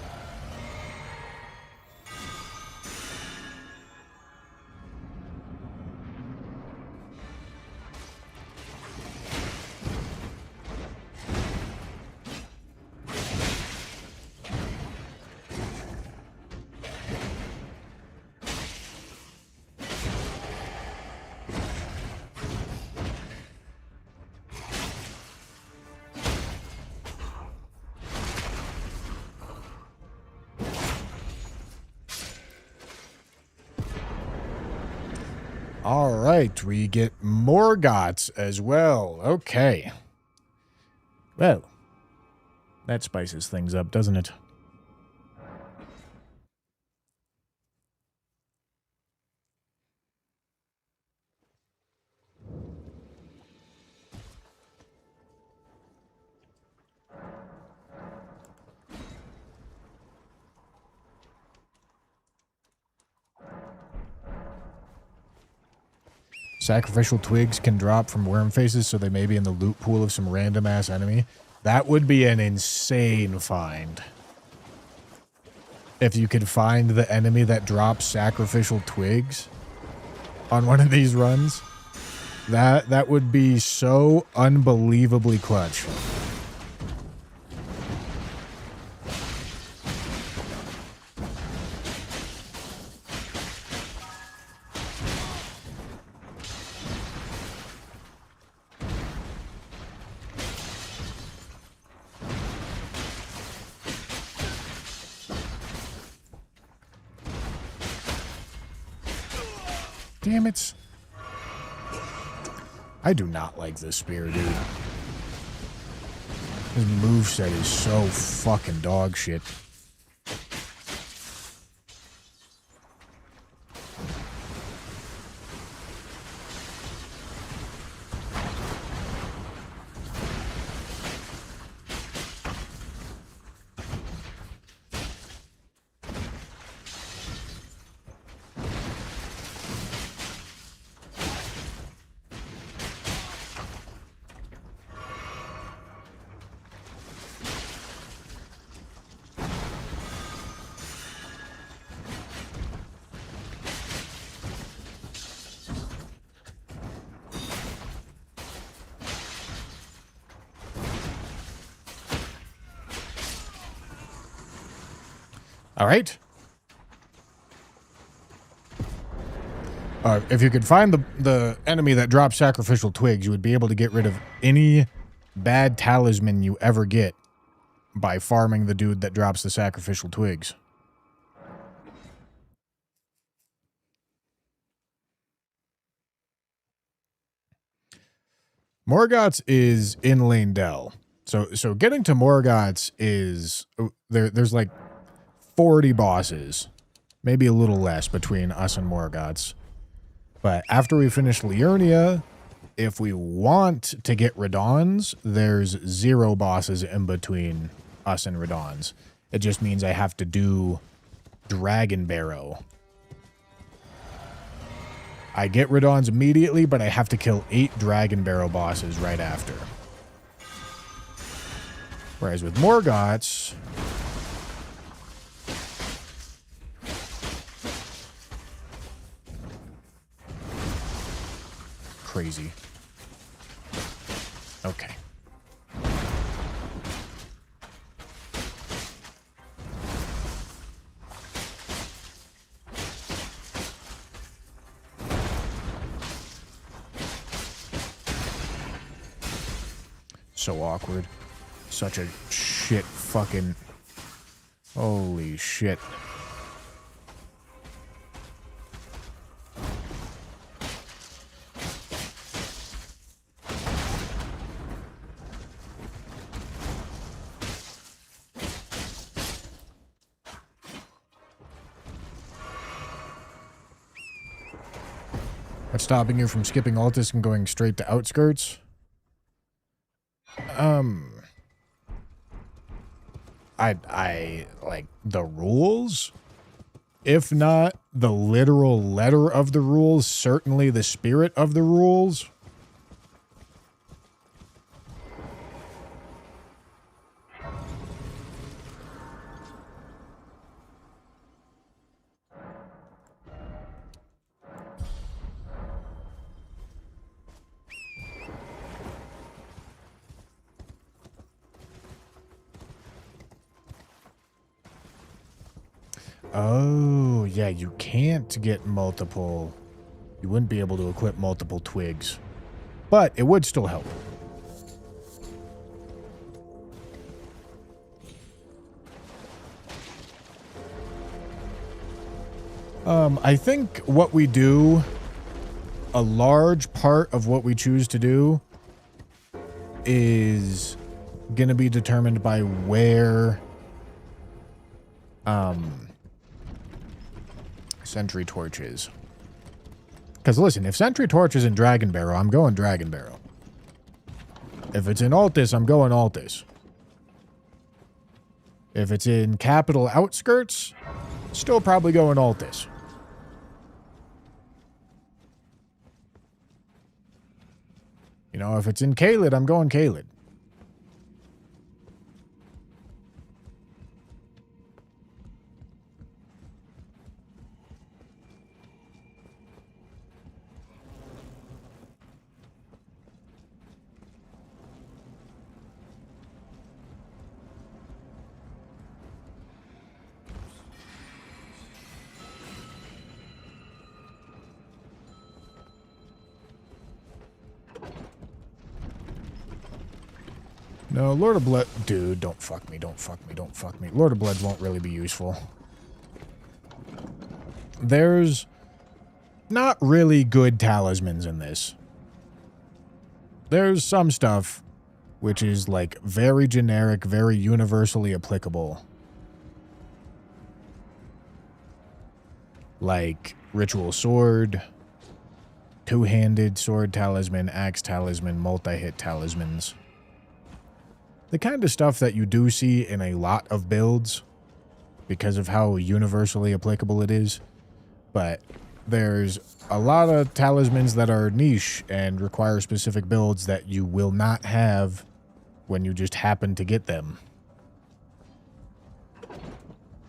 All right, we get Morgoths as well. Okay. Well, that spices things up, doesn't it? Sacrificial twigs can drop from worm faces, so they may be in the loot pool of some random ass enemy. That would be an insane find. If you could find the enemy that drops sacrificial twigs on one of these runs, that would be so unbelievably clutch. Damn it. I do not like this spear, dude. His moveset is so fucking dog shit. All right. If you could find the enemy that drops sacrificial twigs, you would be able to get rid of any bad talisman you ever get by farming the dude that drops the sacrificial twigs. Morgoth's is in Leyndell. So getting to Morgoth's is there's like 40 bosses, maybe a little less between us and Morgoth's. But after we finish Liurnia, if we want to get Radon's, there's 0 bosses in between us and Radon's. It just means I have to do Dragon Barrow. I get Radon's immediately, but I have to kill 8 Dragon Barrow bosses right after. Whereas with Morgoth's, crazy. Okay. So awkward. Such a shit fucking... Holy shit. What's stopping you from skipping Altus and going straight to Outskirts? I like the rules. If not the literal letter of the rules, certainly the spirit of the rules. Oh, yeah, you can't get multiple... You wouldn't be able to equip multiple twigs. But it would still help. I think what we do a large part of what we choose to do is going to be determined by where Sentry Torch is. Because listen, if Sentry Torch is in Dragon Barrow, I'm going Dragon Barrow. If it's in Altus, I'm going Altus. If it's in Capital Outskirts, still probably going Altus. You know, if it's in Caelid, I'm going Caelid. No, Lord of Blood... Dude, don't fuck me, don't fuck me, don't fuck me. Lord of Bloods won't really be useful. There's not really good talismans in this. There's some stuff which is, like, very generic, very universally applicable. Like, Ritual Sword, Two-Handed Sword Talisman, Axe Talisman, Multi-Hit Talismans. The kind of stuff that you do see in a lot of builds because of how universally applicable it is. But there's a lot of talismans that are niche and require specific builds that you will not have when you just happen to get them.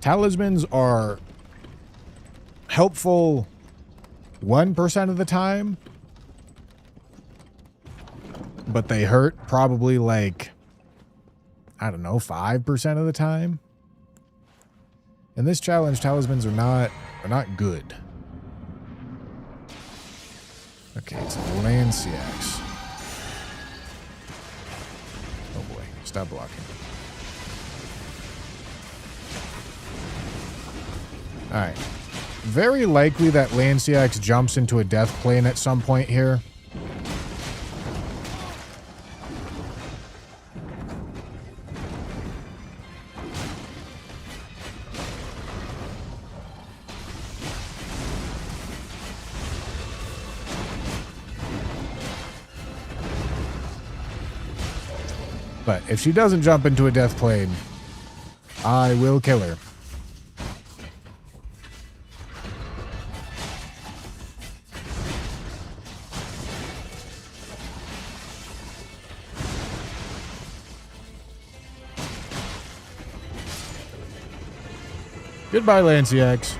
Talismans are helpful 1% of the time, but they hurt probably like, I don't know, 5% of the time. In this challenge, talismans are not good. Okay, it's Lanciax. Oh boy, stop blocking. Alright. Very likely that Lanciax jumps into a death plane at some point here. But if she doesn't jump into a death plane, I will kill her. Goodbye, Lanciax.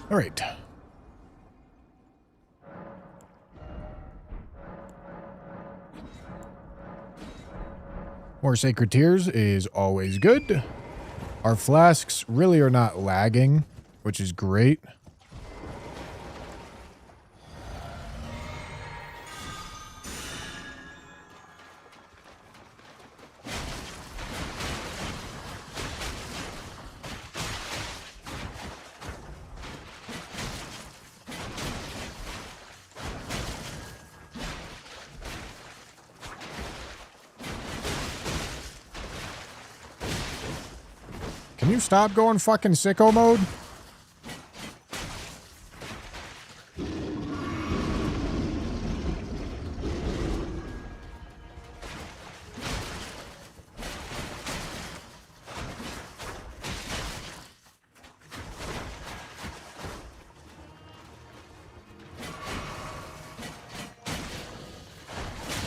All right. More Sacred Tears is always good. Our flasks really are not lagging, which is great. Can you stop going fucking sicko mode?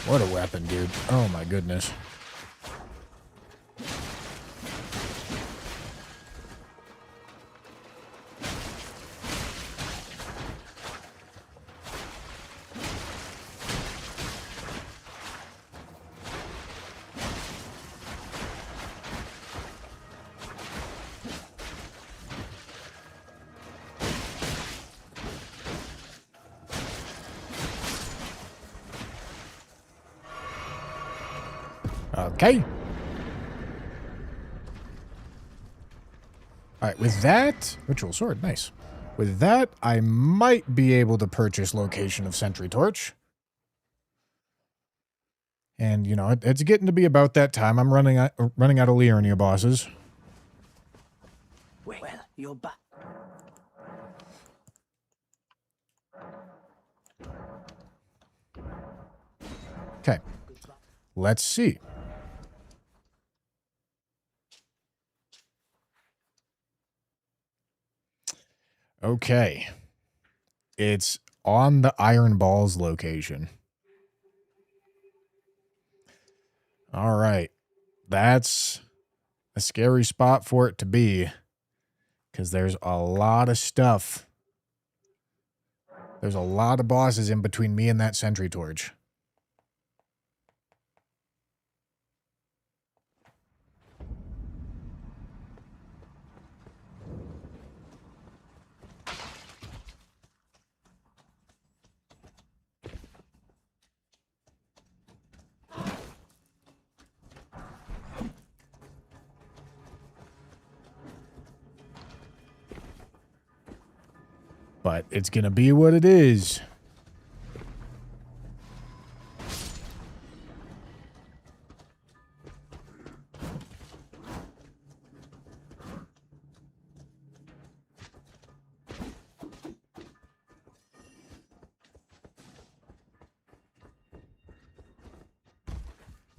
What a weapon, dude. Oh my goodness. Okay. Alright, with that... Ritual sword, nice. With that, I might be able to purchase location of sentry torch. And, you know, it's getting to be about that time. I'm running out of Liurnia bosses. Well, you're back. Okay. Let's see. Okay. It's on the Iron Balls location. All right. That's a scary spot for it to be, because there's a lot of stuff. There's a lot of bosses in between me and that sentry torch. But it's going to be what it is.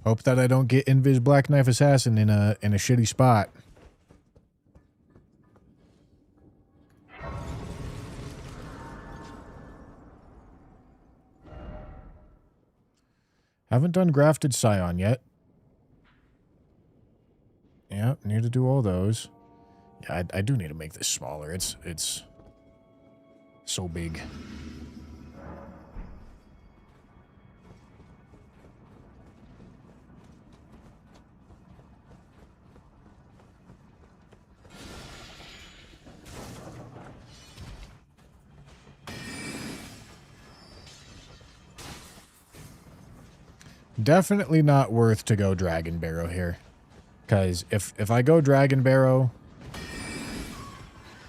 Hope that I don't get Invis Black Knife Assassin in a shitty spot. Haven't done Grafted Scion yet. Yeah, need to do all those. Yeah, I do need to make this smaller. It's so big. Definitely not worth to go Dragon Barrow here. Because if I go Dragon Barrow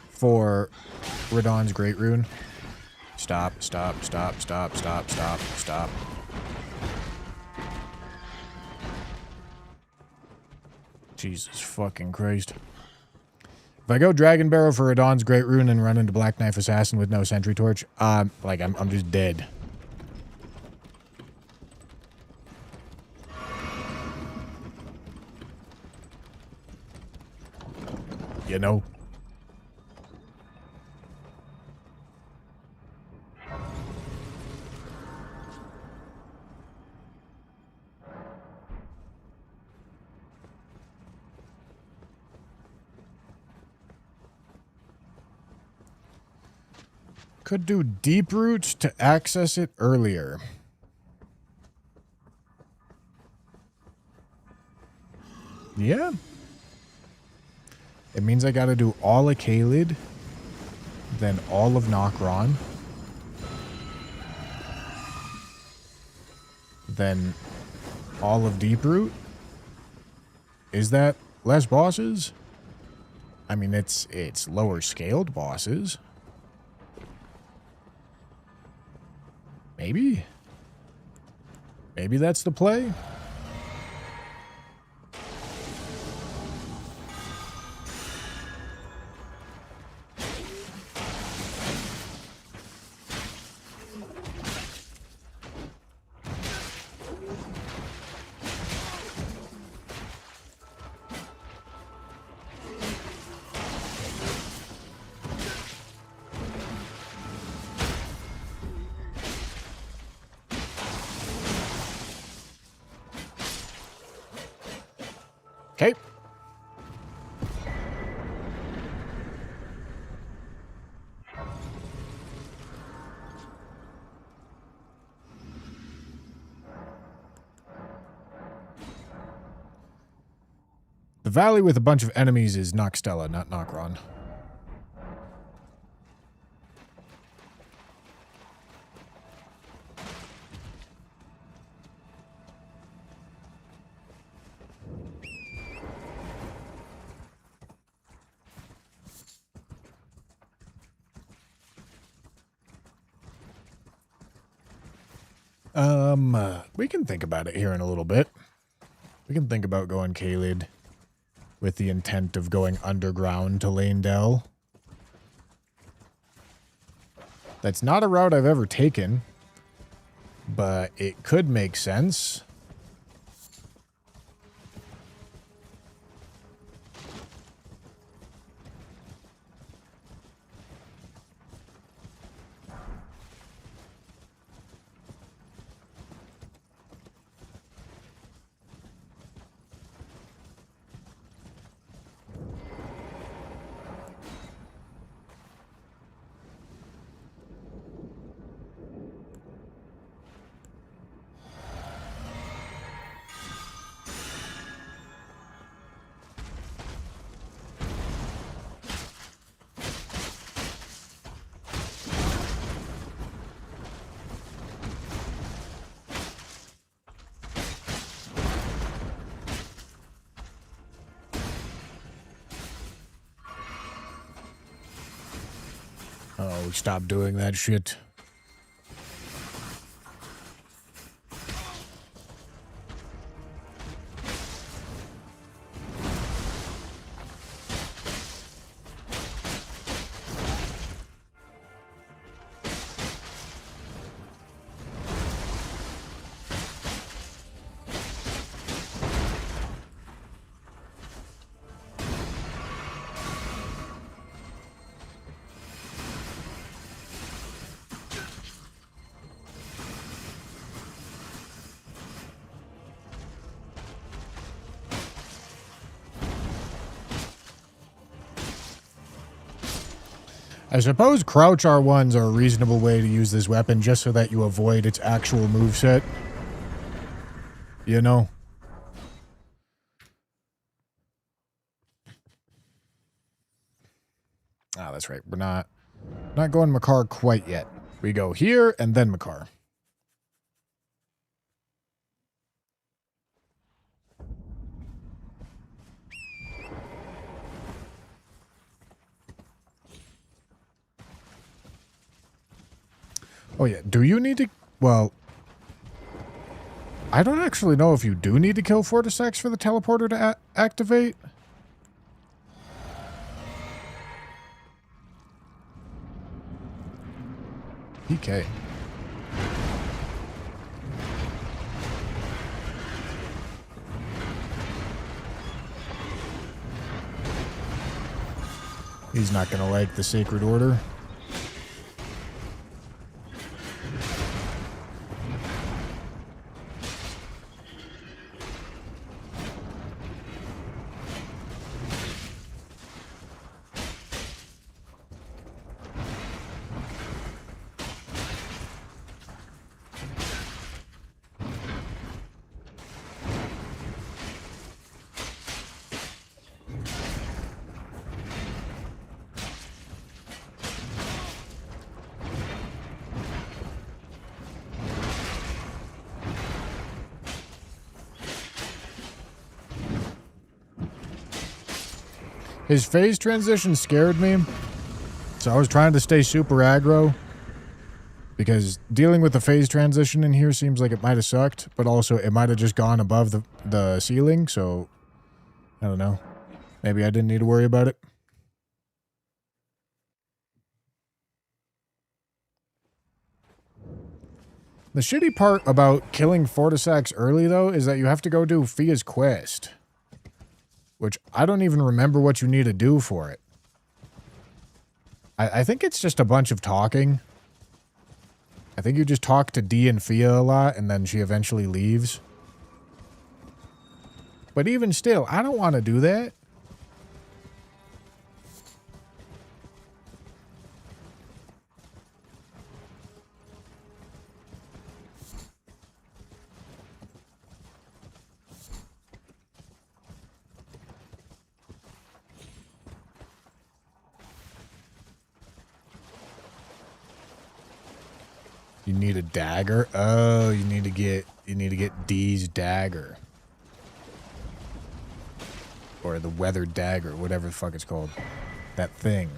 for Radahn's Great Rune... Stop. Jesus fucking Christ. If I go Dragon Barrow for Radahn's Great Rune and run into Black Knife Assassin with no Sentry Torch, I'm just dead. You know? Could do deep roots to access it earlier. Yeah. It means I gotta do all of Kaled, then all of Nokron, then all of Deeproot. Is that less bosses? I mean, it's lower scaled bosses. Maybe? Maybe that's the play? Okay. The valley with a bunch of enemies is Noxtella, not Nokron. We can think about it here in a little bit. We can think about going Kaled with the intent of going underground to Lanedell. That's not a route I've ever taken, but it could make sense. Oh, stop doing that shit. I suppose crouch R1s are a reasonable way to use this weapon just so that you avoid its actual moveset. You know? Ah, that's right. We're not going Makar quite yet. We go here and then Makar. Oh yeah, do you need to... Well, I don't actually know if you do need to kill Fortisex for the teleporter to activate. PK. He's not gonna like the Sacred Order. His phase transition scared me, so I was trying to stay super aggro, because dealing with the phase transition in here seems like it might have sucked, but also it might have just gone above the ceiling, so I don't know. Maybe I didn't need to worry about it. The shitty part about killing Fortisex early, though, is that you have to go do Fia's quest, which I don't even remember what you need to do for it. I think it's just a bunch of talking. I think you just talk to Dee and Fia a lot, and then she eventually leaves. But even still, I don't want to do that. You need a dagger? Oh, you need to get D's dagger. Or the weathered dagger, whatever the fuck it's called. That thing.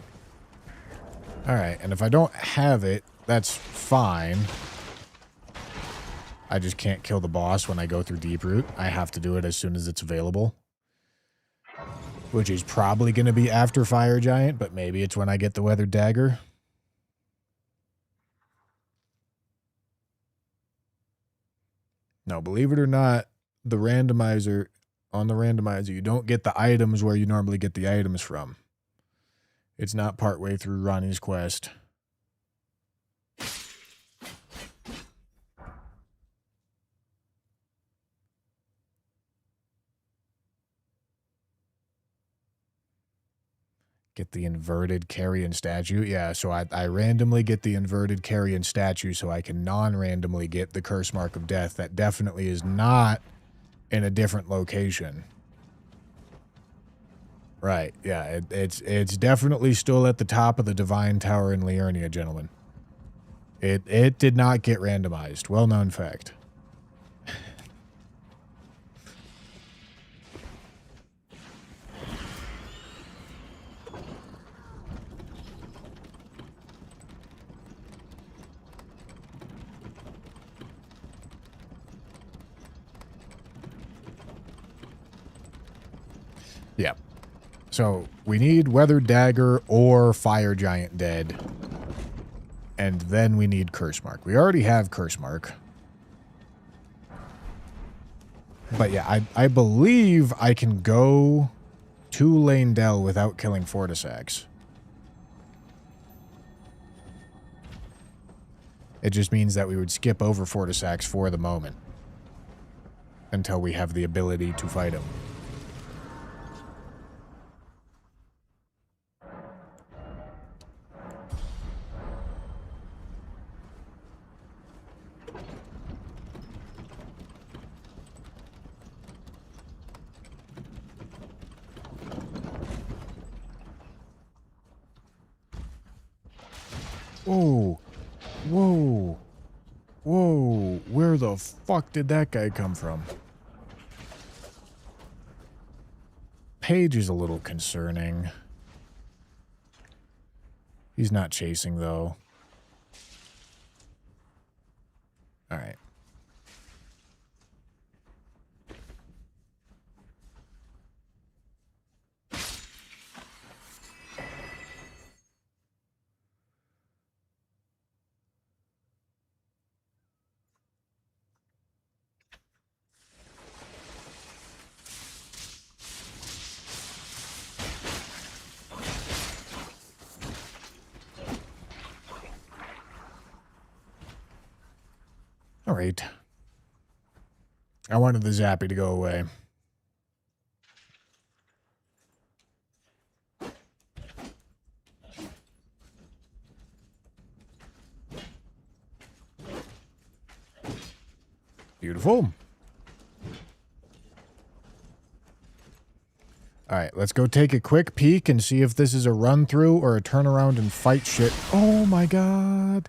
Alright, and if I don't have it, that's fine. I just can't kill the boss when I go through Deeproot. I have to do it as soon as it's available. Which is probably going to be after Fire Giant, but maybe it's when I get the weathered dagger. Now, believe it or not, the randomizer, on the randomizer, you don't get the items where you normally get the items from. It's not partway through Ronnie's quest. Get the inverted carrion statue. Yeah, so I randomly get the inverted carrion statue so I can non-randomly get the curse mark of death. That definitely is not in a different location. Right, yeah, it's definitely still at the top of the Divine Tower in Liurnia, gentlemen. It did not get randomized. Well-known fact. Yeah. So, we need Weathered Dagger or Fire Giant dead. And then we need Curse Mark. We already have Curse Mark. But yeah, I believe I can go to Lanedell without killing Fortisax. It just means that we would skip over Fortisax for the moment. Until we have the ability to fight him. Oh, whoa, whoa, where the fuck did that guy come from? Paige is a little concerning. He's not chasing, though. Alright. Alright. I wanted the zappy to go away. Beautiful. Alright, let's go take a quick peek and see if this is a run through or a turnaround and fight shit. Oh my god.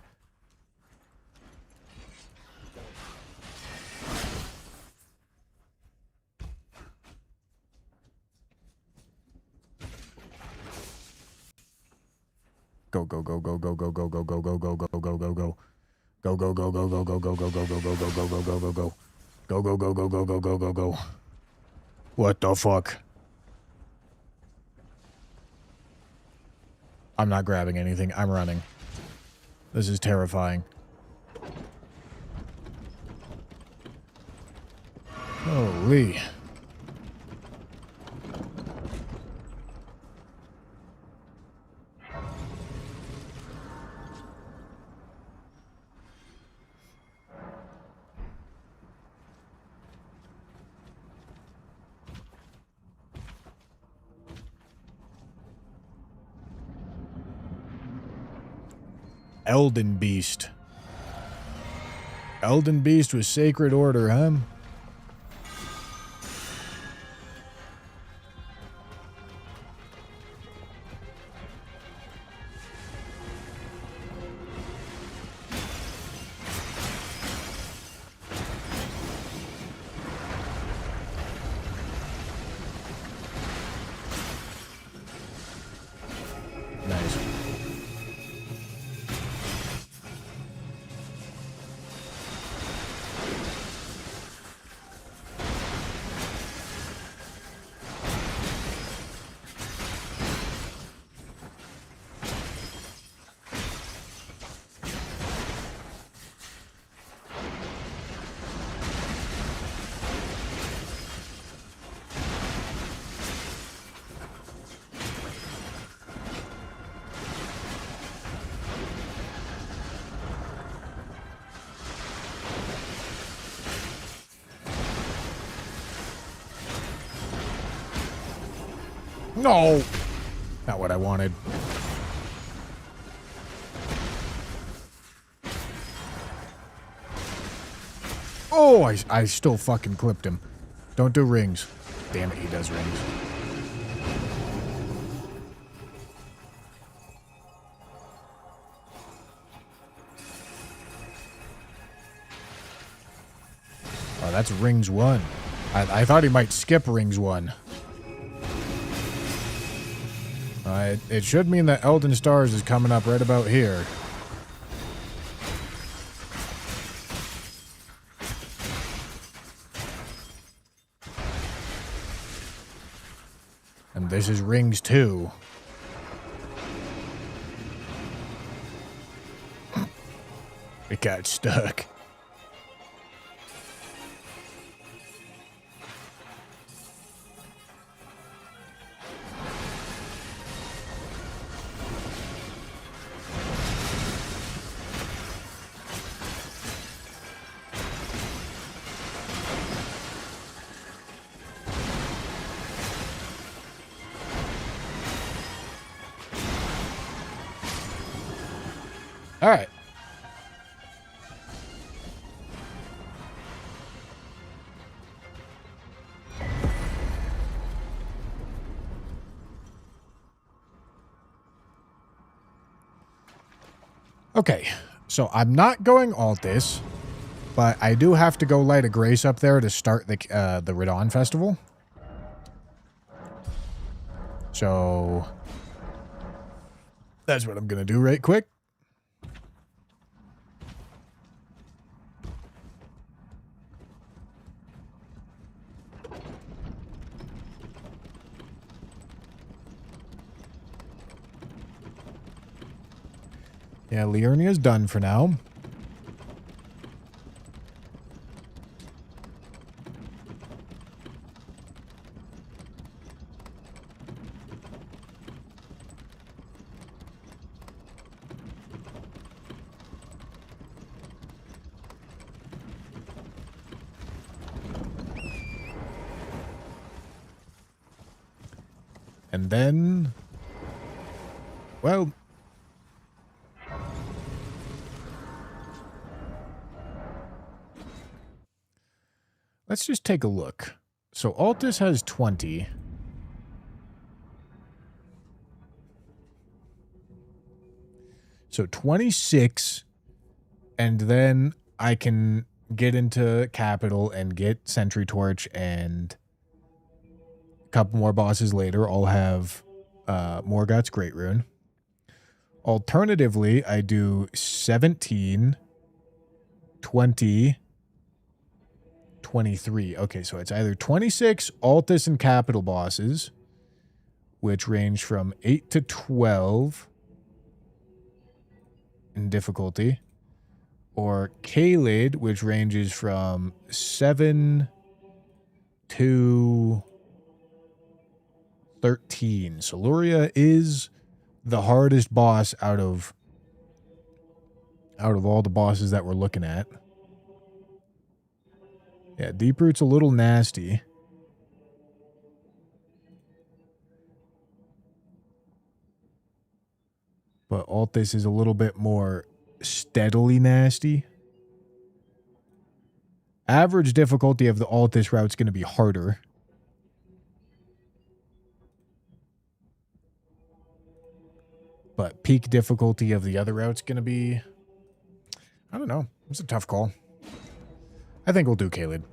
Go, go, go, go, go, go, go, go, go, go, go, go, go, go, go. Go, go, go, go, go, go, go, go, go, go, go, go, go, go, go, go, go. Go, go, go, go, go, go, go, go, go. What the fuck? I'm not grabbing anything. I'm running. This is terrifying. Holy. Elden Beast. Elden Beast with Sacred Order, huh? Nice. No! Not what I wanted. Oh, I still fucking clipped him. Don't do rings. Damn it, he does rings. Oh, that's rings 1. I thought he might skip rings 1. It should mean that Elden Stars is coming up right about here. And this is rings 2. It got stuck. All right. Okay, so I'm not going Altis, but I do have to go light a grace up there to start the Radon Festival. So that's what I'm gonna do right quick. Yeah, Liurnia's done for now. And then, well, let's just take a look. So Altis has 20. So 26, and then I can get into Capital and get Sentry Torch, and a couple more bosses later, I'll have Morgoth's Great Rune. Alternatively, I do 17, 20, 23. Okay, so it's either 26 Altis and Capital bosses, which range from 8 to 12 in difficulty, or Caelid, which ranges from 7 to 13. So Luria is the hardest boss out of all the bosses that we're looking at. Yeah, Deeproot's a little nasty. But Altis is a little bit more steadily nasty. Average difficulty of the Altus route's going to be harder. But peak difficulty of the other route's going to be... I don't know. It's a tough call. I think we'll do Caelid.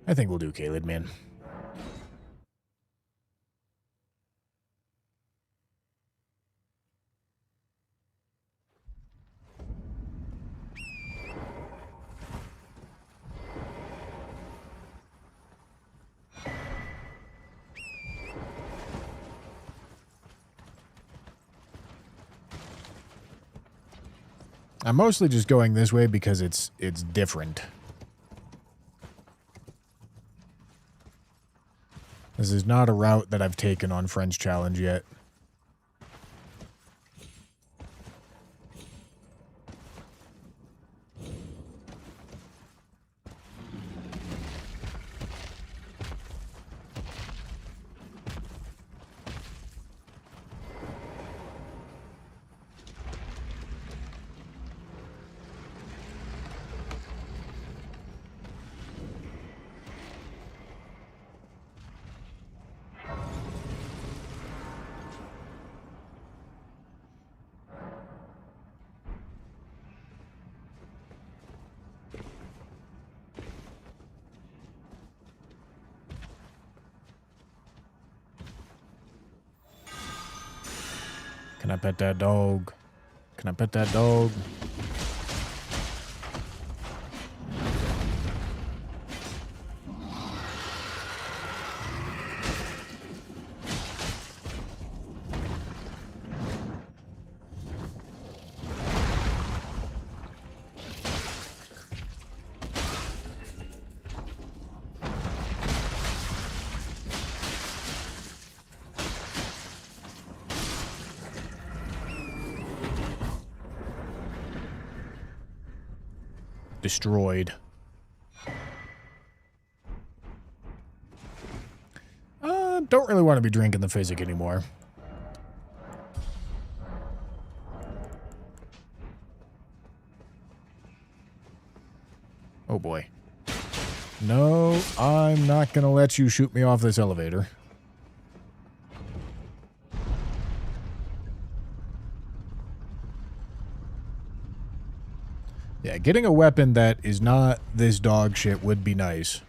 I think we'll do Caelid, man. I'm mostly just going this way because it's different. This is not a route that I've taken on French Challenge yet. Can I pet that dog? Can I pet that dog? Destroyed. Don't really want to be drinking the physic anymore. Oh boy. No, I'm not gonna let you shoot me off this elevator. Yeah, getting a weapon that is not this dog shit would be nice.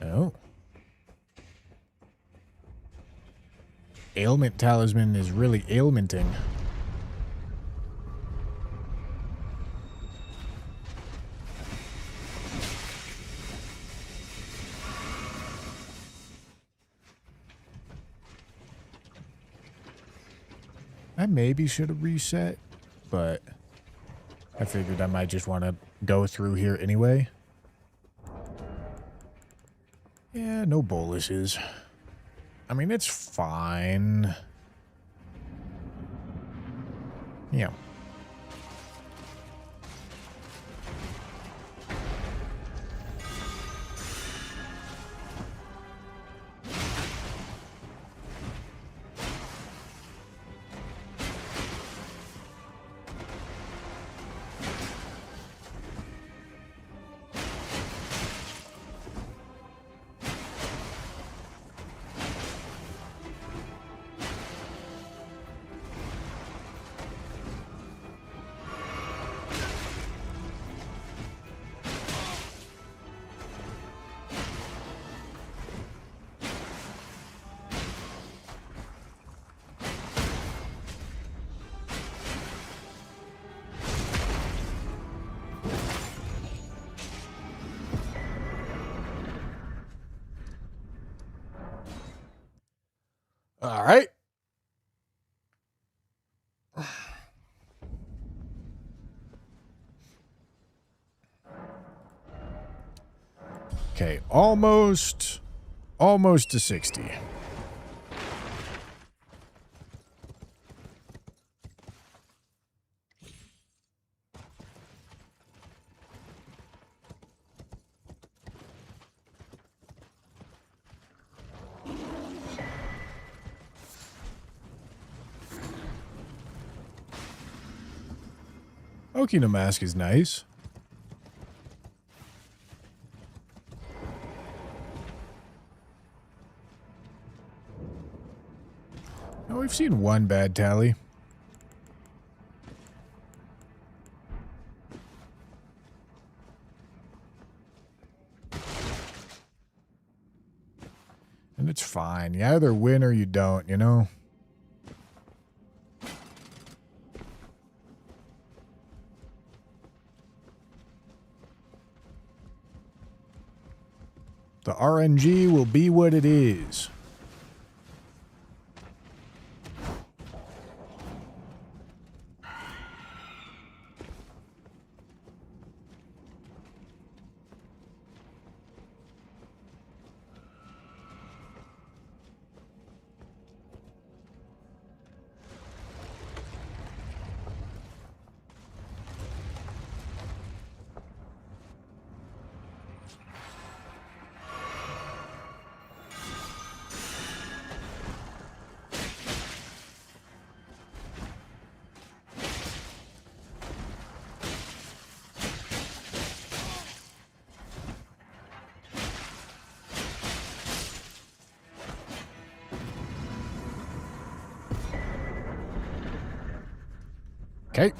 Oh. Ailment talisman is really ailmenting. I maybe should have reset, but I figured I might just want to go through here anyway. Yeah, no boluses. I mean, it's fine. Yeah. All right. Okay, almost to 60. Okina mask is nice. Now we've seen one bad tally. And it's fine. You either win or you don't, you know? The RNG will be what it is. Okay.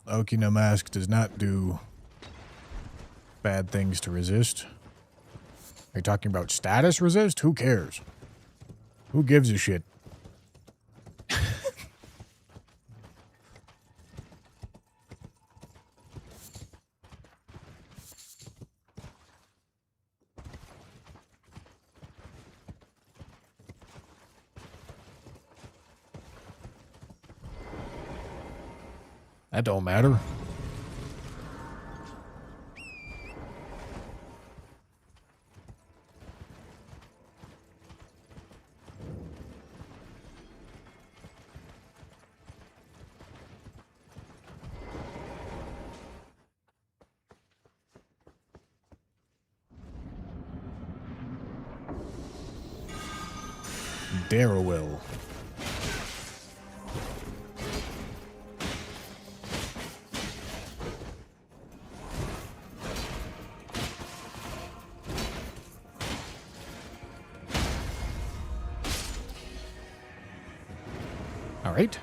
Okina mask does not do bad things to resist. Are you talking about status resist? Who cares? Who gives a shit? That don't matter. Darrowell. All right.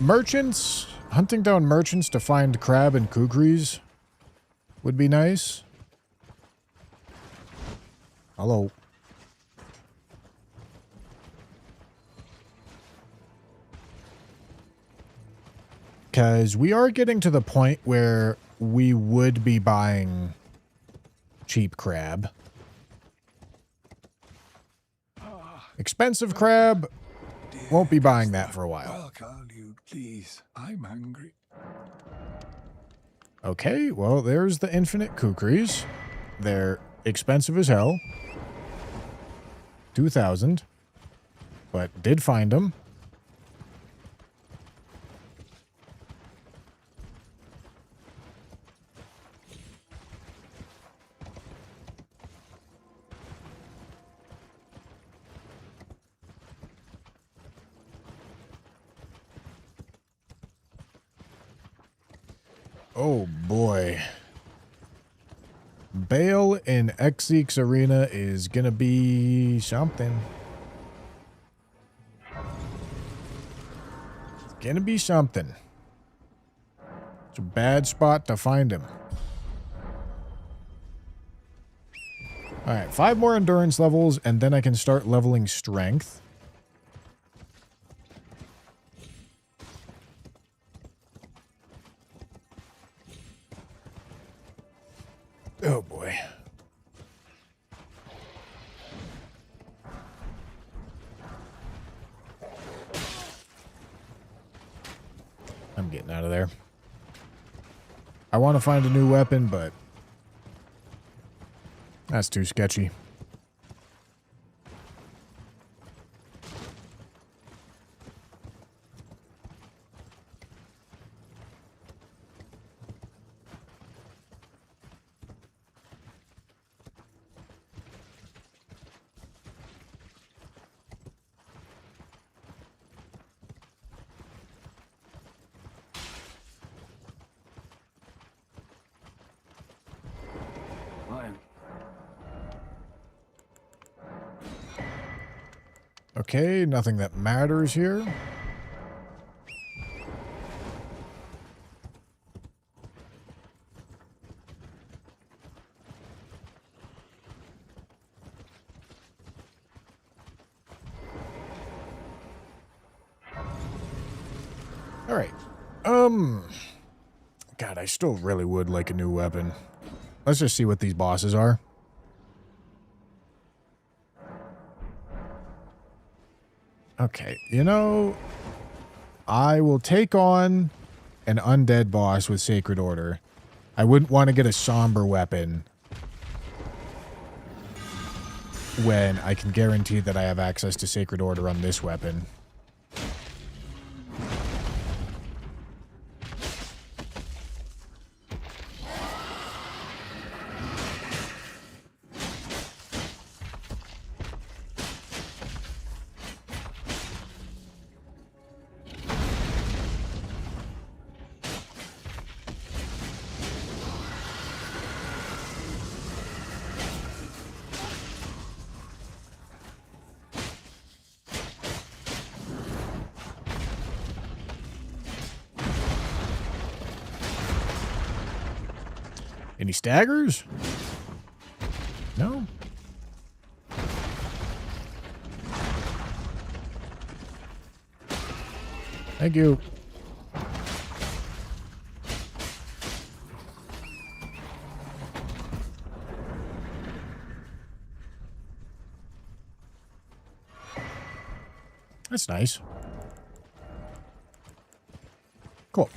Merchants, hunting down merchants to find crab and kukris would be nice. Hello. Because we are getting to the point where we would be buying cheap crab. Expensive crab, won't be buying that for a while. Well, Carl, you please. I'm hungry. Okay, well, there's the infinite kukris. They're expensive as hell. 2,000. But did find them. Oh boy. Bale in Exeek's arena is gonna be something. It's gonna be something. It's a bad spot to find him. Alright, 5 more endurance levels, and then I can start leveling strength. Oh boy. I'm getting out of there. I want to find a new weapon, but that's too sketchy. Okay, nothing that matters here. All right. God, I still really would like a new weapon. Let's just see what these bosses are. Okay, you know, I will take on an undead boss with Sacred Order. I wouldn't want to get a somber weapon when I can guarantee that I have access to Sacred Order on this weapon. Any staggers? No? Thank you. That's nice. Cool.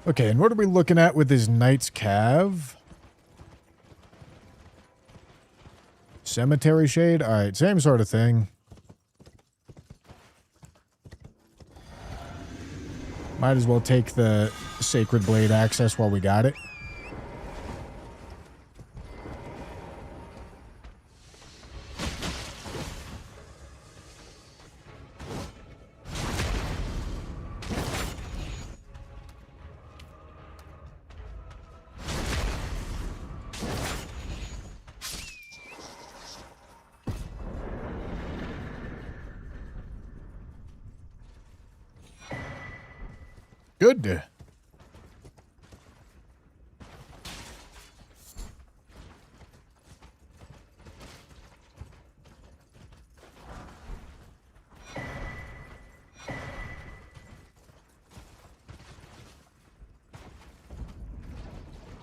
Okay, and what are we looking at with this Knight's Cav? Cemetery Shade? Alright, same sort of thing. Might as well take the Sacred Blade access while we got it. Good.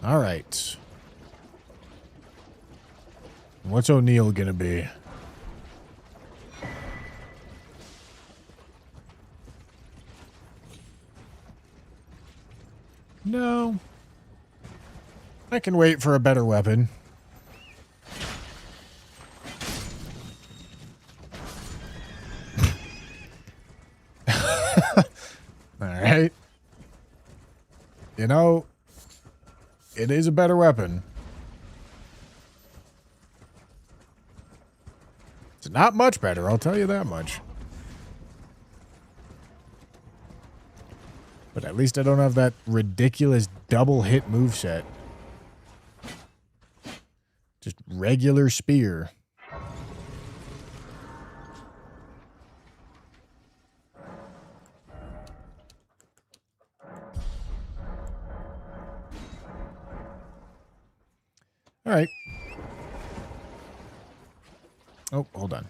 All right. What's O'Neill gonna be? No. I can wait for a better weapon. Alright. You know, it is a better weapon. It's not much better, I'll tell you that much. But at least I don't have that ridiculous double hit moveset. Just regular spear. All right. Oh, hold on.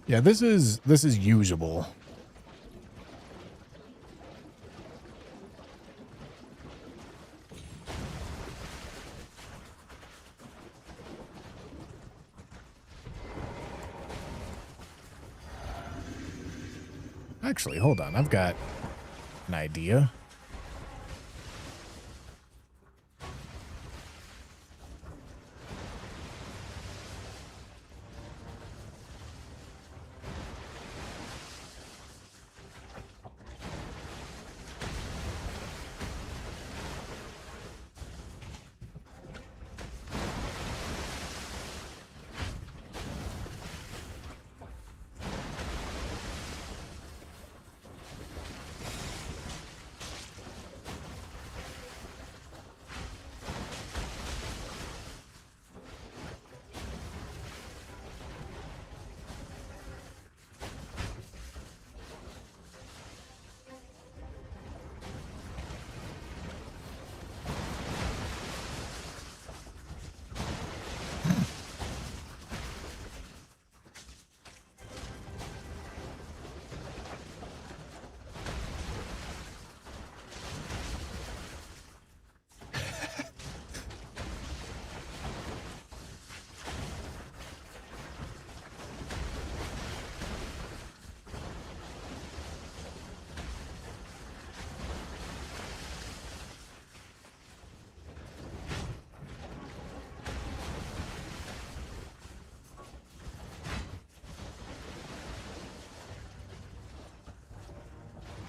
Yeah, this is usable. Actually, hold on. I've got an idea.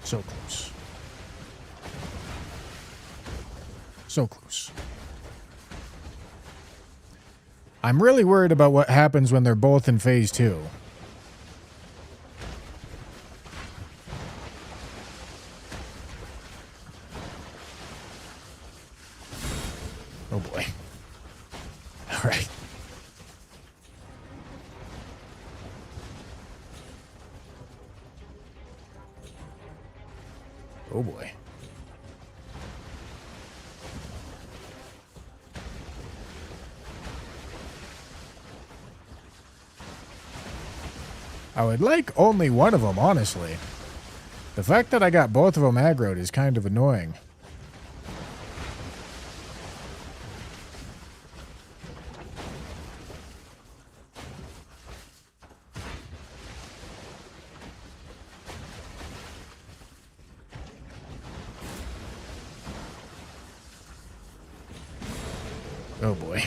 So close. So close. I'm really worried about what happens when they're both in phase 2. Oh boy. All right. Oh boy. I would like only one of them, honestly. The fact that I got both of them aggroed is kind of annoying. Oh boy.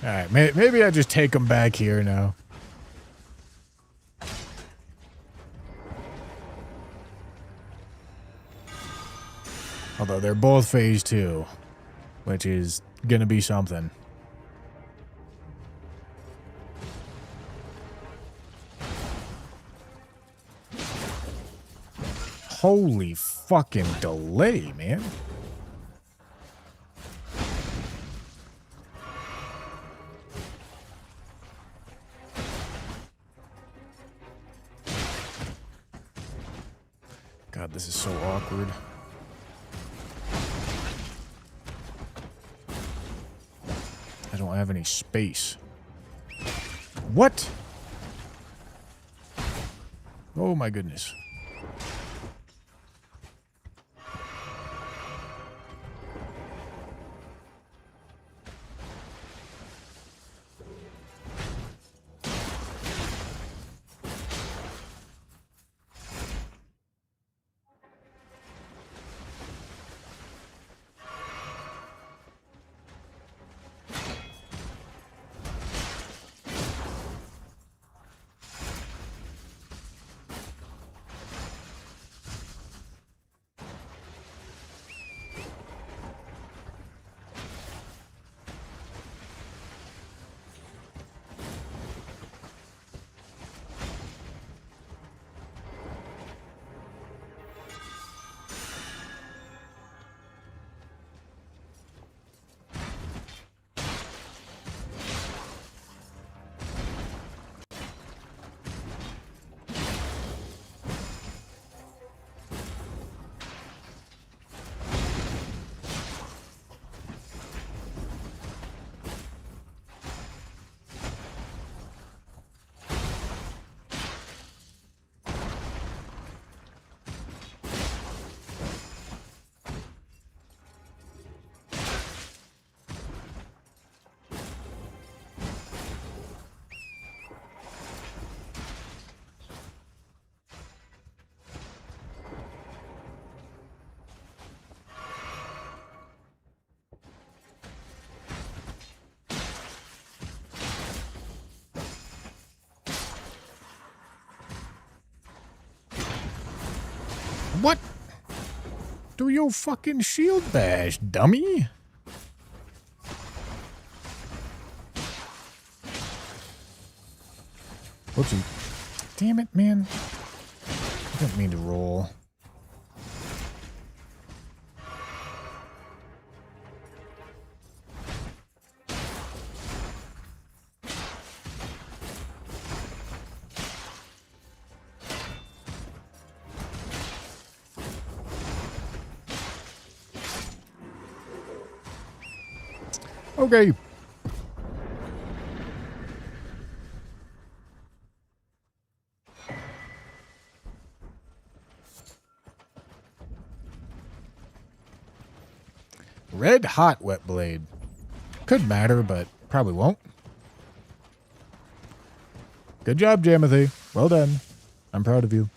Alright, maybe I just take them back here now. Although they're both phase 2, which is gonna be something. Holy fucking delay, man. God, this is so awkward. I don't have any space. What? Oh my goodness. What? Do your fucking shield bash, dummy. Whoopsie. Damn it, man. I didn't mean to roll. Okay. Red hot wet blade. Could matter, but probably won't. Good job, Jamothy. Well done. I'm proud of you.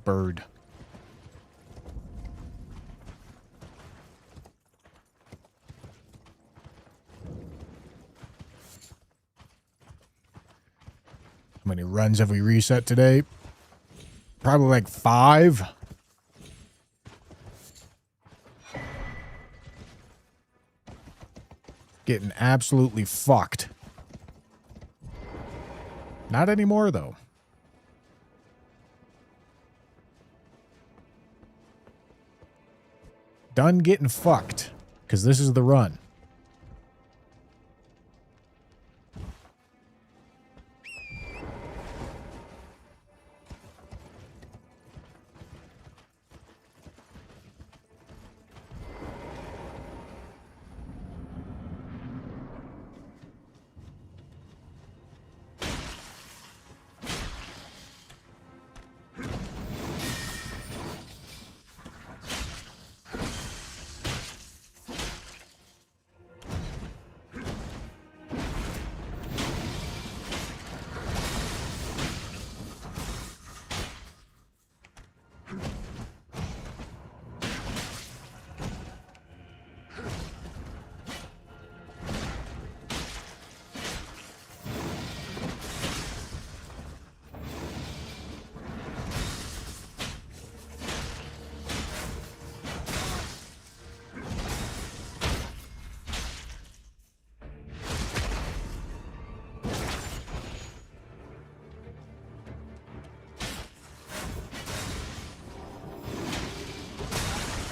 Bird. How many runs have we reset today? Probably like 5. Getting absolutely fucked. Not anymore, though. Done getting fucked. Because this is the run.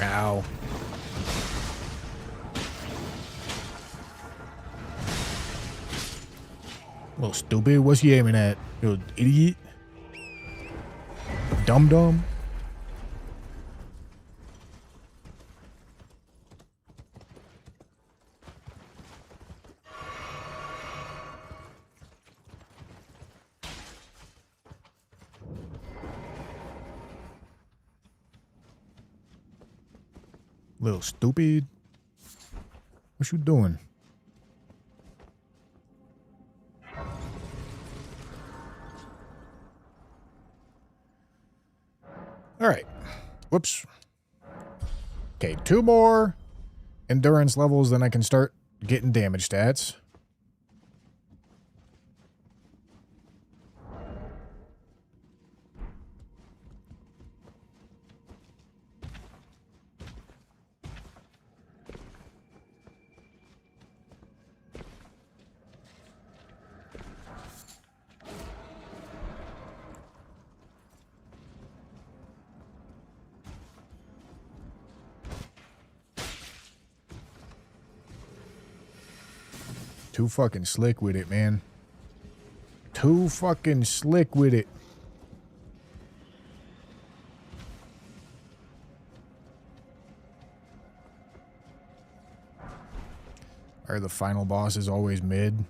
Ow. Little stupid. What's he aiming at? You idiot. Dum-dum. Little stupid. What you doing? All right. Whoops. Okay, 2 more endurance levels, then I can start getting damage stats. Too fucking slick with it, man. Too fucking slick with it. Are the final bosses always mid?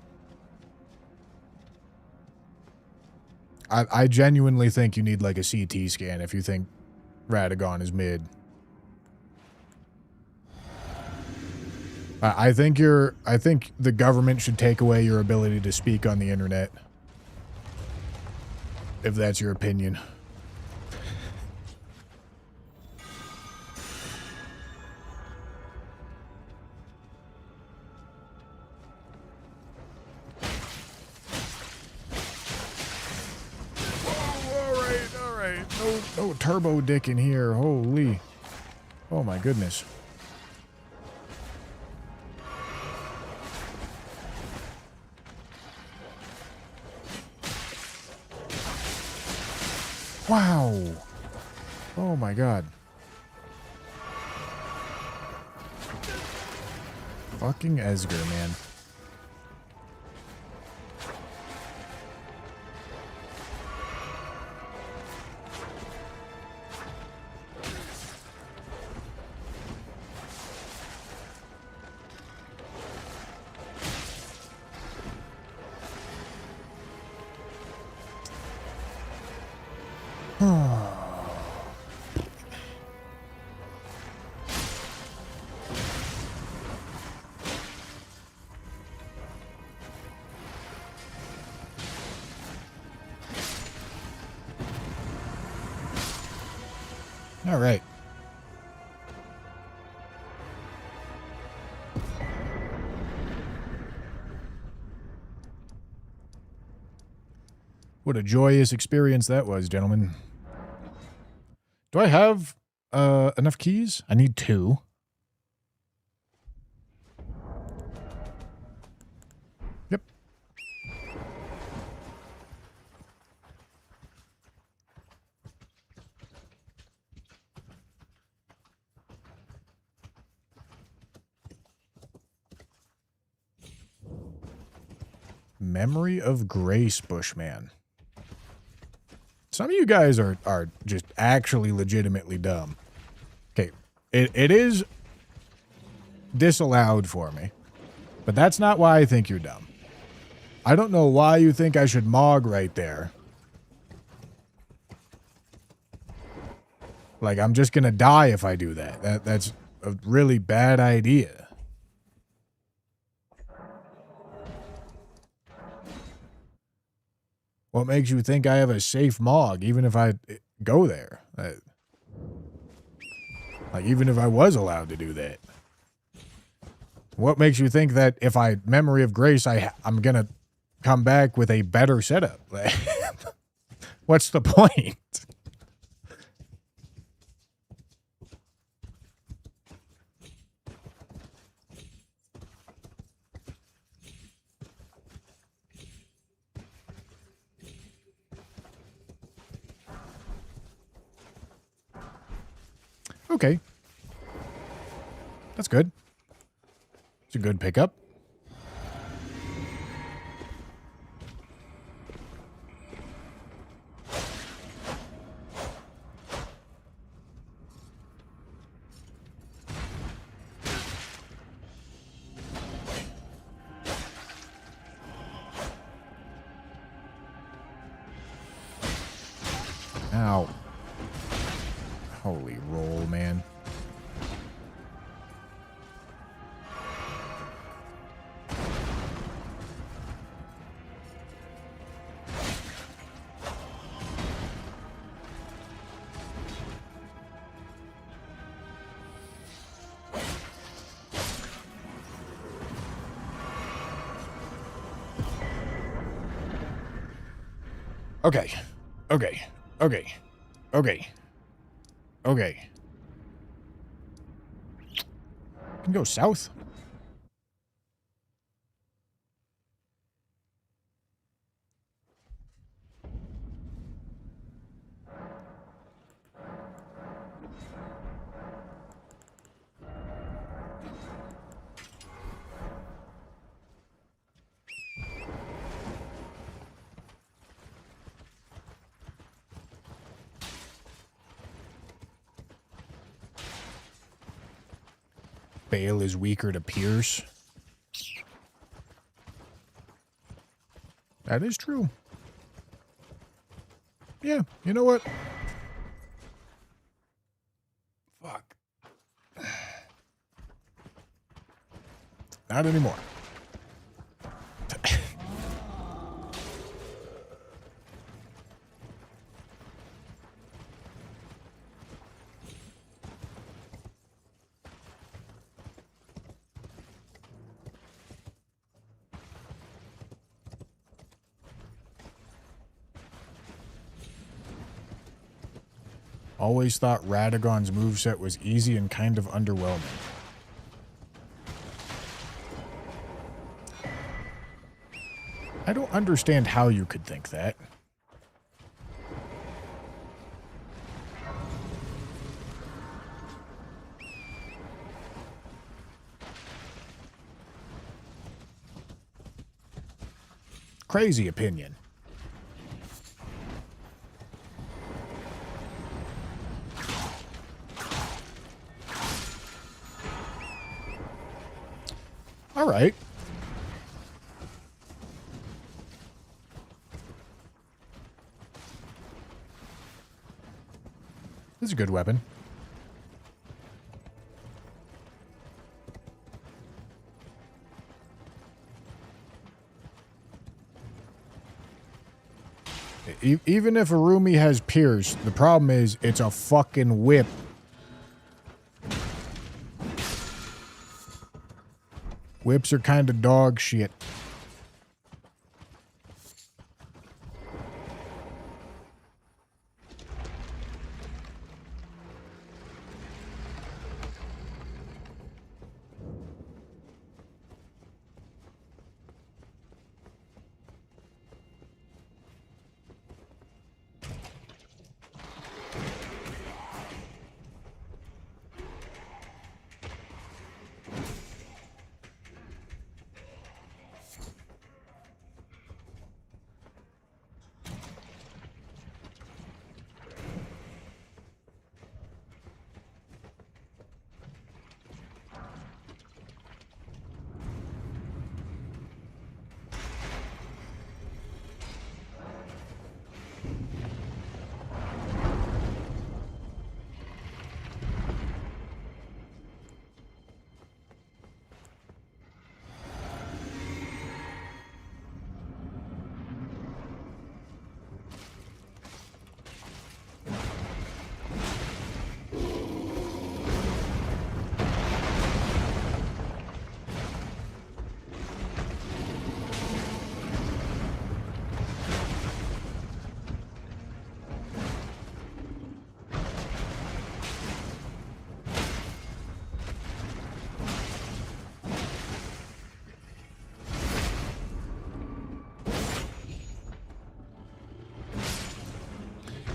I genuinely think you need like a CT scan if you think Radagon is mid. I think the government should take away your ability to speak on the internet. if that's your opinion. All right. No turbo dick in here. Holy. Oh my goodness. Wow. Oh my god. Fucking Esger, man. All right. What a joyous experience that was, gentlemen. Do I have enough keys? I need 2. Yep. Memory of Grace, Bushman. Some of you guys are just actually legitimately dumb. Okay, it is disallowed for me, but that's not why I think you're dumb. I don't know why you think I should mog right there. Like, I'm just gonna die if I do that. That's a really bad idea. What makes you think I have a safe mog, even if I go there? Like, even if I was allowed to do that. What makes you think that if I Memory of Grace, I'm gonna come back with a better setup? What's the point? Okay. That's good. It's a good pickup. Ow. Holy roll, man. Okay. Okay. Okay. Okay. Okay. Can go south. Bale is weaker to Pierce. That is true. Yeah, you know what? Fuck. Not anymore. Always thought Radagon's moveset was easy and kind of underwhelming. I don't understand how you could think that. Crazy opinion. All right. This is a good weapon. Even if Arumi has Pierce, the problem is it's a fucking whip. Whips are kind of dog shit.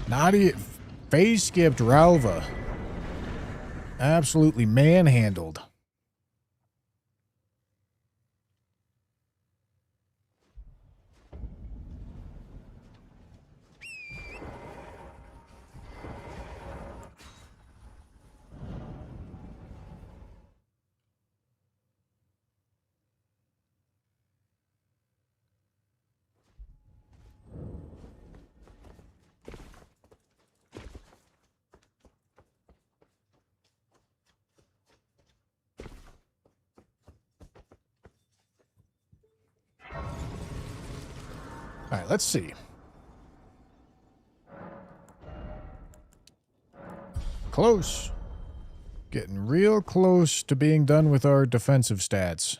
Nadia phase skipped Ralva. Absolutely manhandled. All right, let's see. Close. Getting real close to being done with our defensive stats.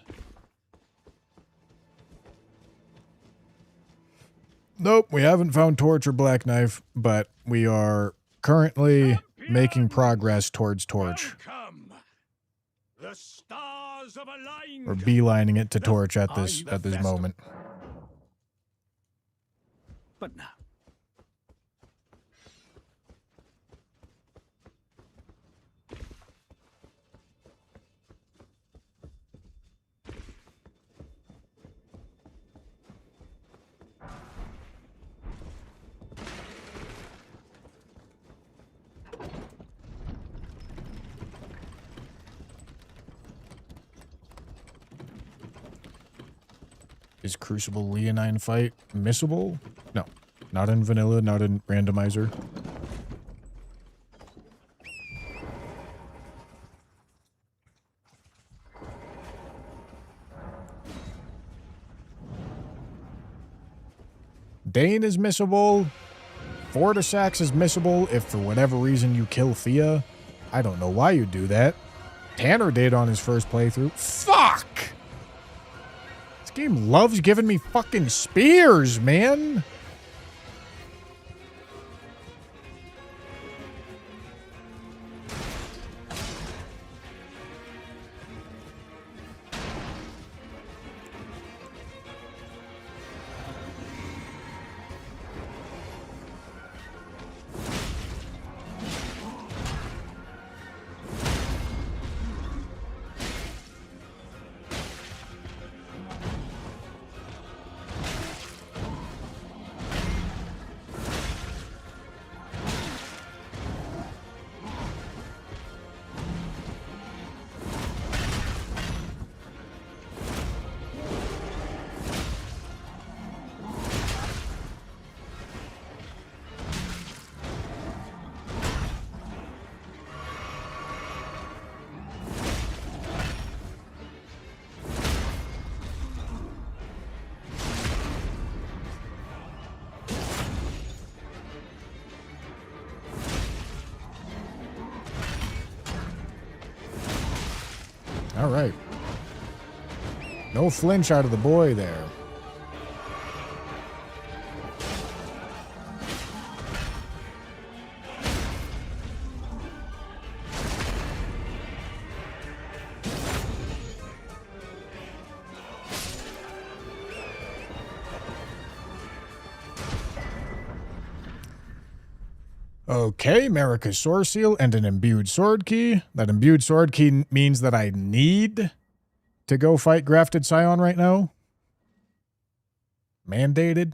Nope, we haven't found Torch or Black Knife, but we are currently making progress towards Torch. The stars of aligned. We're beelining it to Torch at this moment. But now. Is Crucible Leonine fight missable? No. Not in vanilla, not in randomizer. Dane is missable. Fortisax is missable if for whatever reason you kill Thea. I don't know why you do that. Tanner did on his first playthrough. Fuck! This game loves giving me fucking spears, man. All right. No flinch out of the boy there. Okay, America's Sword Seal and an imbued sword key. That imbued sword key means that I need to go fight Grafted Scion right now. Mandated.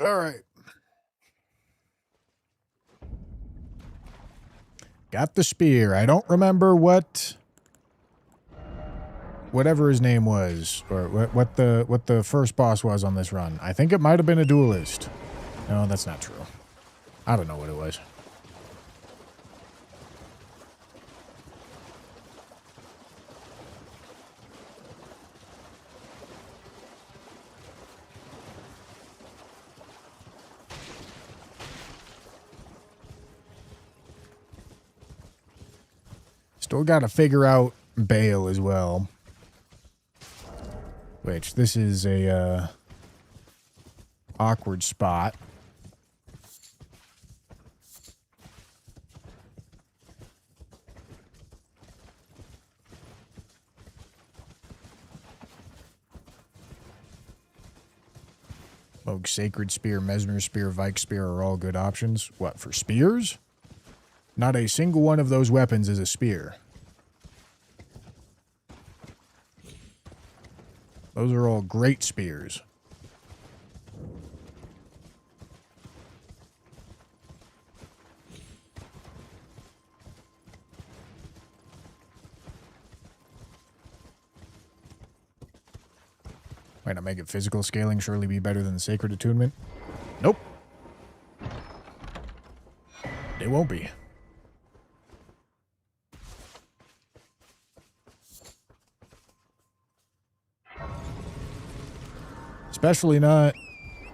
All right. Got the spear. I don't remember whatever his name was, or what the first boss was on this run. I think it might have been a duelist. No, that's not true. I don't know what it was. Still got to figure out Bale as well. Which, this is a awkward spot. Moog Sacred Spear, Mesmer Spear, Vike Spear are all good options. What, for spears? Not a single one of those weapons is a spear. Those are all great spears. Might not make it physical scaling, surely be better than the Sacred Attunement. Nope. It won't be. Especially not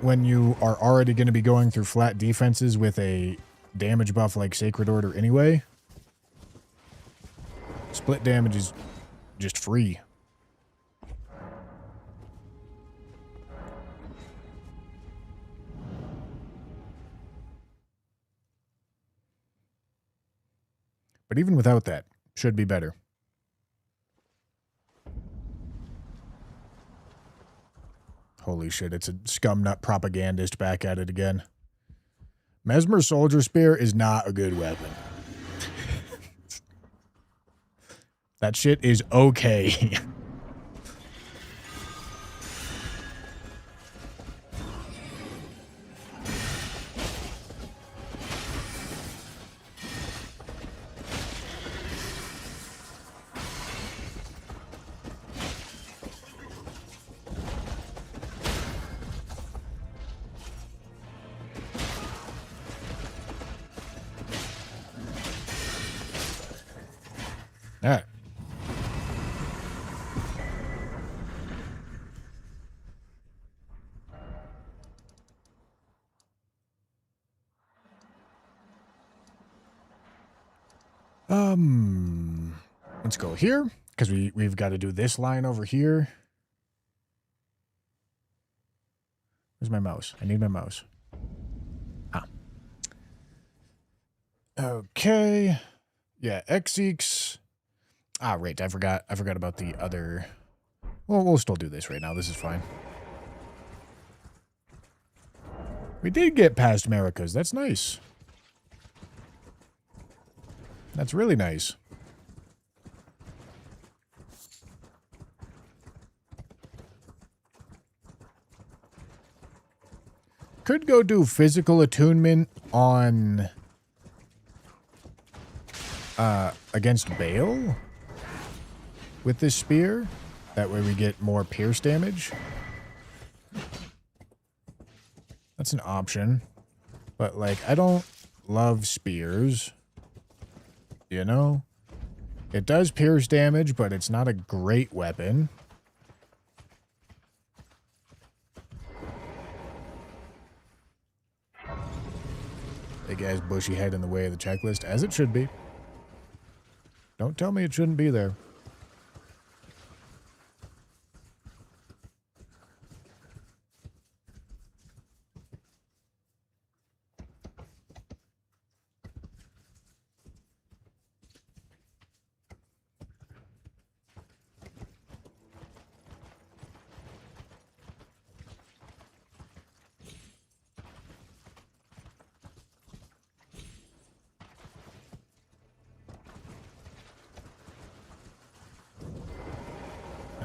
when you are already going to be going through flat defenses with a damage buff like Sacred Order anyway. Split damage is just free. But even without that, should be better. Holy shit, it's a scumnut propagandist back at it again. Mesmer Soldier Spear is not a good weapon. That shit is okay. All right. Let's go here, because we've got to do this line over here. Where's my mouse? I need my mouse. Ah. Okay. Yeah, Xeeks. Ah, right. I forgot about the other. Well, we'll still do this right now. This is fine. We did get past Americas. That's nice. That's really nice. Could go do physical attunement on against Bale with this spear. That way we get more pierce damage. That's an option. But like, I don't love spears. You know? It does pierce damage, but it's not a great weapon. Big ass bushy head in the way of the checklist, as it should be. Don't tell me it shouldn't be there.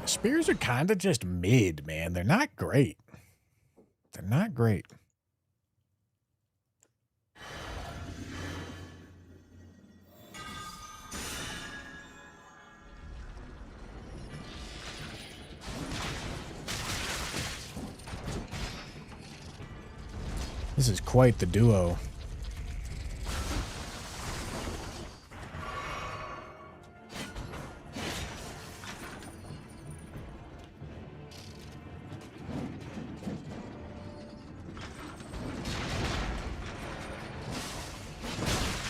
Spears are kind of just mid, man. They're not great. They're not great. This is quite the duo.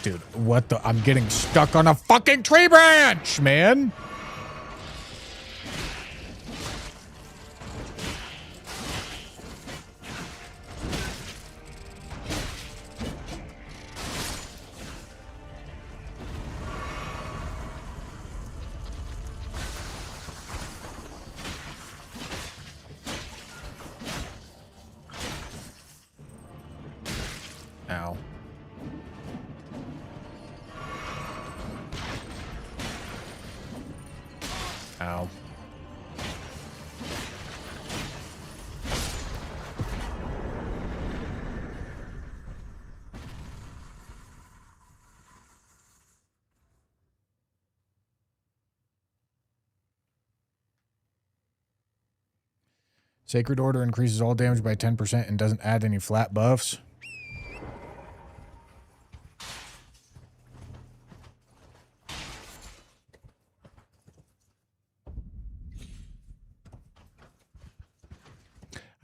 Dude, what the? I'm getting stuck on a fucking tree branch, man. Ow. Ow. Sacred Order increases all damage by 10% and doesn't add any flat buffs.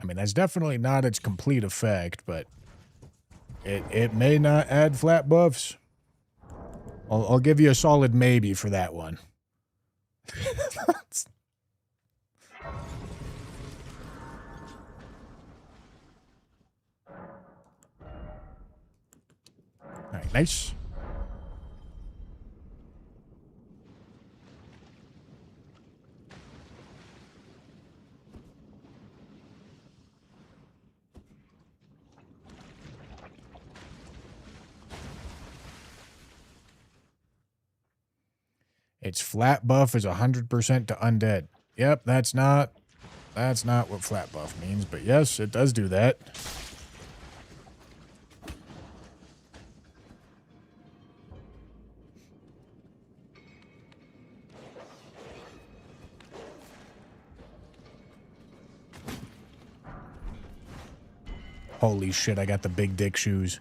I mean, that's definitely not its complete effect, but it may not add flat buffs. I'll give you a solid maybe for that one. All right, nice. Its flat buff is 100% to undead. Yep, that's not what flat buff means, but yes, it does do that. Holy shit, I got the big dick shoes.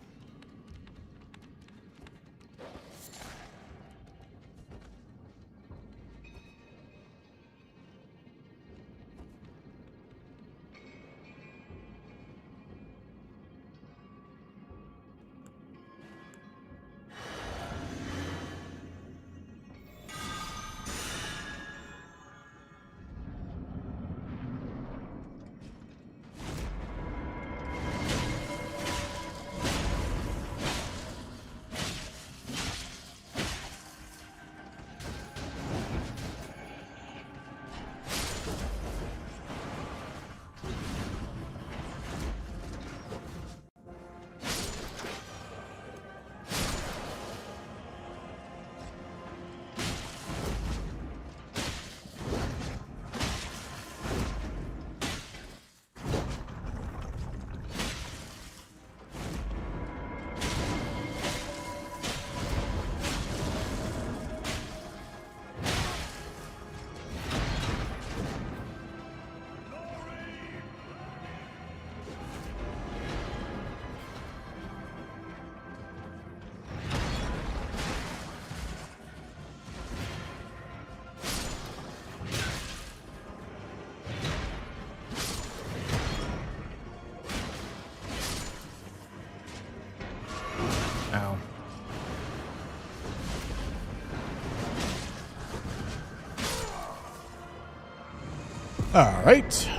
All right.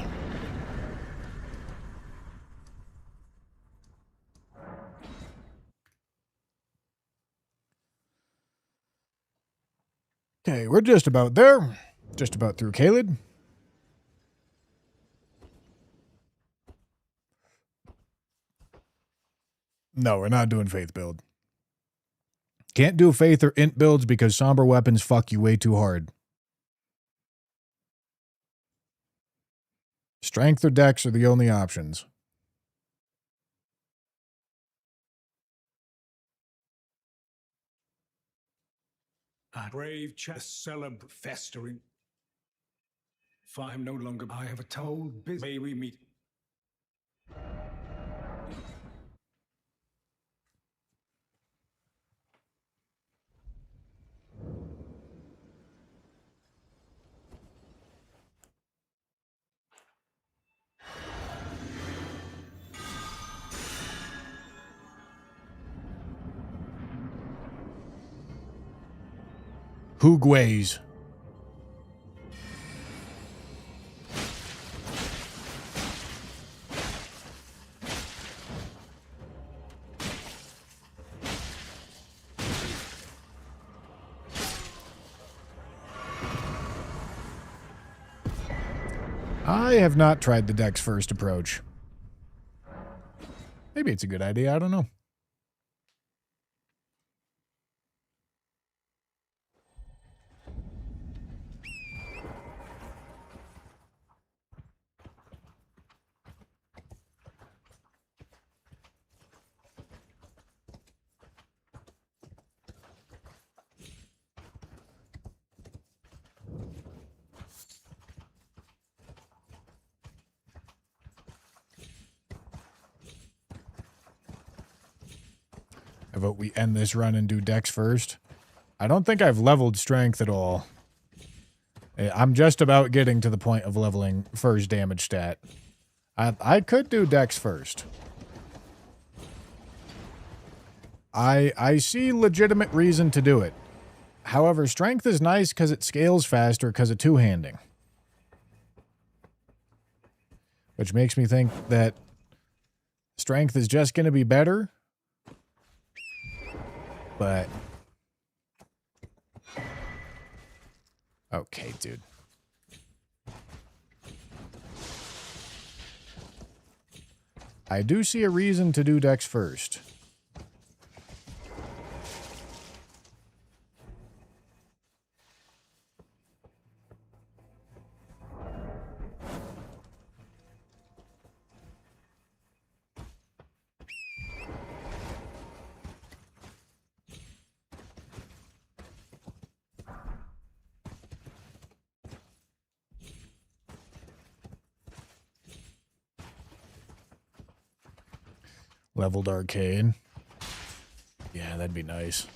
Okay, we're just about there. Just about through Caled. No, we're not doing faith build. Can't do faith or int builds because somber weapons fuck you way too hard. Strength or dex are the only options. A brave chest celeb festering. If I am no longer, I have a told biz. May we meet. Hoogways. I have not tried the dex first approach. Maybe it's a good idea, I don't know. I vote we end this run and do dex first. I don't think I've leveled strength at all. I'm just about getting to the point of leveling first damage stat. I could do dex first. I see legitimate reason to do it. However, strength is nice because it scales faster because of two-handing. Which makes me think that strength is just going to be better. But... okay, dude. I do see a reason to do dex first. Leveled arcade. Yeah, that'd be nice.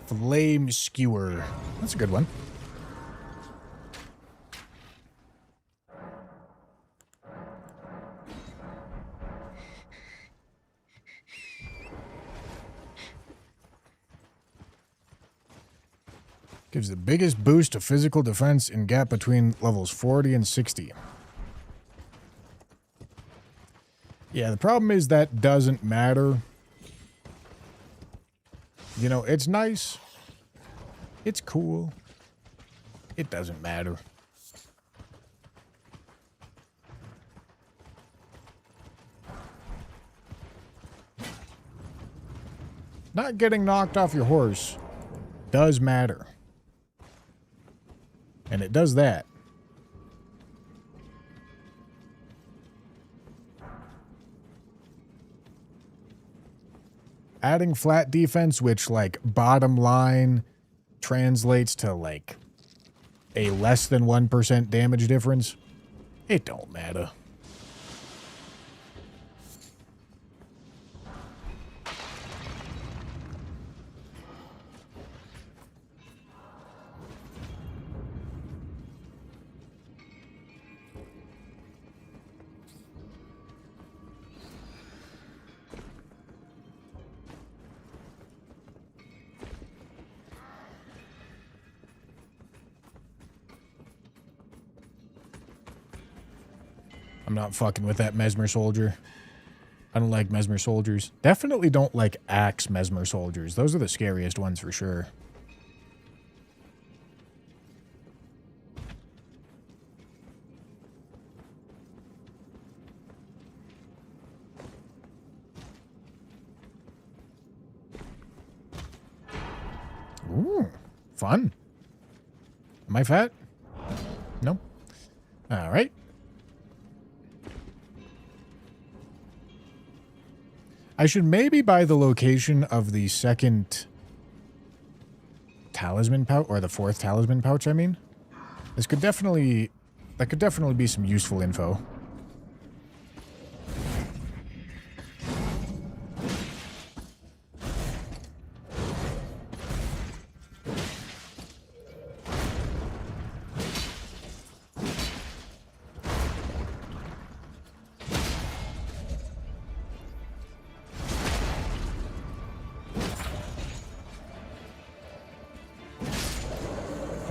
Flame Skewer. That's a good one. Gives the biggest boost to physical defense in gap between levels 40 and 60. Yeah, the problem is that doesn't matter. You know, it's nice. It's cool. It doesn't matter. Not getting knocked off your horse does matter. And it does that. adding flat defense, which like bottom line translates to like a less than 1% damage difference, it don't matter. I'm not fucking with that Mesmer soldier. I don't like Mesmer soldiers. Definitely don't like axe Mesmer soldiers. Those are the scariest ones for sure. Ooh, fun. Am I fat? No. All right. I should maybe buy the location of the second talisman pouch, or the fourth talisman pouch, I mean. That could definitely be some useful info.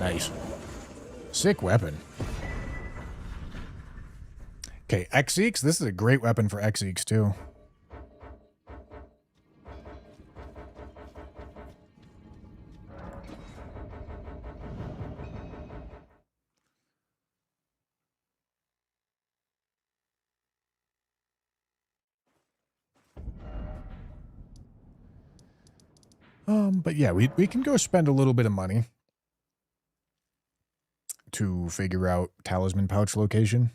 Nice. Sick weapon. Okay, X-Seeks. This is a great weapon for X-Seeks, too. But yeah, we can go spend a little bit of money to figure out talisman pouch location.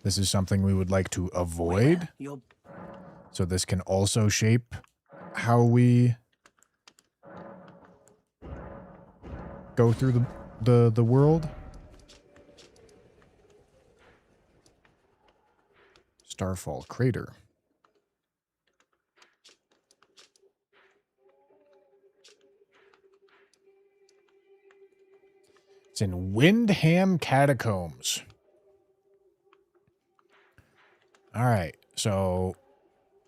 This is something we would like to avoid. So this can also shape how we go through the world. Starfall Crater. It's in Windham Catacombs. All right, so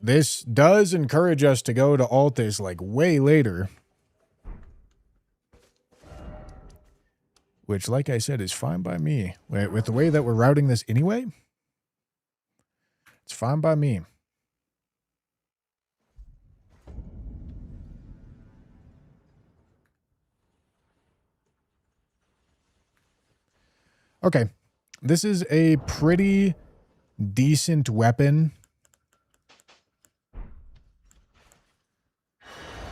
this does encourage us to go to Altus like way later. Which, like I said, is fine by me. With the way that we're routing this anyway, it's fine by me. Okay, this is a pretty decent weapon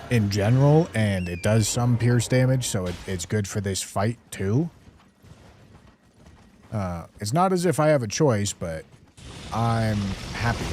in general, and it does some pierce damage, so it's good for this fight too. It's not as if I have a choice, but I'm happy.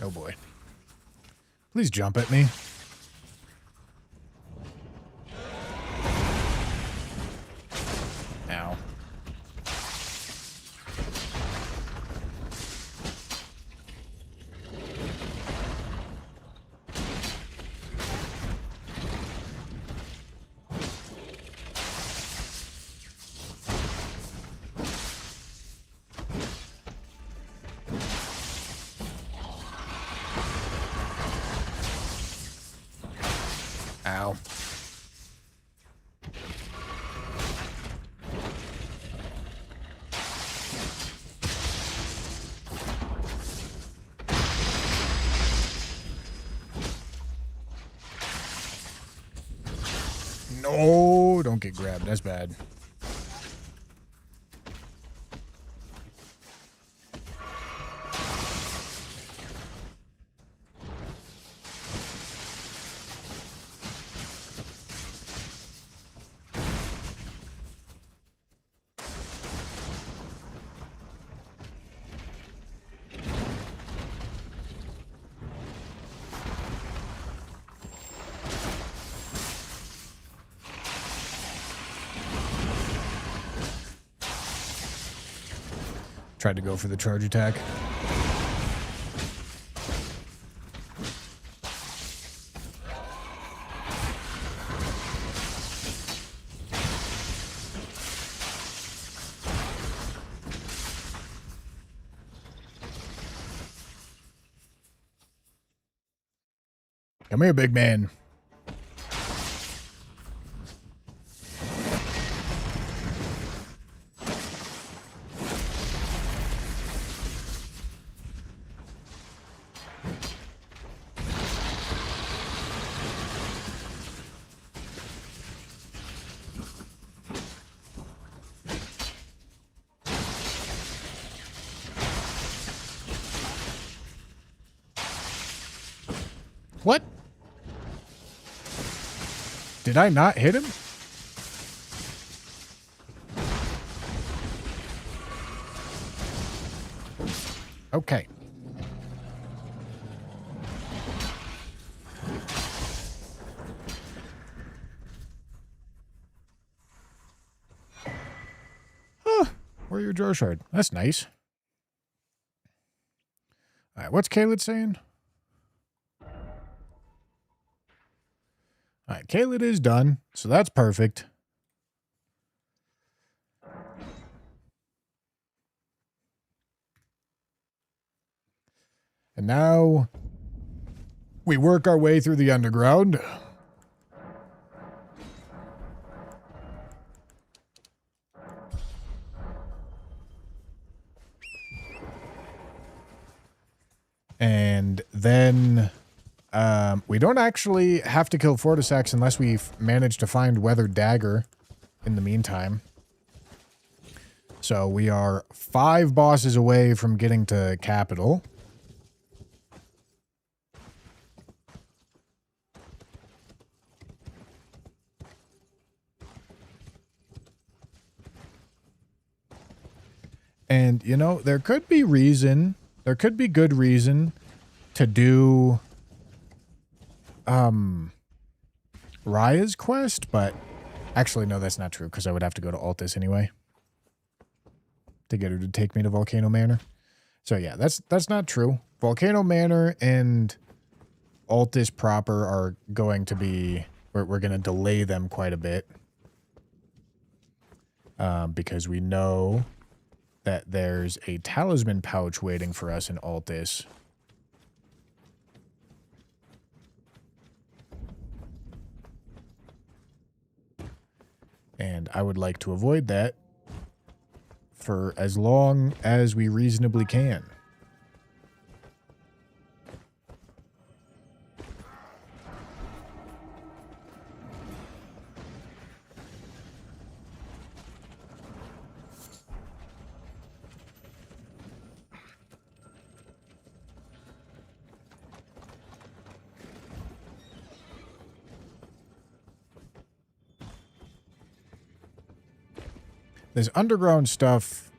Oh boy. Please jump at me. Ow. Oh, don't get grabbed. That's bad. Tried to go for the charge attack. Come here, big man. What? Did I not hit him? Okay. Warrior draw shard. That's nice. All right, what's Kaled saying? All right, Kaled is done, so that's perfect. And now we work our way through the underground. And then we don't actually have to kill Fortisax unless we've managed to find Weathered Dagger in the meantime. So we are 5 bosses away from getting to Capital. And, you know, there could be good reason to do Raya's quest, but actually, no, that's not true, because I would have to go to Altus anyway to get her to take me to Volcano Manor. So yeah, that's not true. Volcano Manor and Altus proper are going to be, we're going to delay them quite a bit, because we know that there's a talisman pouch waiting for us in Altus. And I would like to avoid that for as long as we reasonably can. This underground stuff,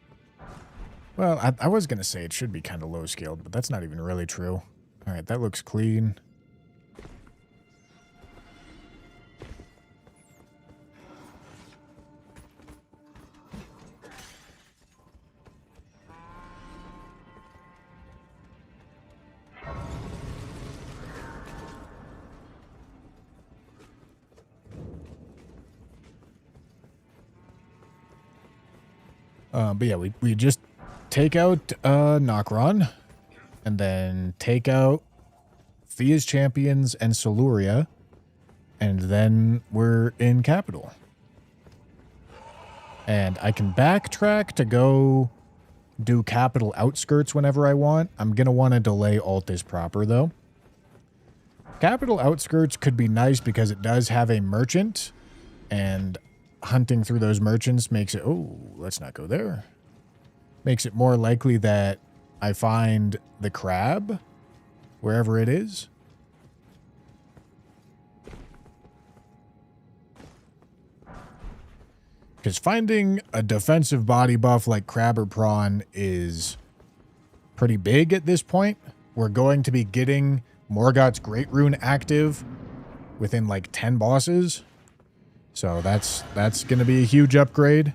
well, I was going to say it should be kind of low scaled, but that's not even really true. All right, that looks clean. But yeah, we just take out Nokron, and then take out Fia's Champions and Siluria, and then we're in Capital. And I can backtrack to go do Capital Outskirts whenever I want. I'm going to want to delay Altus proper, though. Capital Outskirts could be nice because it does have a merchant And hunting through those merchants makes it... Oh, let's not go there. Makes it more likely that I find the crab wherever it is. Because finding a defensive body buff like crab or prawn is pretty big at this point. We're going to be getting Morgott's Great Rune active within like 10 bosses. So that's going to be a huge upgrade.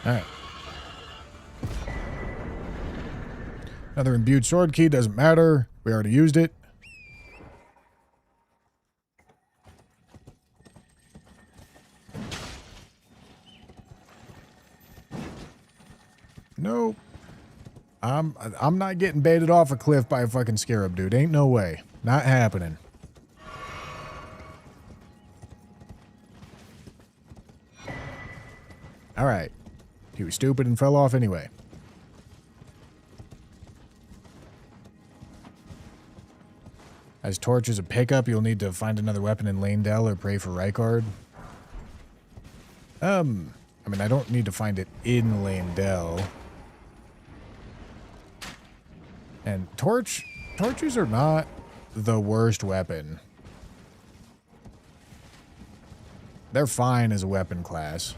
All right. Another imbued sword key, doesn't matter. We already used it. Nope. I'm not getting baited off a cliff by a fucking scarab, dude. Ain't no way. Not happening. All right. He was stupid and fell off anyway. As Torch is a pickup, you'll need to find another weapon in Lanedell or pray for Rykard. I mean, I don't need to find it in Lanedell. And torches are not the worst weapon. They're fine as a weapon class.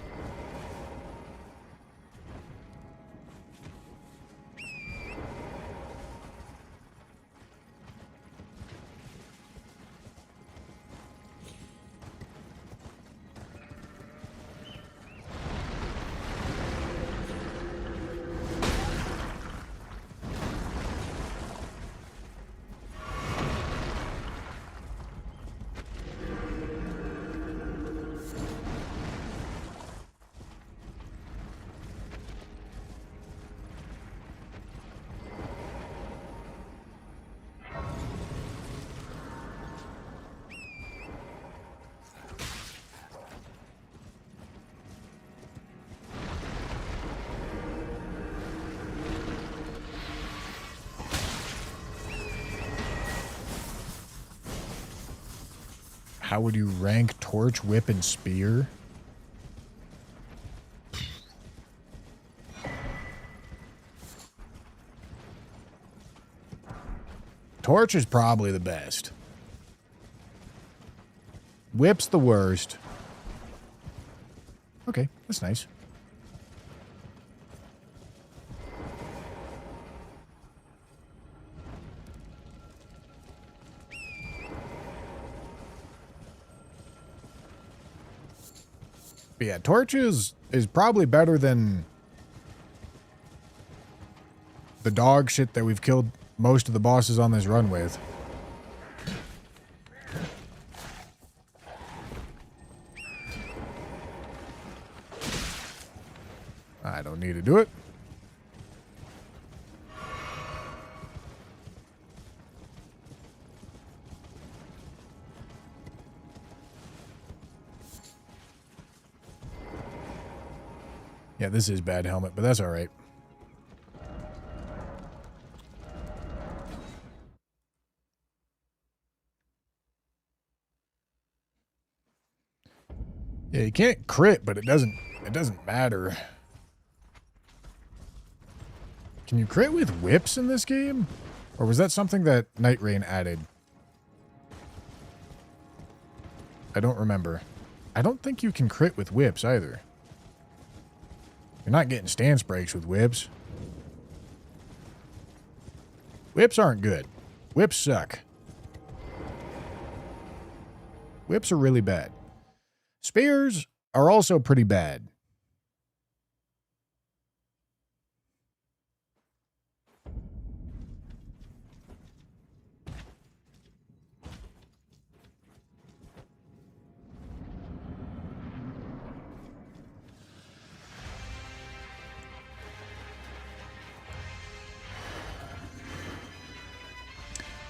How would you rank Torch, Whip, and Spear? Torch is probably the best. Whip's the worst. Okay, that's nice. But yeah, Torch is probably better than the dog shit that we've killed most of the bosses on this run with. I don't need to do it. Yeah, this is bad helmet, but that's all right. Yeah, you can't crit, but it doesn't matter. Can you crit with whips in this game? Or was that something that Night Rain added? I don't remember. I don't think you can crit with whips either. You're not getting stance breaks with whips. Whips aren't good. Whips suck. Whips are really bad. Spears are also pretty bad.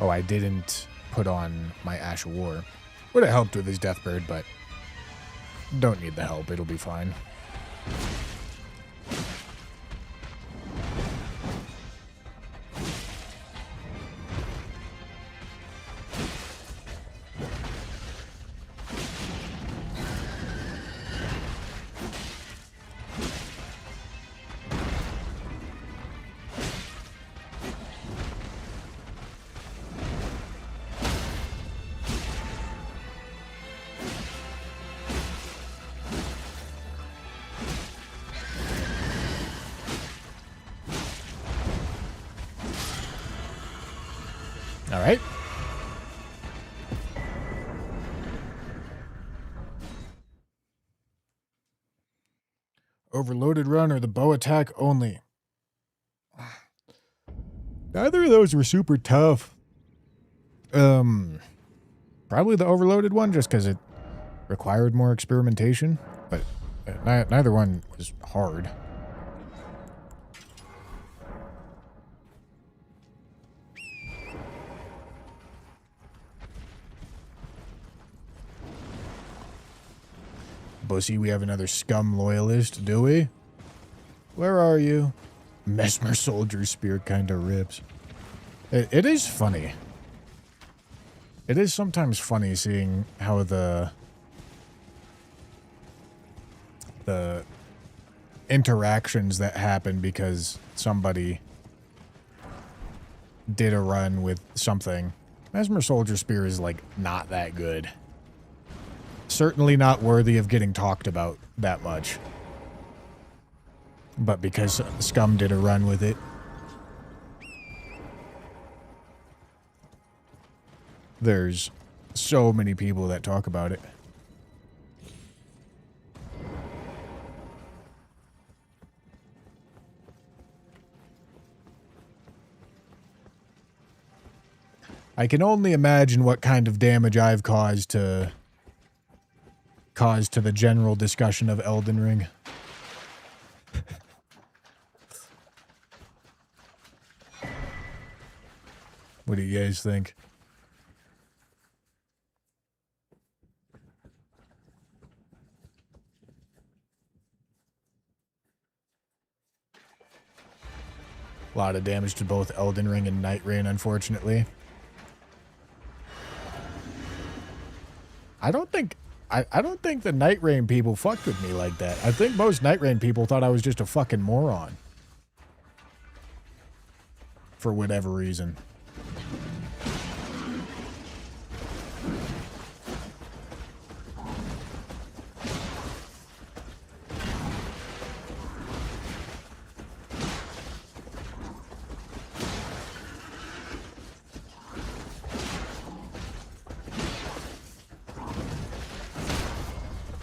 Oh, I didn't put on my Ash of War. Would have helped with his Deathbird, but don't need the help. It'll be fine. All right. Overloaded run or the bow attack only. Neither of those were super tough. Probably the overloaded one just because it required more experimentation, but neither one was hard. Bussy, we have another scum loyalist, do we? Where are you? Mesmer Soldier Spear kind of rips. It is funny. It is sometimes funny seeing how the interactions that happen because somebody did a run with something. Mesmer Soldier Spear is, like, not that good. Certainly not worthy of getting talked about that much. But because Scum did a run with it, there's so many people that talk about it. I can only imagine what kind of damage I've caused to the general discussion of Elden Ring. What do you guys think? A lot of damage to both Elden Ring and Night Rain, unfortunately. I don't think the Night Rain people fucked with me like that. I think most Night Rain people thought I was just a fucking moron. For whatever reason.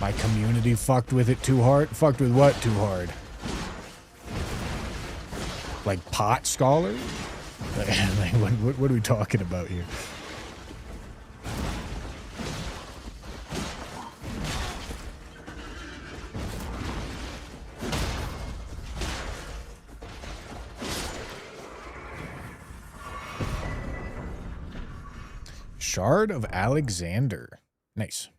My community fucked with it too hard? Fucked with what too hard? Like pot scholar? Like, what are we talking about here? Shard of Alexander. Nice.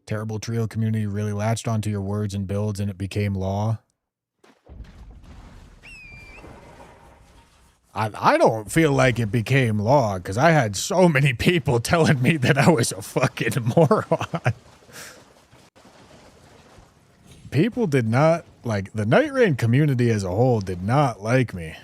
Terrible Trio community really latched onto your words and builds and it became law. I don't feel like it became law because I had so many people telling me that I was a fucking moron. People did not, like, the Night Rain community as a whole did not like me.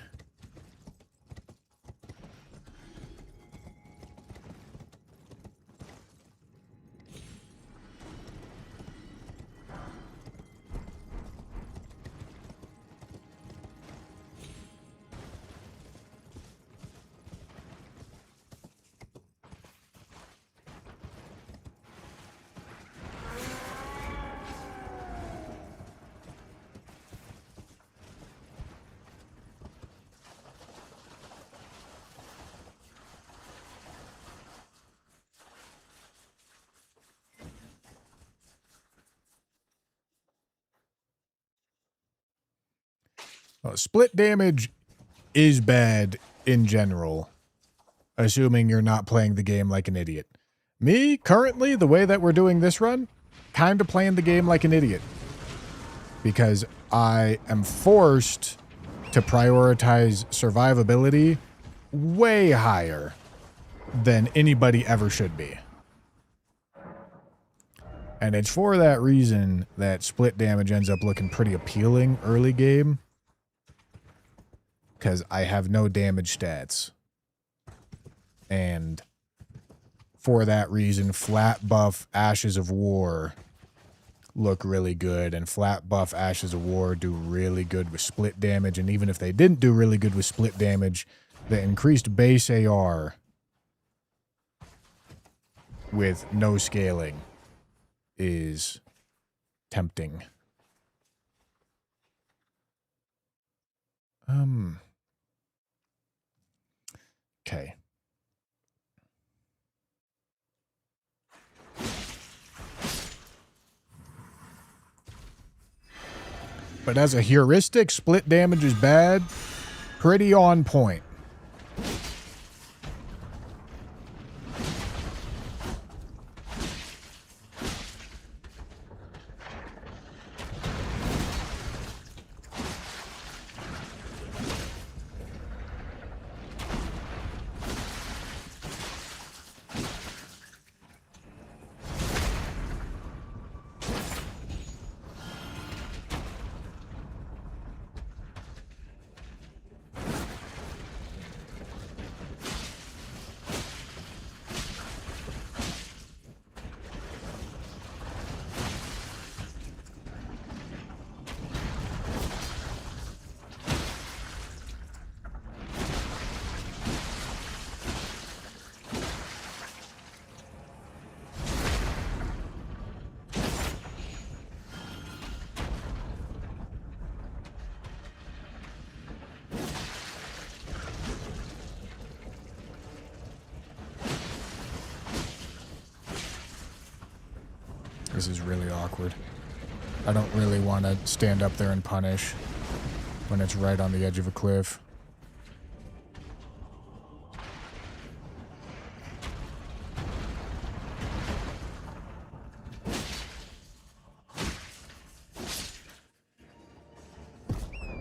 Split damage is bad in general, assuming you're not playing the game like an idiot. Me, currently, the way that we're doing this run, kind of playing the game like an idiot. Because I am forced to prioritize survivability way higher than anybody ever should be. And it's for that reason that split damage ends up looking pretty appealing early game. Because I have no damage stats. And for that reason, flat buff Ashes of War look really good. And flat buff Ashes of War do really good with split damage. And even if they didn't do really good with split damage, the increased base AR with no scaling is tempting. Okay. But as a heuristic, split damage is bad. Pretty on point. This is really awkward. I don't really want to stand up there and punish when it's right on the edge of a cliff.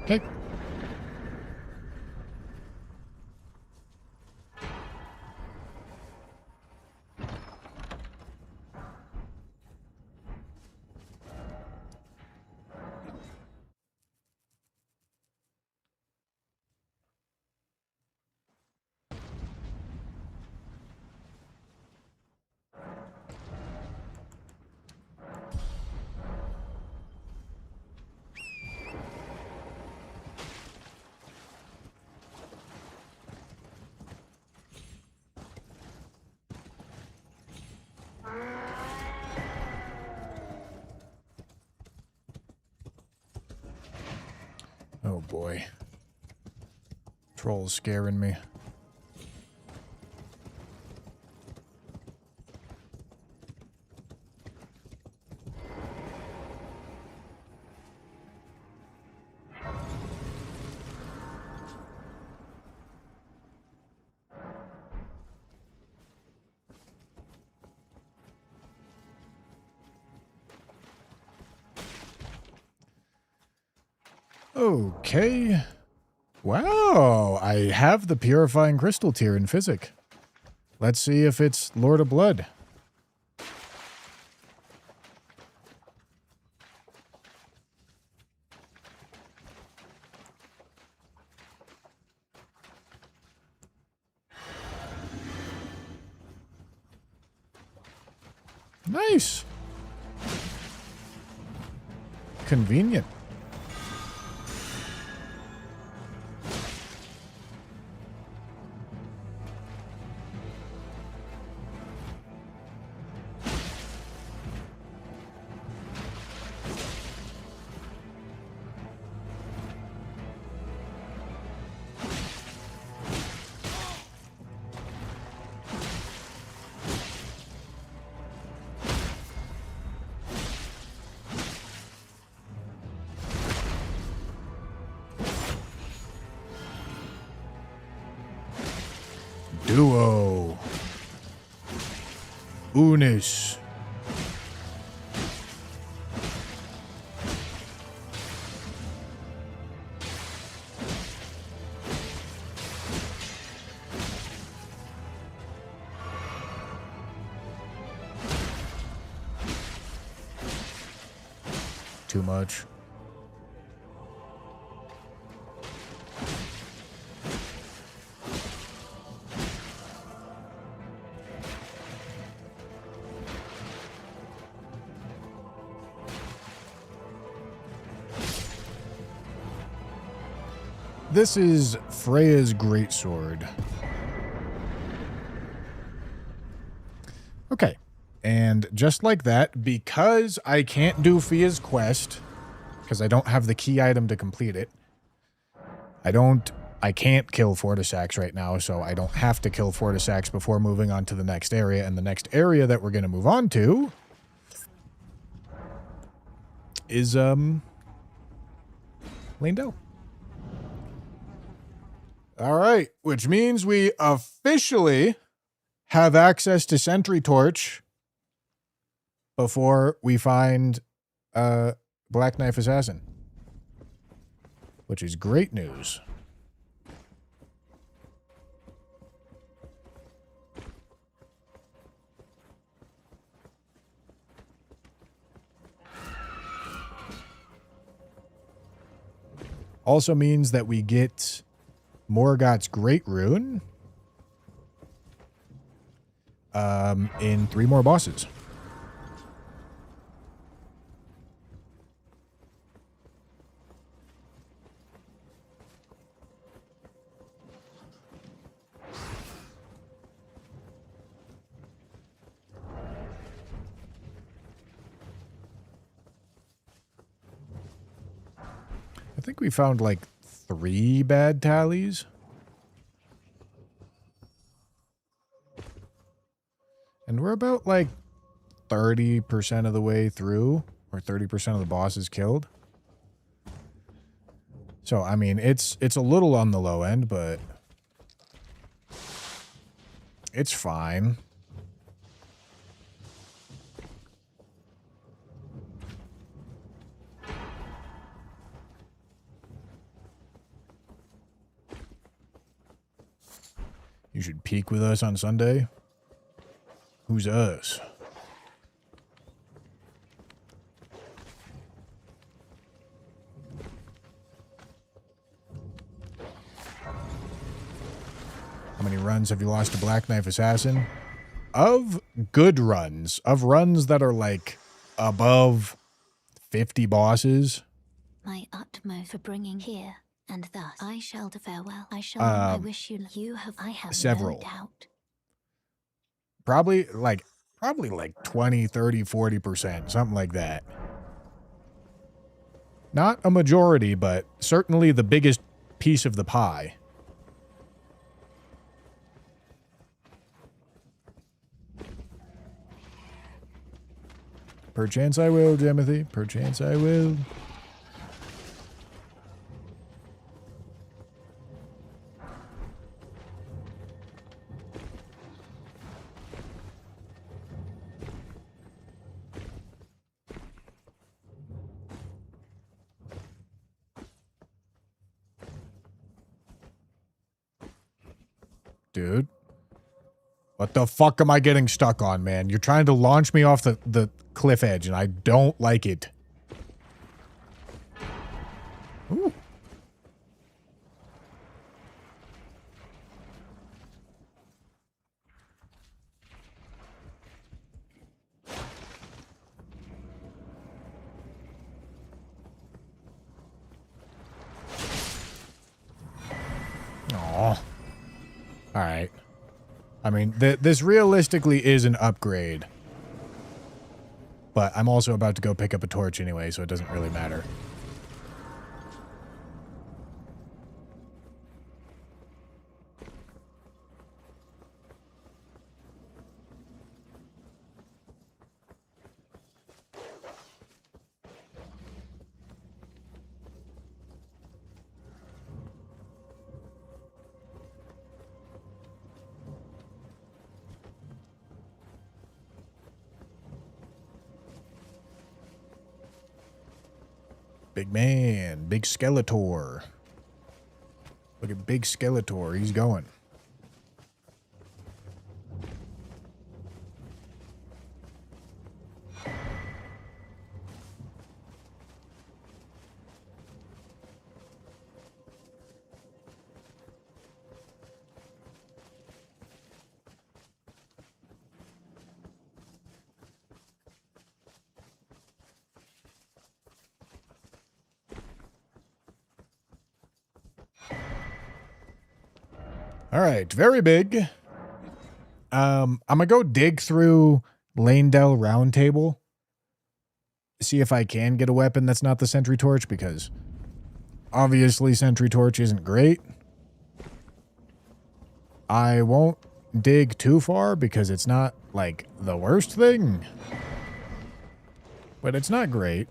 Okay. Oh boy. Troll's scaring me. Okay. Wow, I have the Purifying Crystal tier in Physic. Let's see if it's Lord of Blood. Nice. Convenient. Unis. Too much. This is Freya's greatsword. Okay. And just like that, because I can't do Fia's quest, because I don't have the key item to complete it, I can't kill Fortisax right now, so I don't have to kill Fortisax before moving on to the next area. And the next area that we're going to move on to is, Lane. All right, which means we officially have access to Sentry Torch before we find Black Knife Assassin, which is great news. Also means that we get Morgoth's Great Rune in 3 more bosses. I think we found like 3 bad tallies. And we're about like 30% of the way through, or 30% of the bosses killed. So, I mean, it's a little on the low end, but it's fine. You should peak with us on Sunday. Who's us? How many runs have you lost to Black Knife Assassin? Of good runs. Of runs that are like above 50 bosses. My utmost for bringing here, and thus I shall to farewell. I wish you have. I have several. no doubt. Probably like 20, 30, 40%, something like that. Not a majority, but certainly the biggest piece of the pie. Perchance I will, Timothy. Perchance I will. Dude. What the fuck am I getting stuck on, man? You're trying to launch me off the cliff edge, and I don't like it. Ooh. Aw. Alright. I mean, this realistically is an upgrade. But I'm also about to go pick up a torch anyway, so it doesn't really matter. Big man. Big Skeletor. Look at Big Skeletor. He's going. All right, very big. I'm gonna go dig through Lanedell Round Table. See if I can get a weapon that's not the Sentry Torch, because obviously Sentry Torch isn't great. I won't dig too far because it's not like the worst thing, but it's not great.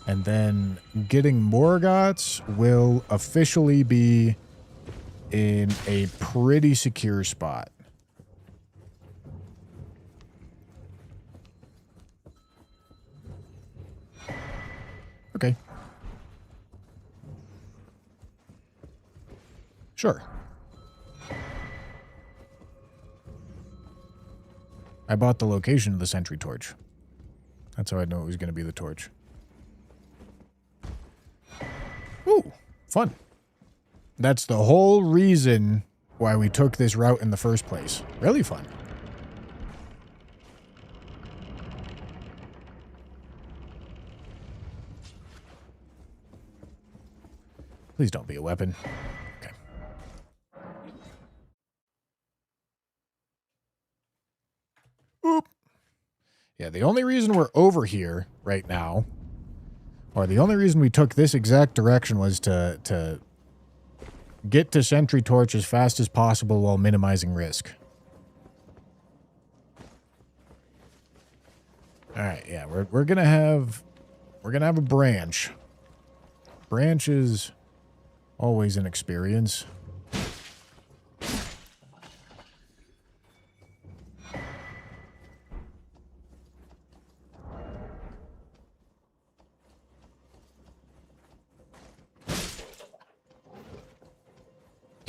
And then getting Morgoths will officially be in a pretty secure spot. Okay. Sure. I bought the location of the Sentry Torch. That's how I know it was going to be the torch. Ooh, fun. That's the whole reason why we took this route in the first place. Really fun. Please don't be a weapon. Okay. Oop. Yeah, the only reason we're over here right now, or the only reason we took this exact direction, was to get to Sentry Torch as fast as possible while minimizing risk. All right, yeah, we're gonna have a branch. Branch is always an experience.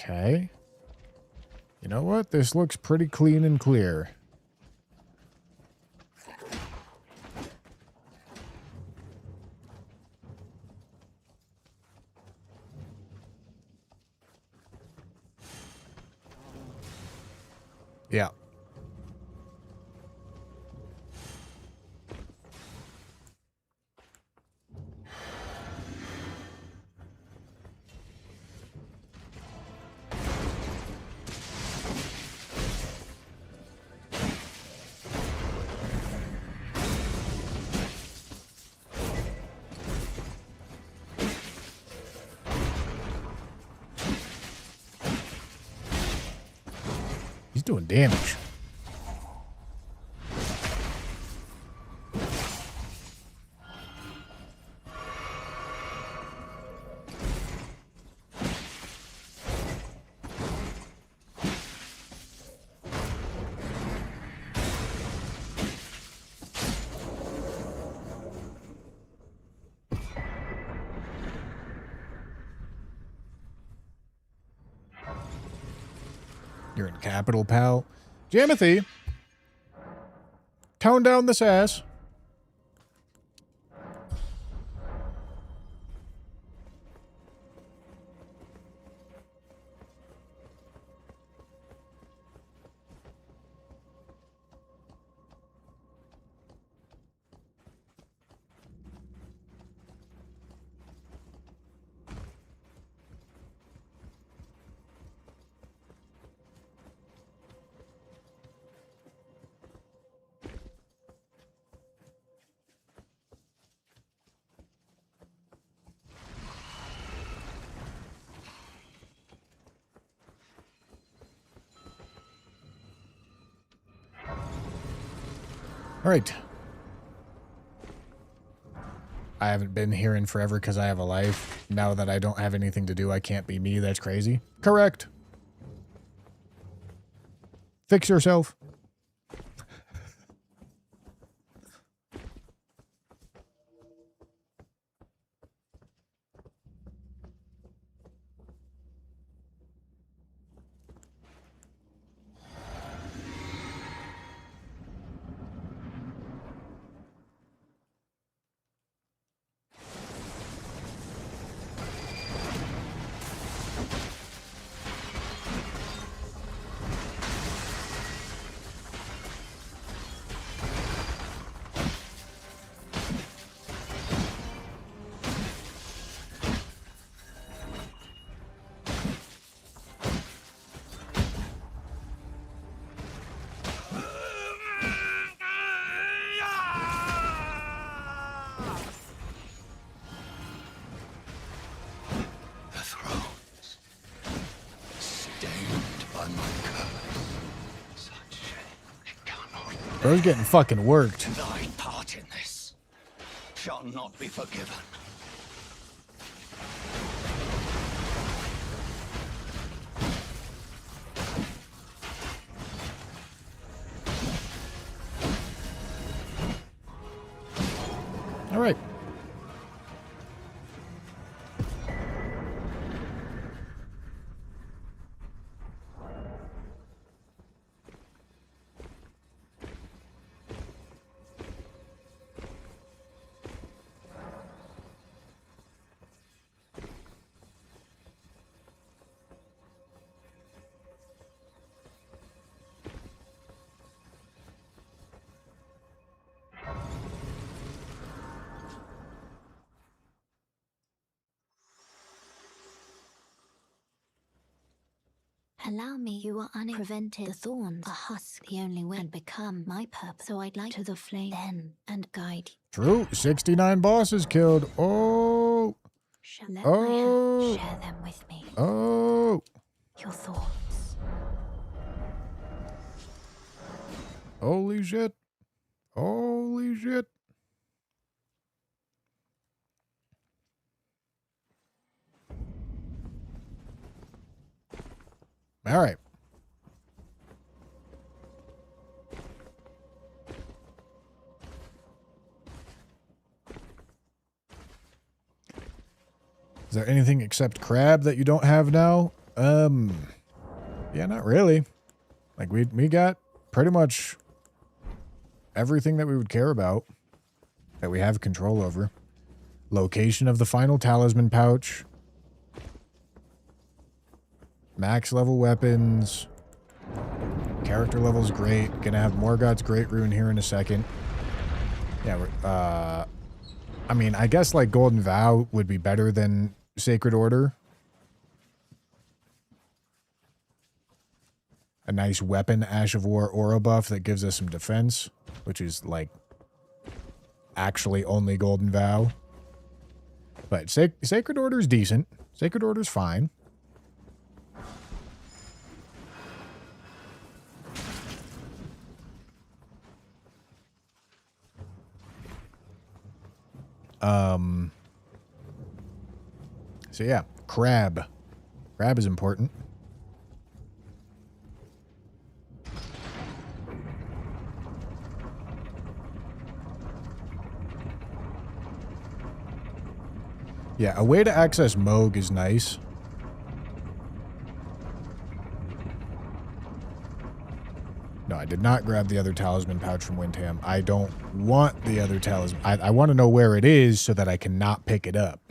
Okay. You know what? This looks pretty clean and clear. Yeah. He's doing damage. You're in capital, pal. Jamothy, tone down the sass. All right. I haven't been here in forever because I have a life. Now that I don't have anything to do, I can't be me. That's crazy. Correct. Fix yourself. The thrones, stained by my curse. Such shame it cannot. Bro's getting fucking worked. Thy part in this shall not be forgiven. All right. Allow me, you are unprevented. The thorns, a husk, the only way, and become my purpose. So I'd like to the flame then and guide you. True. 69 bosses killed. Oh. Let Oh. my hand share them with me. Oh. Your thoughts. Holy shit. Holy shit. All right. Is there anything except crab that you don't have now? Yeah, not really. Like we got pretty much everything that we would care about that we have control over. Location of the final talisman pouch. Max level weapons. Character level's great. Gonna have Morgoth's Great Rune here in a second. Yeah, we're, I mean, I guess like Golden Vow would be better than Sacred Order. A nice weapon, Ash of War aura buff that gives us some defense, which is like actually only Golden Vow. But Sacred Order's decent. Sacred Order's fine. So yeah, crab. Crab is important. Yeah, a way to access Moog is nice. No, I did not grab the other talisman pouch from Windham. I don't want the other talisman. I want to know where it is so that I cannot pick it up.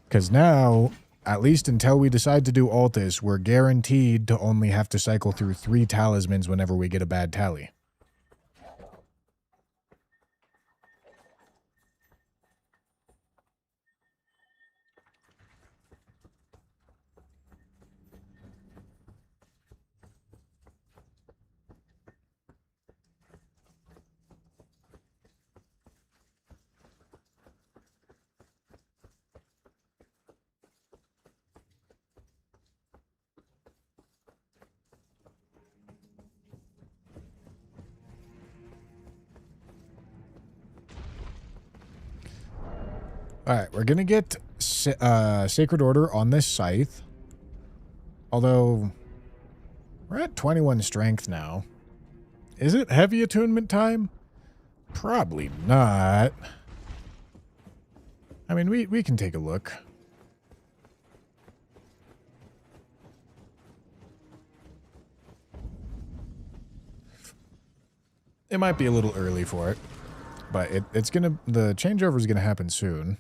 Because now, at least until we decide to do Altus, we're guaranteed to only have to cycle through 3 talismans whenever we get a bad tally. All right, we're gonna get Sacred Order on this scythe. Although we're at 21 strength now. Is it heavy attunement time? Probably not. I mean, we can take a look. It might be a little early for it, but the changeover is gonna happen soon.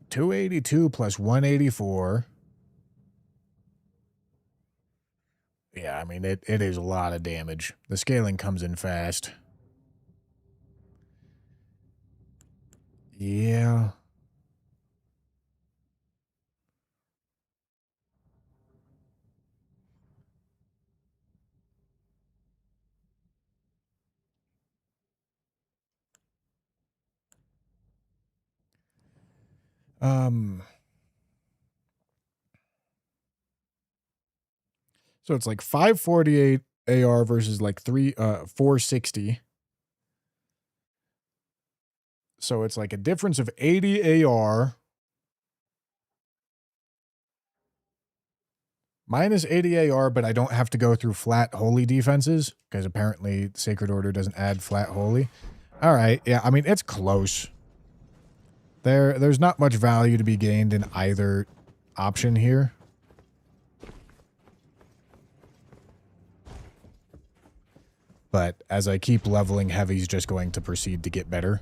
$282 plus 184. Yeah, I mean, it is a lot of damage. The scaling comes in fast. Yeah. So it's like 548 AR versus like 460. So it's like a difference of 80 AR minus 80 AR, but I don't have to go through flat holy defenses because apparently Sacred Order doesn't add flat holy. All right, yeah, I mean it's close. There's not much value to be gained in either option here. But as I keep leveling, Heavy's just going to proceed to get better.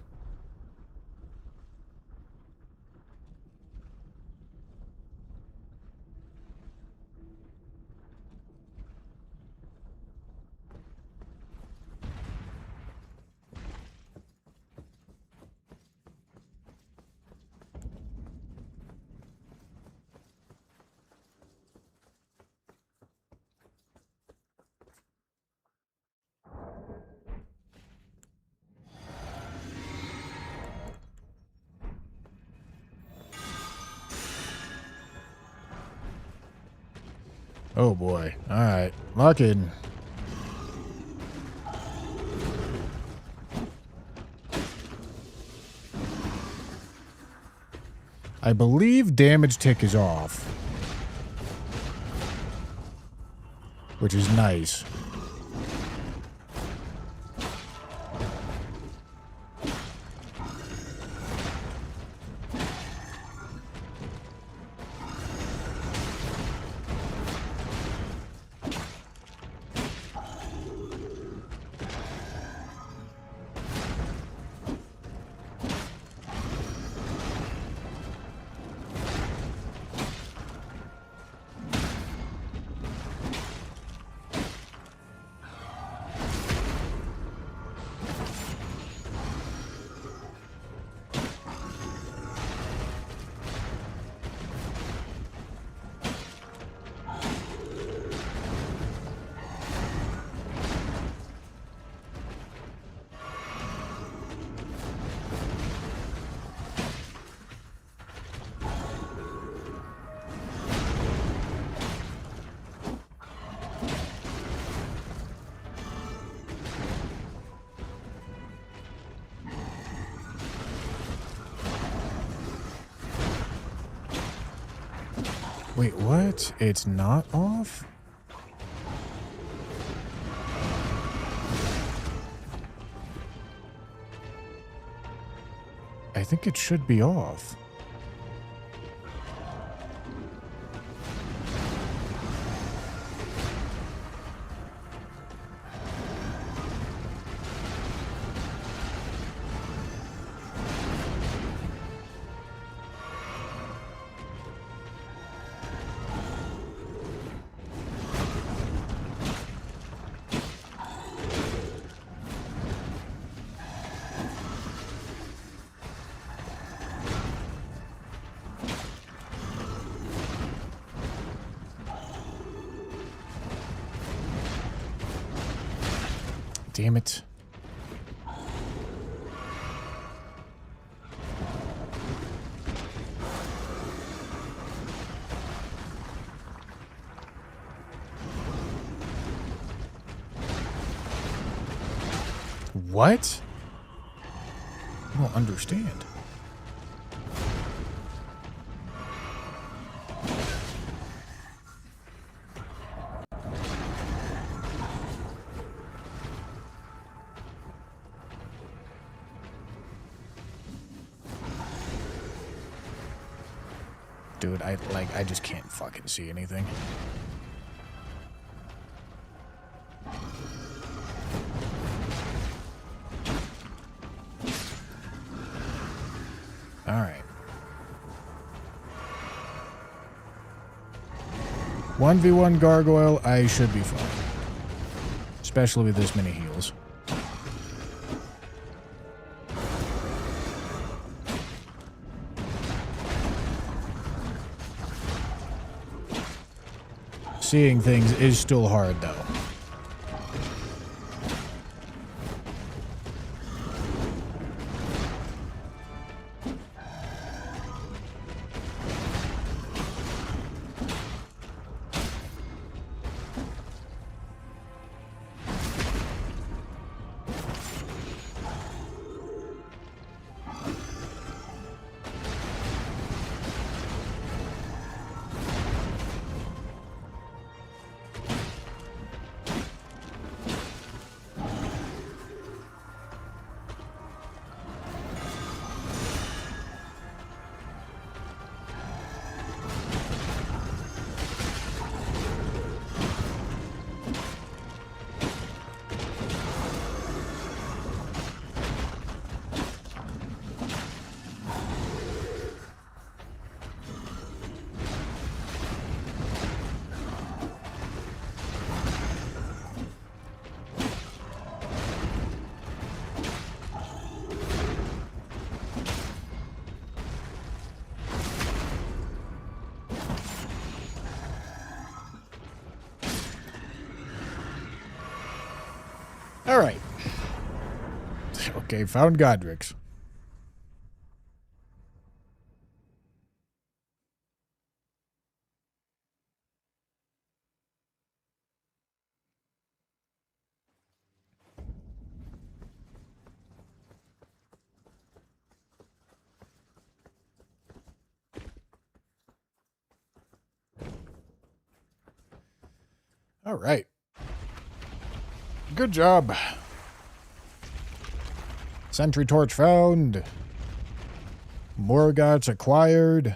Oh boy. Alright. Lock in. I believe damage tick is off. Which is nice. Wait, what? It's not off? I think it should be off. Damn it. What? I don't understand. Dude, I just can't fucking see anything. All right. 1v1 gargoyle, I should be fine. Especially with this many heals. Seeing things is still hard, though. All right. Okay, found Godric's. All right. Good job. Sentry torch found. Morgoth's acquired.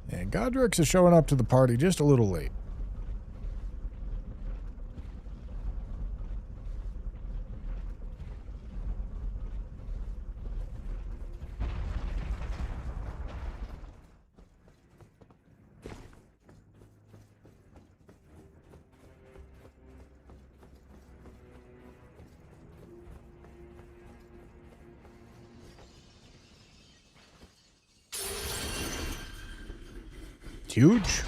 And Godric's is showing up to the party just a little late. Huge.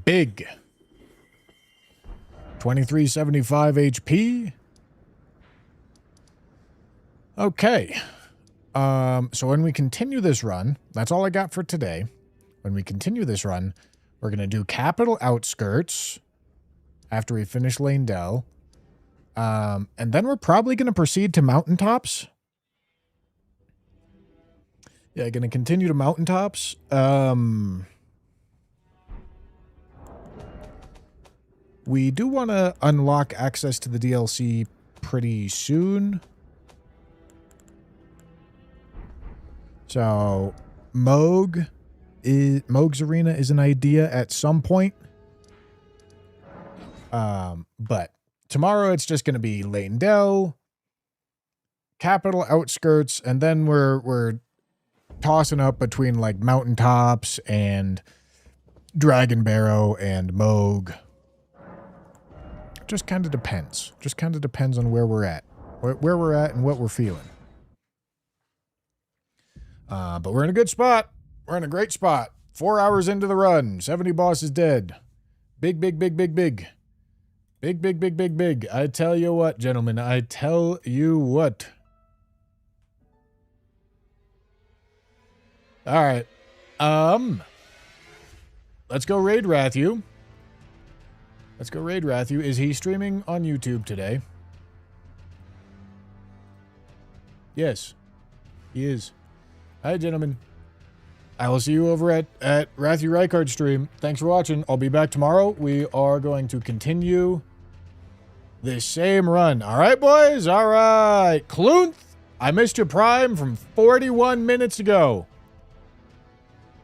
Big. 2375 HP. Okay. So when we continue this run, that's all I got for today. When we continue this run, we're going to do Capital Outskirts after we finish Lanedell. And then we're probably going to proceed to Mountaintops. Yeah, going to continue to Mountaintops. We do want to unlock access to the DLC pretty soon. So, Moog's Arena is an idea at some point. But tomorrow it's just going to be Lanedell, capital outskirts, and then we're tossing up between like mountaintops and Dragon Barrow and Moog. Just kind of depends. Just kind of depends on where we're at. Where we're at and what we're feeling. But we're in a good spot. We're in a great spot. 4 hours into the run. 70 bosses dead. Big, big, big, big, big. Big, big, big, big, big. I tell you what, gentlemen. I tell you what. All right. Let's go raid Rathu. Let's go raid Rathu. Is he streaming on YouTube today? Yes, he is. All right, gentlemen. I will see you over at Rathu Reichard's stream. Thanks for watching. I'll be back tomorrow. We are going to continue this same run. All right, boys? All right. Clunth, I missed your prime from 41 minutes ago.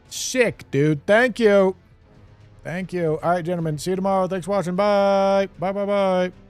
Sick, dude. Thank you. Thank you. All right, gentlemen. See you tomorrow. Thanks for watching. Bye. Bye, bye, bye.